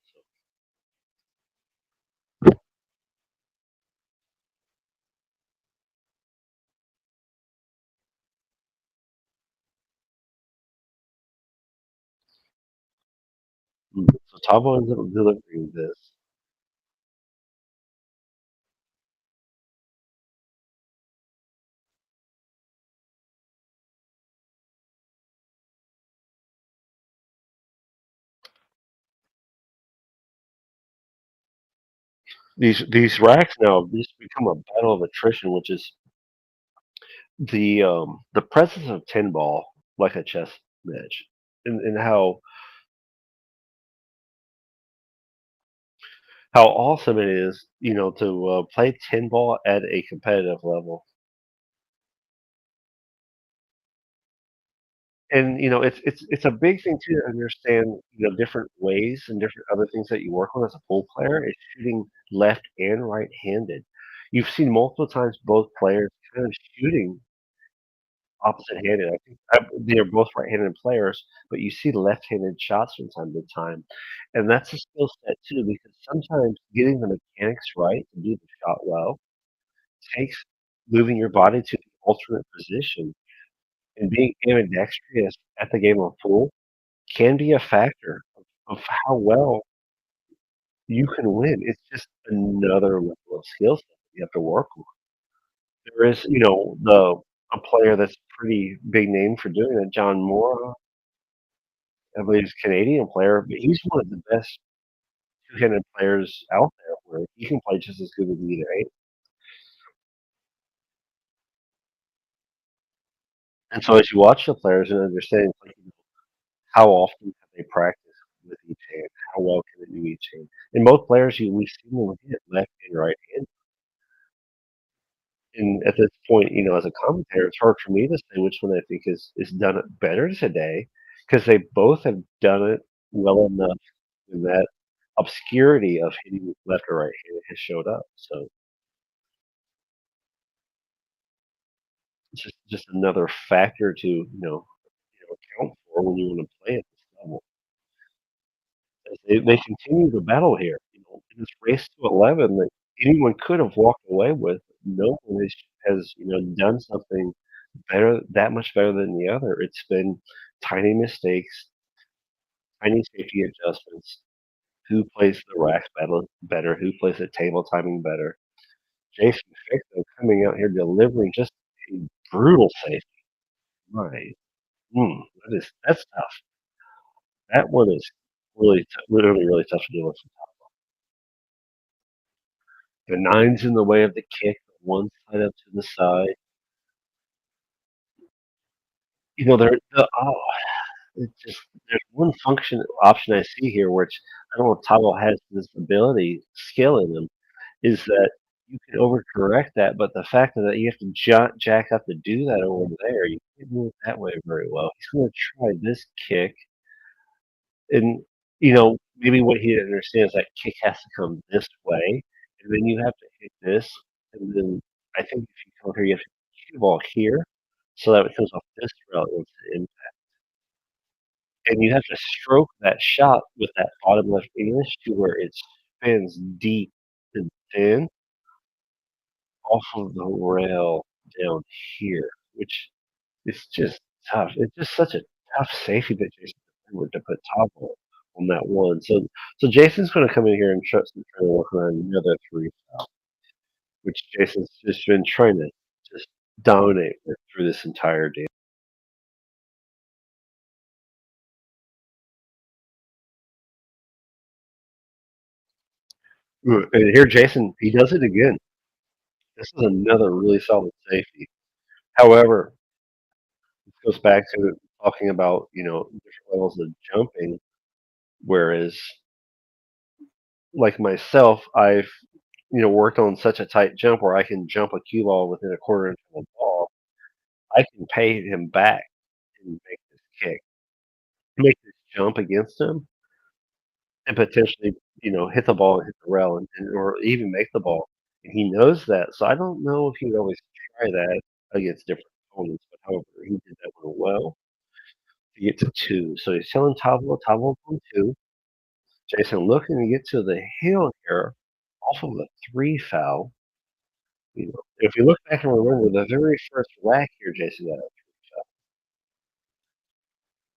So Tavo ends up delivering this. These racks now just become a battle of attrition, which is the presence of tin ball like a chess match, and how awesome it is, to play tin ball at a competitive level. And, it's a big thing too to understand, different ways and different other things that you work on as a pool player is shooting left and right-handed. You've seen multiple times both players kind of shooting opposite-handed. I think they're both right-handed players, but you see left-handed shots from time to time, and that's a skill set too because sometimes getting the mechanics right to do the shot well takes moving your body to the alternate position, and being ambidextrous at the game of pool can be a factor of how well you can win. It's just another level of skill set that you have to work with. There is, the a player that's pretty big name for doing it, John Moore, I believe he's a Canadian player, but he's one of the best two-handed players out there where he can play just as good with either eight. And so as you watch the players and understand like, how often have they practiced with each hand, how well can they do each hand. And both players we see them hit left and right hand. And at this point, as a commentator, it's hard for me to say which one I think is done it better today, because they both have done it well enough in that obscurity of hitting left or right hand has showed up. So it's just another factor to account for when you want to play at this level. As they continue to battle here, in this race to 11 that anyone could have walked away with. No one has done something better, that much better than the other. It's been tiny mistakes, tiny safety adjustments. Who plays the racks better? Who plays the table timing better? Jason Fick, though, coming out here delivering just a brutal safety. My, that's tough. That one is really, really tough to deal with. The nine's in the way of the kick, one side up to the side. It's just there's one function option I see here, which I don't know if TAVO has this ability, skill in them, is that you can overcorrect that, but the fact that you have to jack up to do that over there, you can't do it that way very well. He's gonna try this kick, and, maybe what he didn't understand is that kick has to come this way, and then you have to hit this, and then I think if you come here, you have to cue ball here, so that it comes off this route into the impact. And you have to stroke that shot with that bottom left English to where it spins deep and thin off of the rail down here, which is just tough. It's just such a tough safety that Jason Hayward to put top on that one. So Jason's gonna come in here and try to work on another three foul, which Jason's just been trying to just dominate with through this entire game. And here Jason, he does it again. This is another really solid safety. However, this goes back to talking about, different levels of jumping, whereas like myself, I've, worked on such a tight jump where I can jump a cue ball within a quarter inch of a ball. I can pay him back and make this kick, make this jump against him, and potentially, hit the ball and hit the rail or even make the ball. And he knows that. So I don't know if he'd always try that against different opponents, but however, he did that one well to get to two. So he's telling Tavo on two. Jason looking to get to the hill here off of a three foul. If you look back and remember the very first rack here, Jason got a three foul.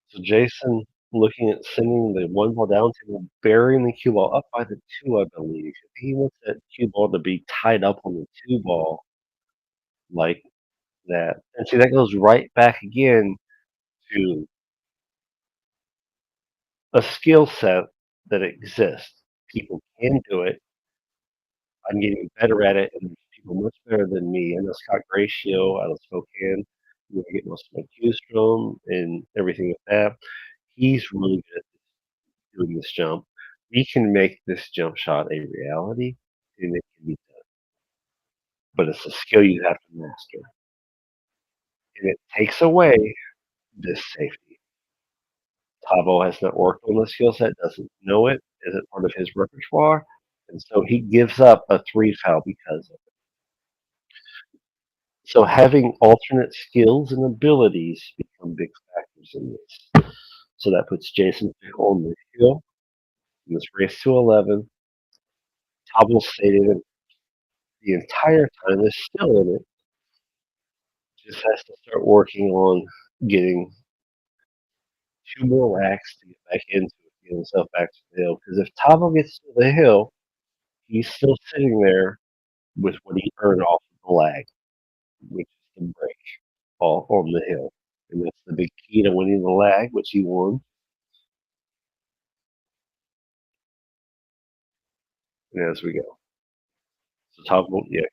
So Jason looking at sending the one ball down to burying the cue ball up by the two, I believe. He wants that cue ball to be tied up on the two ball like that. And see that goes right back again to a skill set that exists. People can do it. I'm getting better at it, and there's people much better than me. I know Scott Ratio out of Spokane, I get most of my cues from and everything like that. He's really good at doing this jump. We can make this jump shot a reality, and it can be done. But it's a skill you have to master. And it takes away this safety. TAVO has not worked on the skill set, doesn't know it, isn't part of his repertoire, and so he gives up a 3 foul because of it. So having alternate skills and abilities become big factors in this. So that puts Jason Fick on the hill in this race to 11. TAVO stayed in it the entire time, is still in it, just has to start working on getting 2 more racks to get back into it, get himself back to the hill. Because if TAVO gets to the hill, he's still sitting there with what he earned off of the lag, which is the break all on the hill. And that's the big key to winning the lag, which he won. And as we go. So TAVO, yeah,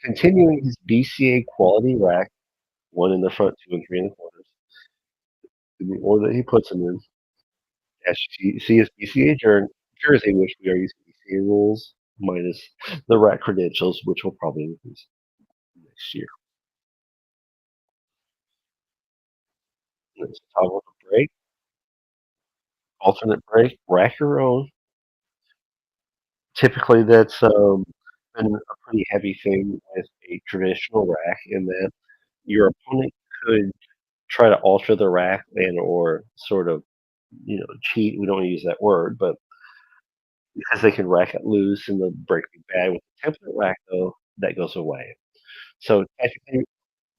continuing his BCA quality rack, 1 in the front, 2 and 3 in the corners, in the order that he puts them in. As you see his BCA jersey, which we are using BCA rules minus the rack credentials, which will probably increase next year. Let's talk about the break. Alternate break, rack your own. Typically, that's been a pretty heavy thing with a traditional rack, in that your opponent could try to alter the rack and or sort of cheat. We don't use that word, but because they can rack it loose and the break be bad with the template rack, though that goes away. So technically,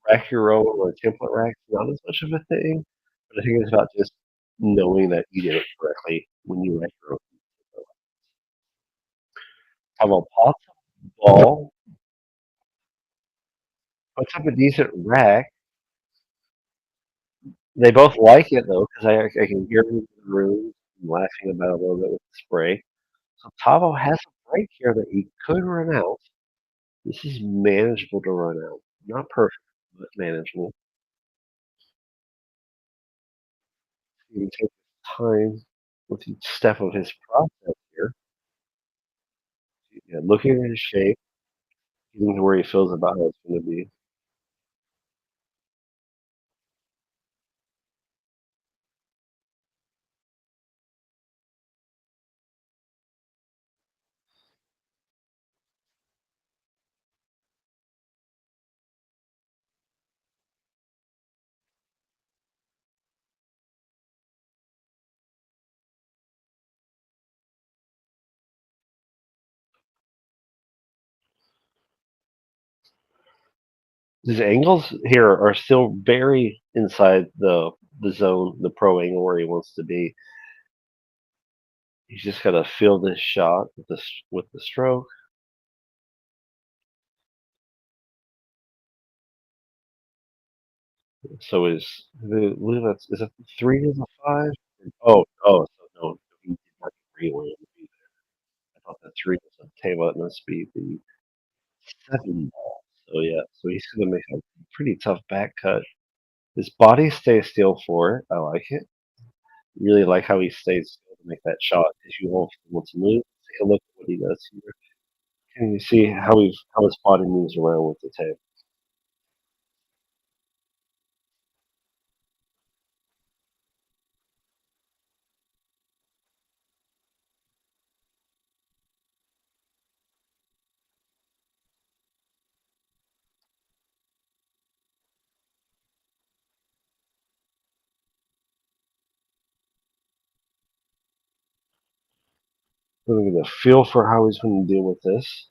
rack your own or template rack is not as much of a thing, but I think it's about just knowing that you did it correctly when you rack your own. Have a pot ball, puts up a decent rack. They both like it though, because I can hear them in the room laughing about it a little bit with the spray. So TAVO has a break here that he could run out. This is manageable to run out. Not perfect, but manageable. He can take his time with each step of his process here. Yeah, looking at his shape, getting to where he feels about how it's going to be. His angles here are still very inside the zone, the pro angle where he wants to be. He's just got to feel this shot with the stroke. So I believe is it 3 to the 5? So no, he did not really be there. I thought that 3 was a table. It must be the 7 ball. So yeah, so he's going to make a pretty tough back cut. His body stays still for it. I like it. Really like how he stays still to make that shot, because you want to move. Take a look at what he does here. Can you see how his body moves around with the tape? Really get a feel for how he's going to deal with this.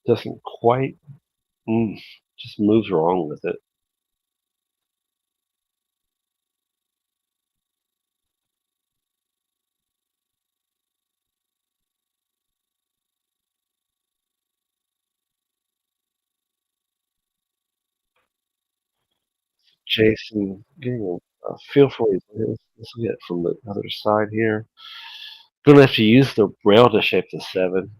Doesn't quite, just moves wrong with it. Jason getting a feel for his this will get from the other side here. Gonna have to use the rail to shape the 7.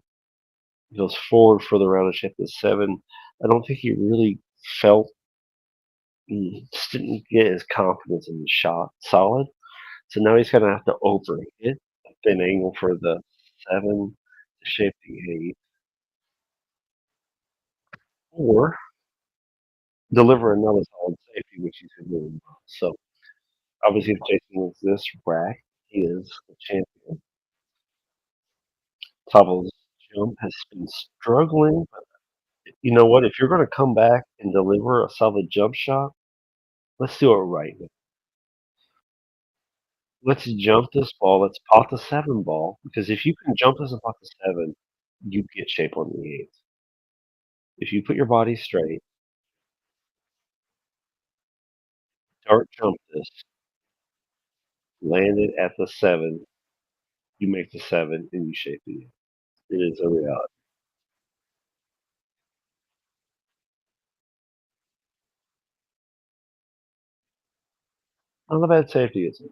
He goes forward for the rail to shape the 7. I don't think he really felt just didn't get his confidence in the shot solid. So now he's gonna have to overhit a thin angle for the 7 to shape the 8, or deliver another solid safety, which he's been doing well. So obviously, if Jason wins this rack, he is the champion. TAVO's jump has been struggling, but you know what? If you're going to come back and deliver a solid jump shot, let's do it right now. Let's jump this ball. Let's pot the 7 ball, because if you can jump this and pot the 7, you get shape on the 8. If you put your body straight, dart jump this, land it at the 7, you make the 7, and you shape the 8. It is a reality. Not a bad safety, is it?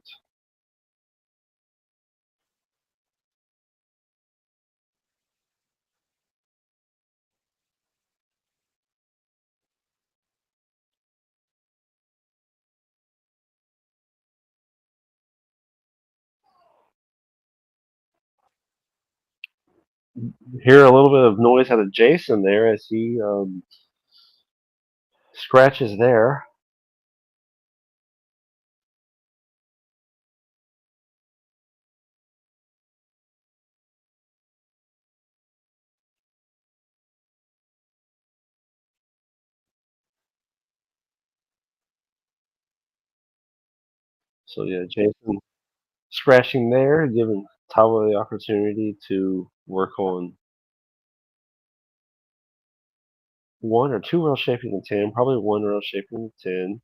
Hear a little bit of noise out of Jason there as he scratches there. So yeah, Jason scratching there, giving Tawa the opportunity to work on one or two rail shaping the 10, probably one rail shaping the 10.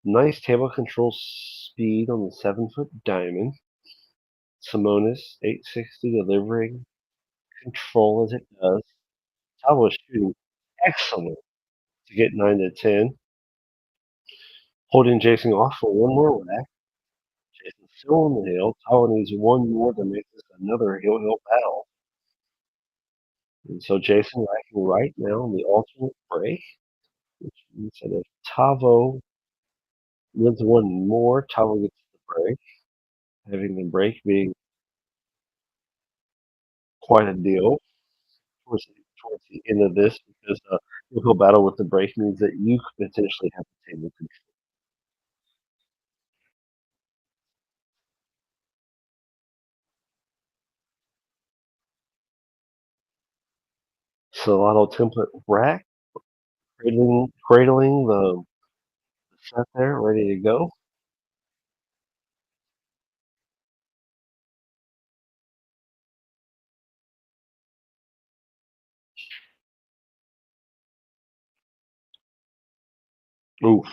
Nice table control speed on the 7-foot diamond. Simonis 860 delivering control as it does. Tawa shooting excellent to get 9 to 10. Holding Jason off for one more whack. Jason's still on the hill. Tawa needs one more to make this another hill battle. And so Jason racking right now on the alternate break, which means that if Tavo wins one more, Tavo gets the break, having the break being quite a deal towards the end of this, because uphill battle with the break means that you could potentially have the table control. Solano template rack, cradling the set there, ready to go. Oof.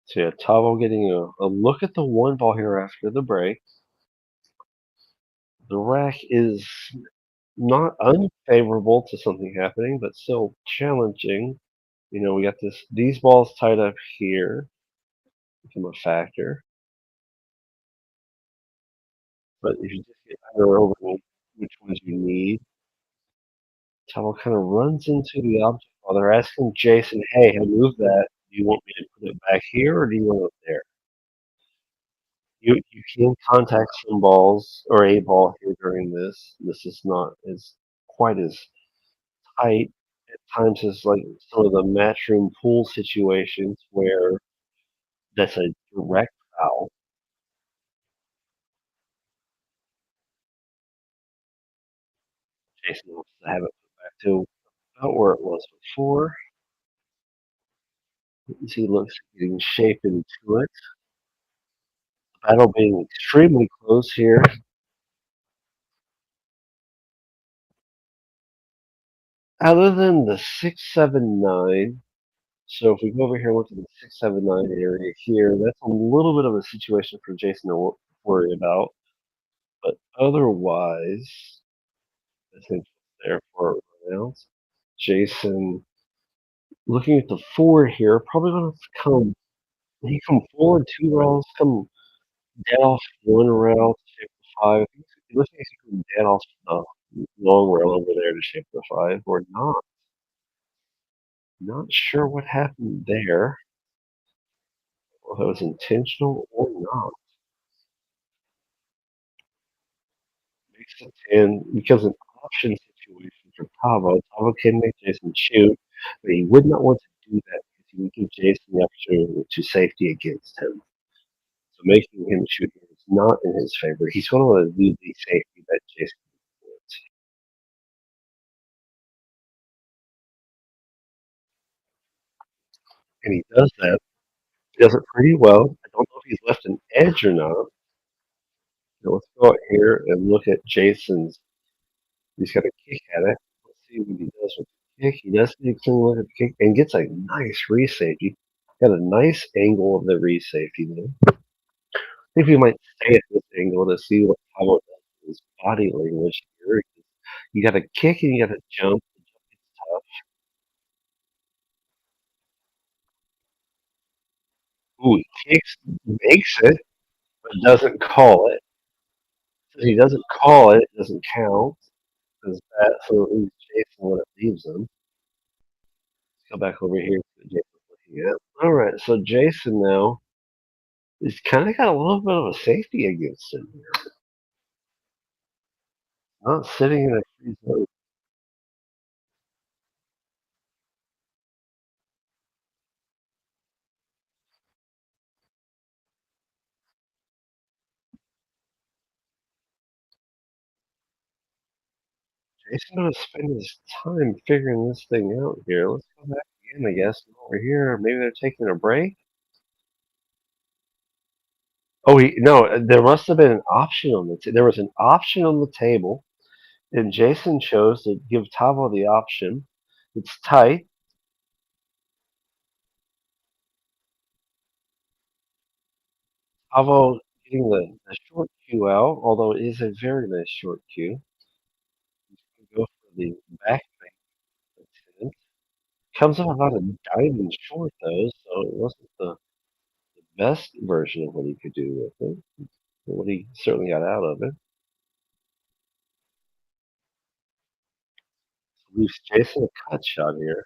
So yeah, Tavo getting a look at the one ball here after the break. The rack is not unfavorable to something happening, but still challenging. You know, we got these balls tied up here, become a factor. But if you just get either over which ones you need, Tavo kind of runs into the object while they're asking Jason, "Hey, I moved that. Do you want me to put it back here, or do you want it there?" You can contact some balls or a ball here during this. This is not as quite as tight at times as like some of the matchroom pool situations where that's a direct foul. Jason wants to have it put back to about where it was before. As he looks at getting shape into it. Battle being extremely close here. Other than the 679, so if we go over here and look at the 679 area here, that's a little bit of a situation for Jason to worry about. But otherwise, I think there for everyone else. Jason, looking at the 4 here, probably gonna come he come forward 2 rails, come dead off 1 rail to shape the 5. It looks like he's coming dead off the long rail over there to shape the 5 or not. Not sure what happened there, if it was intentional or not. Makes it 10 becomes an option situation for TAVO. TAVO can make Jason shoot, but he would not want to do that because he would give Jason the opportunity to safety against him. So making him shoot is not in his favor. He's going to want to lose the safety that Jason wants. And he does that. He does it pretty well. I don't know if he's left an edge or not. So let's go out here and look at Jason's. He's got a kick at it. Let's see what he does with the kick. He does get a clean look at the kick and gets a nice re-safety. Got a nice angle of the re-safety there. I think we might stay at this angle to see what Pablo does with his body language here. You got to kick and you got to jump. The jump is tough. Ooh, he kicks, makes it, but doesn't call it. If he doesn't call it, it doesn't count. Because that so it leaves Jason when it leaves him. Let's go back over here to Jason's looking at. All right, so Jason now he's kind of got a little bit of a safety against him here. Not sitting in a free zone. Jason gonna spend his time figuring this thing out here. Let's go back again, I guess. Over here, maybe they're taking a break. Oh, no. There must have been an option on there was an option on the table, and Jason chose to give Tavo the option. It's tight. Tavo getting the short cue out, although it is a very nice short cue. Go for the back attempt. Comes up about a diamond short though, so it wasn't the best version of what he could do with it. But what he certainly got out of it. So leaves Jason a cut shot here.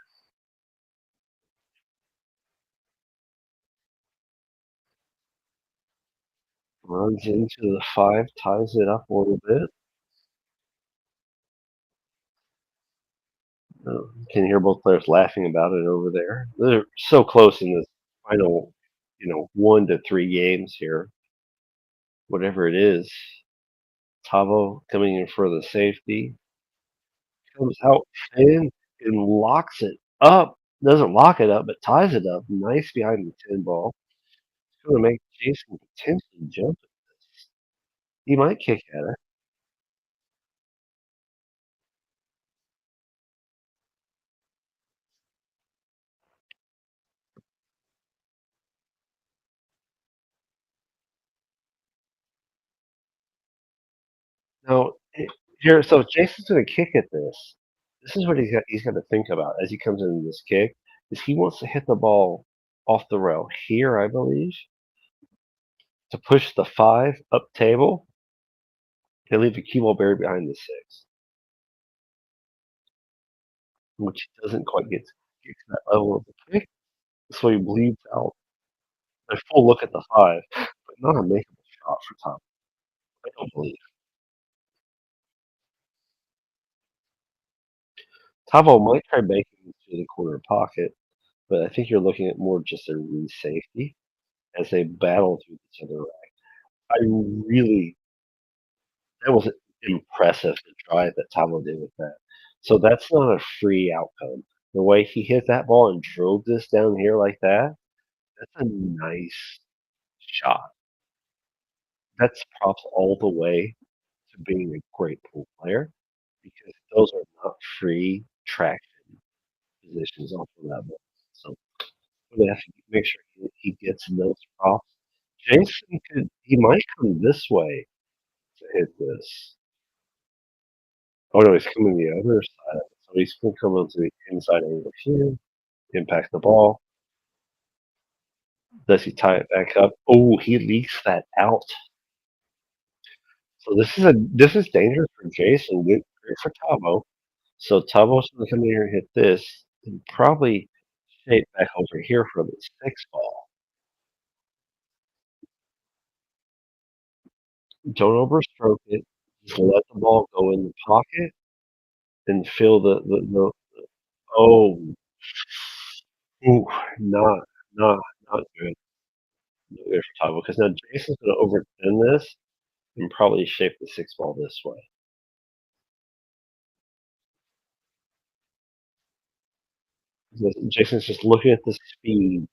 Runs into the 5, ties it up a little bit. Can hear both players laughing about it over there. They're so close in this final, 1 to 3 games here. Whatever it is. Tavo coming in for the safety. Comes out thin and locks it up. Doesn't lock it up, but ties it up. Nice behind the 10 ball. It's going to make Jason potentially jump at this. He might kick at it. Now, here, so if Jason's going to kick at this. This is what he's got to think about as he comes into this kick. Is he wants to hit the ball off the rail here, I believe, to push the 5 up table and leave the cue ball buried behind the 6, which he doesn't quite get to that level of the kick. So he bleeds out a full look at the 5, but not a makeable shot for Tom. I don't believe. Tavo might try making it to the corner pocket, but I think you're looking at more just a re-safety as they battle through each other. I really that was impressive, the drive that Tavo did with that. So that's not a free outcome. The way he hit that ball and drove this down here like that, that's a nice shot. That's props all the way to being a great pool player because those are not free traction positions off the level. So we have to make sure he gets those props. Jason he might come this way to hit this. Oh no, he's coming the other side. So he's going to come onto the inside angle here, impact the ball. Does he tie it back up? Oh, he leaks that out. So this is dangerous for Jason. Good great for TAVO. So TAVO's going to come in here and hit this, and probably shape back over here for the six ball. Don't overstroke it. Just let the ball go in the pocket and feel the oh, ooh, not not not good. Not good for TAVO because now Jason's going to overextend this and probably shape the six ball this way. Jason's just looking at the speed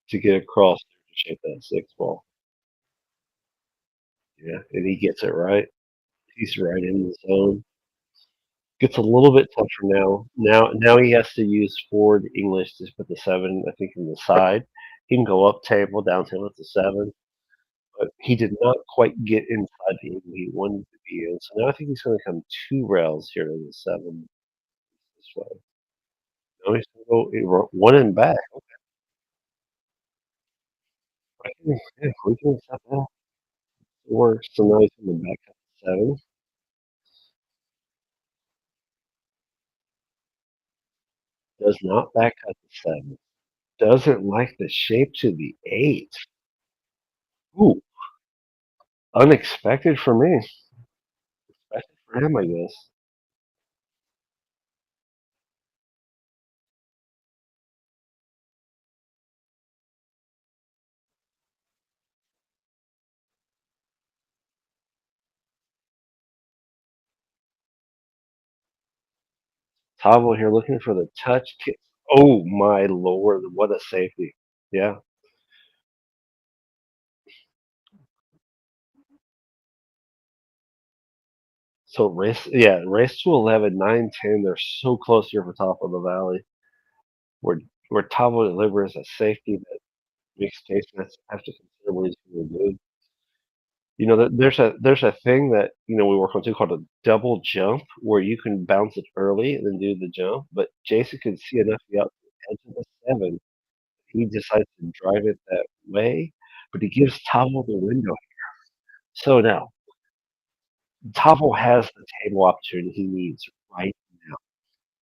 to get across there to shape that six ball. Yeah, and he gets it right. He's right in the zone. Gets a little bit tougher now. Now he has to use forward English to put the seven, I think, in the side. He can go up table, down table at the seven, but he did not quite get inside the angle he wanted to be in. So now I think he's going to come two rails here to the seven this way. Now he's going to go one and back. Okay, yeah, we can set that works. So now he's coming back up to seven. Does not back cut the seven. Doesn't like the shape to the eight. Ooh, unexpected for me. Expected for him, I guess. Tavo here looking for the touch kick. Oh my lord, what a safety. Yeah. So race to 11, 9, 10. They're so close here for top of the valley. Where Tavo delivers a safety that makes Jason have to consider what he's going to do. You know, there's a thing that we work on too called a double jump, where you can bounce it early and then do the jump. But Jason can see enough to get out to the edge of the seven. He decides to drive it that way, but he gives Tavo the window. So now Tavo has the table opportunity he needs right now.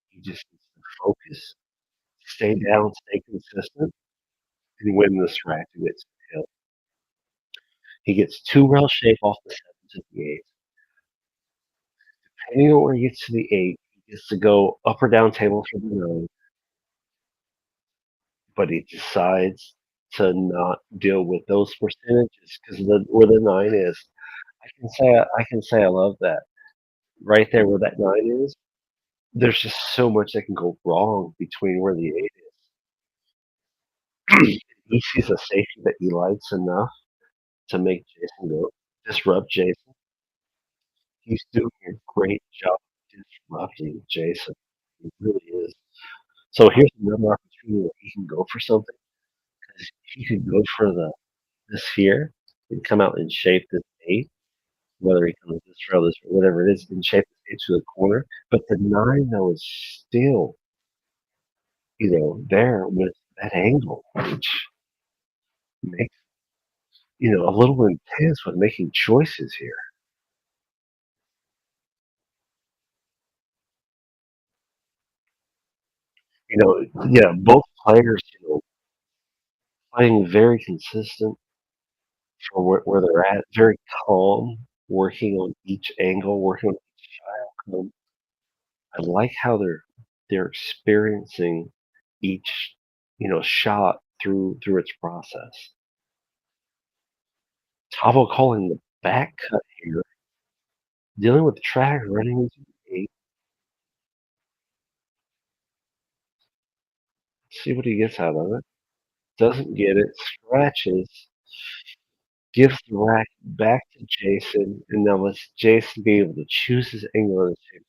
He just needs to focus, stay down, stay consistent, and win this rack to get to the hill. He gets two rail shape off the seven to the eight. Depending on where he gets to the eight, he gets to go up or down table for the nine, but he decides to not deal with those percentages because where the nine is. I can say I love that. Right there where that nine is, there's just so much that can go wrong between where the eight is. He sees a safety that he likes enough to make Jason go disrupt Jason. He's doing a great job disrupting Jason. He really is. So here's another opportunity where he can go for something. He could go for the this here and come out and shape this eight, whether he comes this rail, this whatever it is, and shape this eight to the corner. But the nine though is still, there with that angle, which makes a little intense with making choices here. Yeah, both players, playing very consistent for where they're at, very calm, working on each angle, working on each outcome. I like how they're experiencing each, shot through its process. Tavo calling the back cut here, dealing with track running into the eight. See what he gets out of it. Doesn't get it, scratches, gives the rack back to Jason, and now lets Jason be able to choose his angle and shape.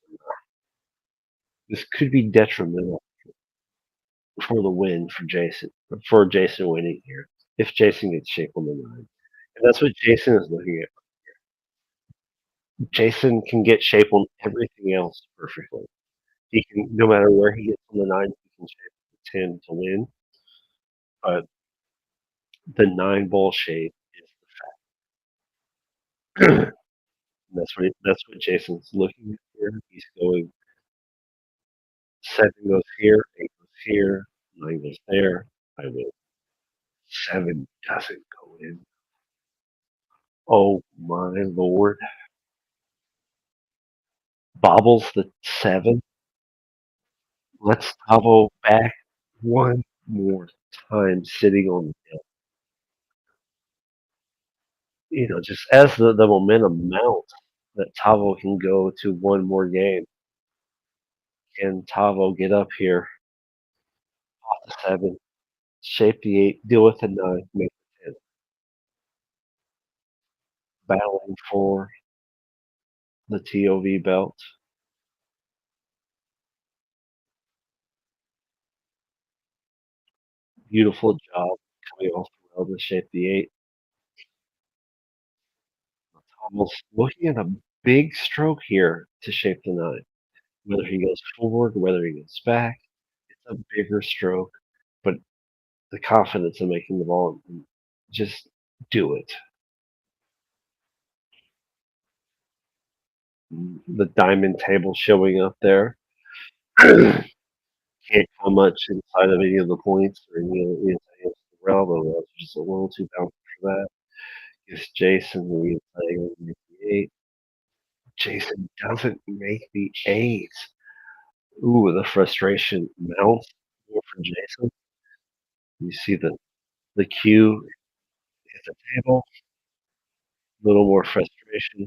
This could be detrimental for the win for Jason winning here, if Jason gets shape on the nine. And that's what Jason is looking at. Jason can get shape on everything else perfectly. He can, no matter where he gets on the nine, he can shape the 10 to win. But the nine ball shape is the fact. That's what Jason's looking at here. He's going seven goes here, eight goes here, nine goes there. I will. Seven doesn't go in. Oh my lord! Bobbles the seven. Let's TAVO back one more time, sitting on the hill. Just as the momentum mounts, that TAVO can go to one more game. Can TAVO get up here off the seven, shape the eight, deal with the nine, make the 10, battling for the TOV belt? Beautiful job coming off the rail to shape the eight. Almost looking at a big stroke here to shape the nine. Whether he goes forward, whether he goes back, it's a bigger stroke, but the confidence in making the ball, just do it. The diamond table showing up there. Can't come much inside of any of the points or any of the inside of the rail, though that's just a little too powerful for that. Gives Jason the inside of the eight. Jason doesn't make the eight. Ooh, the frustration mounts more for Jason. You see the cue at the table, a little more frustration.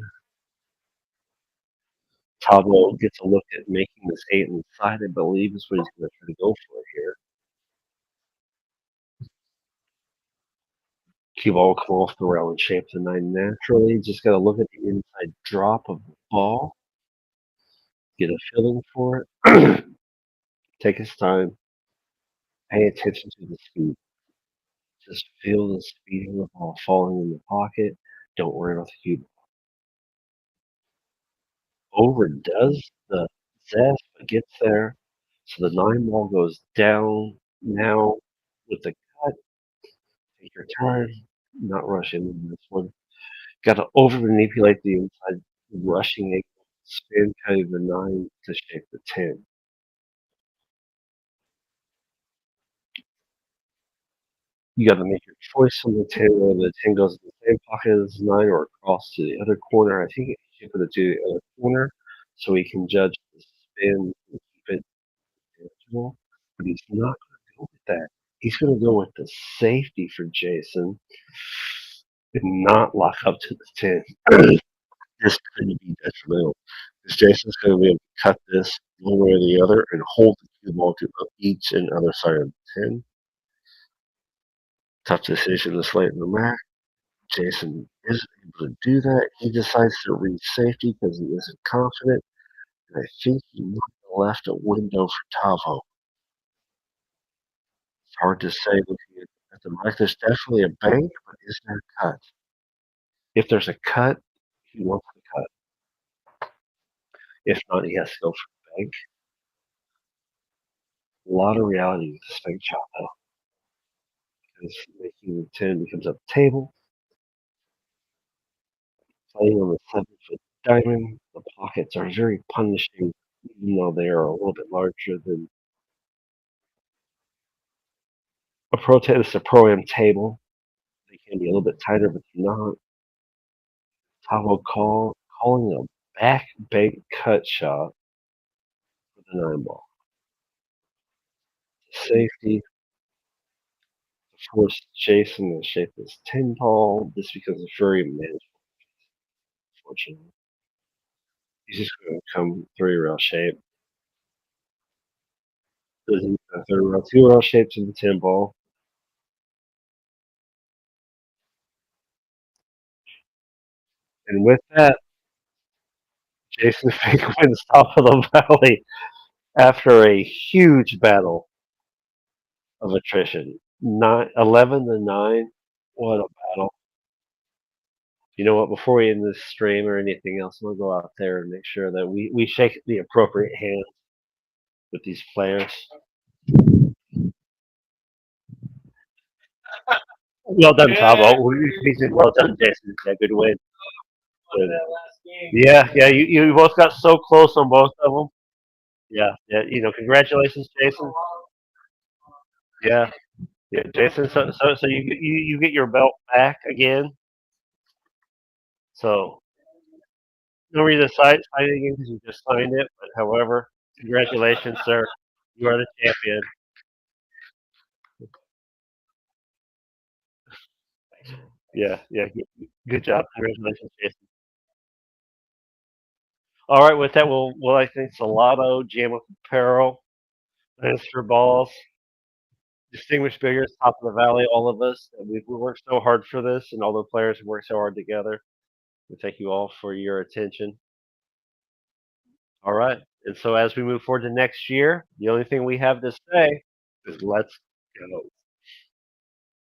TAVO gets a look at making this eight inside, I believe is what he's going to try to go for here. Cue ball will come off the rail and shape the nine naturally. Just got to look at the inside drop of the ball, get a feeling for it, take his time, pay attention to the speed. Just feel the speed of the ball falling in the pocket. Don't worry about the cue. Overdoes the zest, but gets there. So the nine ball goes down now with the cut. Take your time, not rushing in this one. Got to over manipulate the inside, rushing it, spin cutting the nine to shape the 10. You got to make your choice on the 10, whether the 10 goes in the same pocket as the nine or across to the other corner. I think he should put it to the other corner so he can judge the spin and keep it manageable. But he's not going to go with that. He's going to go with the safety for Jason and not lock up to the 10. This could be detrimental because Jason's going to be able to cut this one way or the other and hold the cue ball to each and other side of the 10. Tough decision this late in the match. Jason isn't able to do that. He decides to read safety because he isn't confident. And I think he might have left a window for TAVO. It's hard to say looking at the mic. There's definitely a bank, but is there a cut? If there's a cut, he wants the cut. If not, he has to go for the bank. A lot of reality with this bank shot, though. Because making the 10 becomes a table. Playing on the 7-foot diamond, the pockets are very punishing, even though they are a little bit larger than a pro tennis, a pro-am table. They can be a little bit tighter, but they're not. TAVO calling a back bank cut shot for the 9 ball. Safety to force Jason to shape this 10 ball. This becomes very manageable, unfortunately. He's just going to come 3-rail shape. Does he a 3-rail, 2-rail shape to the 10 ball? And with that, Jason Fink wins top of the valley after a huge battle of attrition. 11-9. What a battle. You know what? Before we end this stream or anything else, we'll go out there and make sure that we shake the appropriate hands with these players. Well done, TAVO. He said, well done, Jason. Yeah, good win. Good. Yeah, yeah, you both got so close on both of them. Yeah, yeah, congratulations, Jason. Yeah, yeah, Jason. So you get your belt back again. So no reason to sign it again because you just signed it. But however, congratulations, sir. You are the champion. Yeah, yeah, good job. Congratulations, Jason. All right, with that, we'll I think Salado, Jam with Apparel, Minister Balls, Distinguished Billiards, Top of the Valley, all of us. And we worked so hard for this, and all the players have worked so hard together. We thank you all for your attention. All right. And so as we move forward to next year, the only thing we have to say is let's go.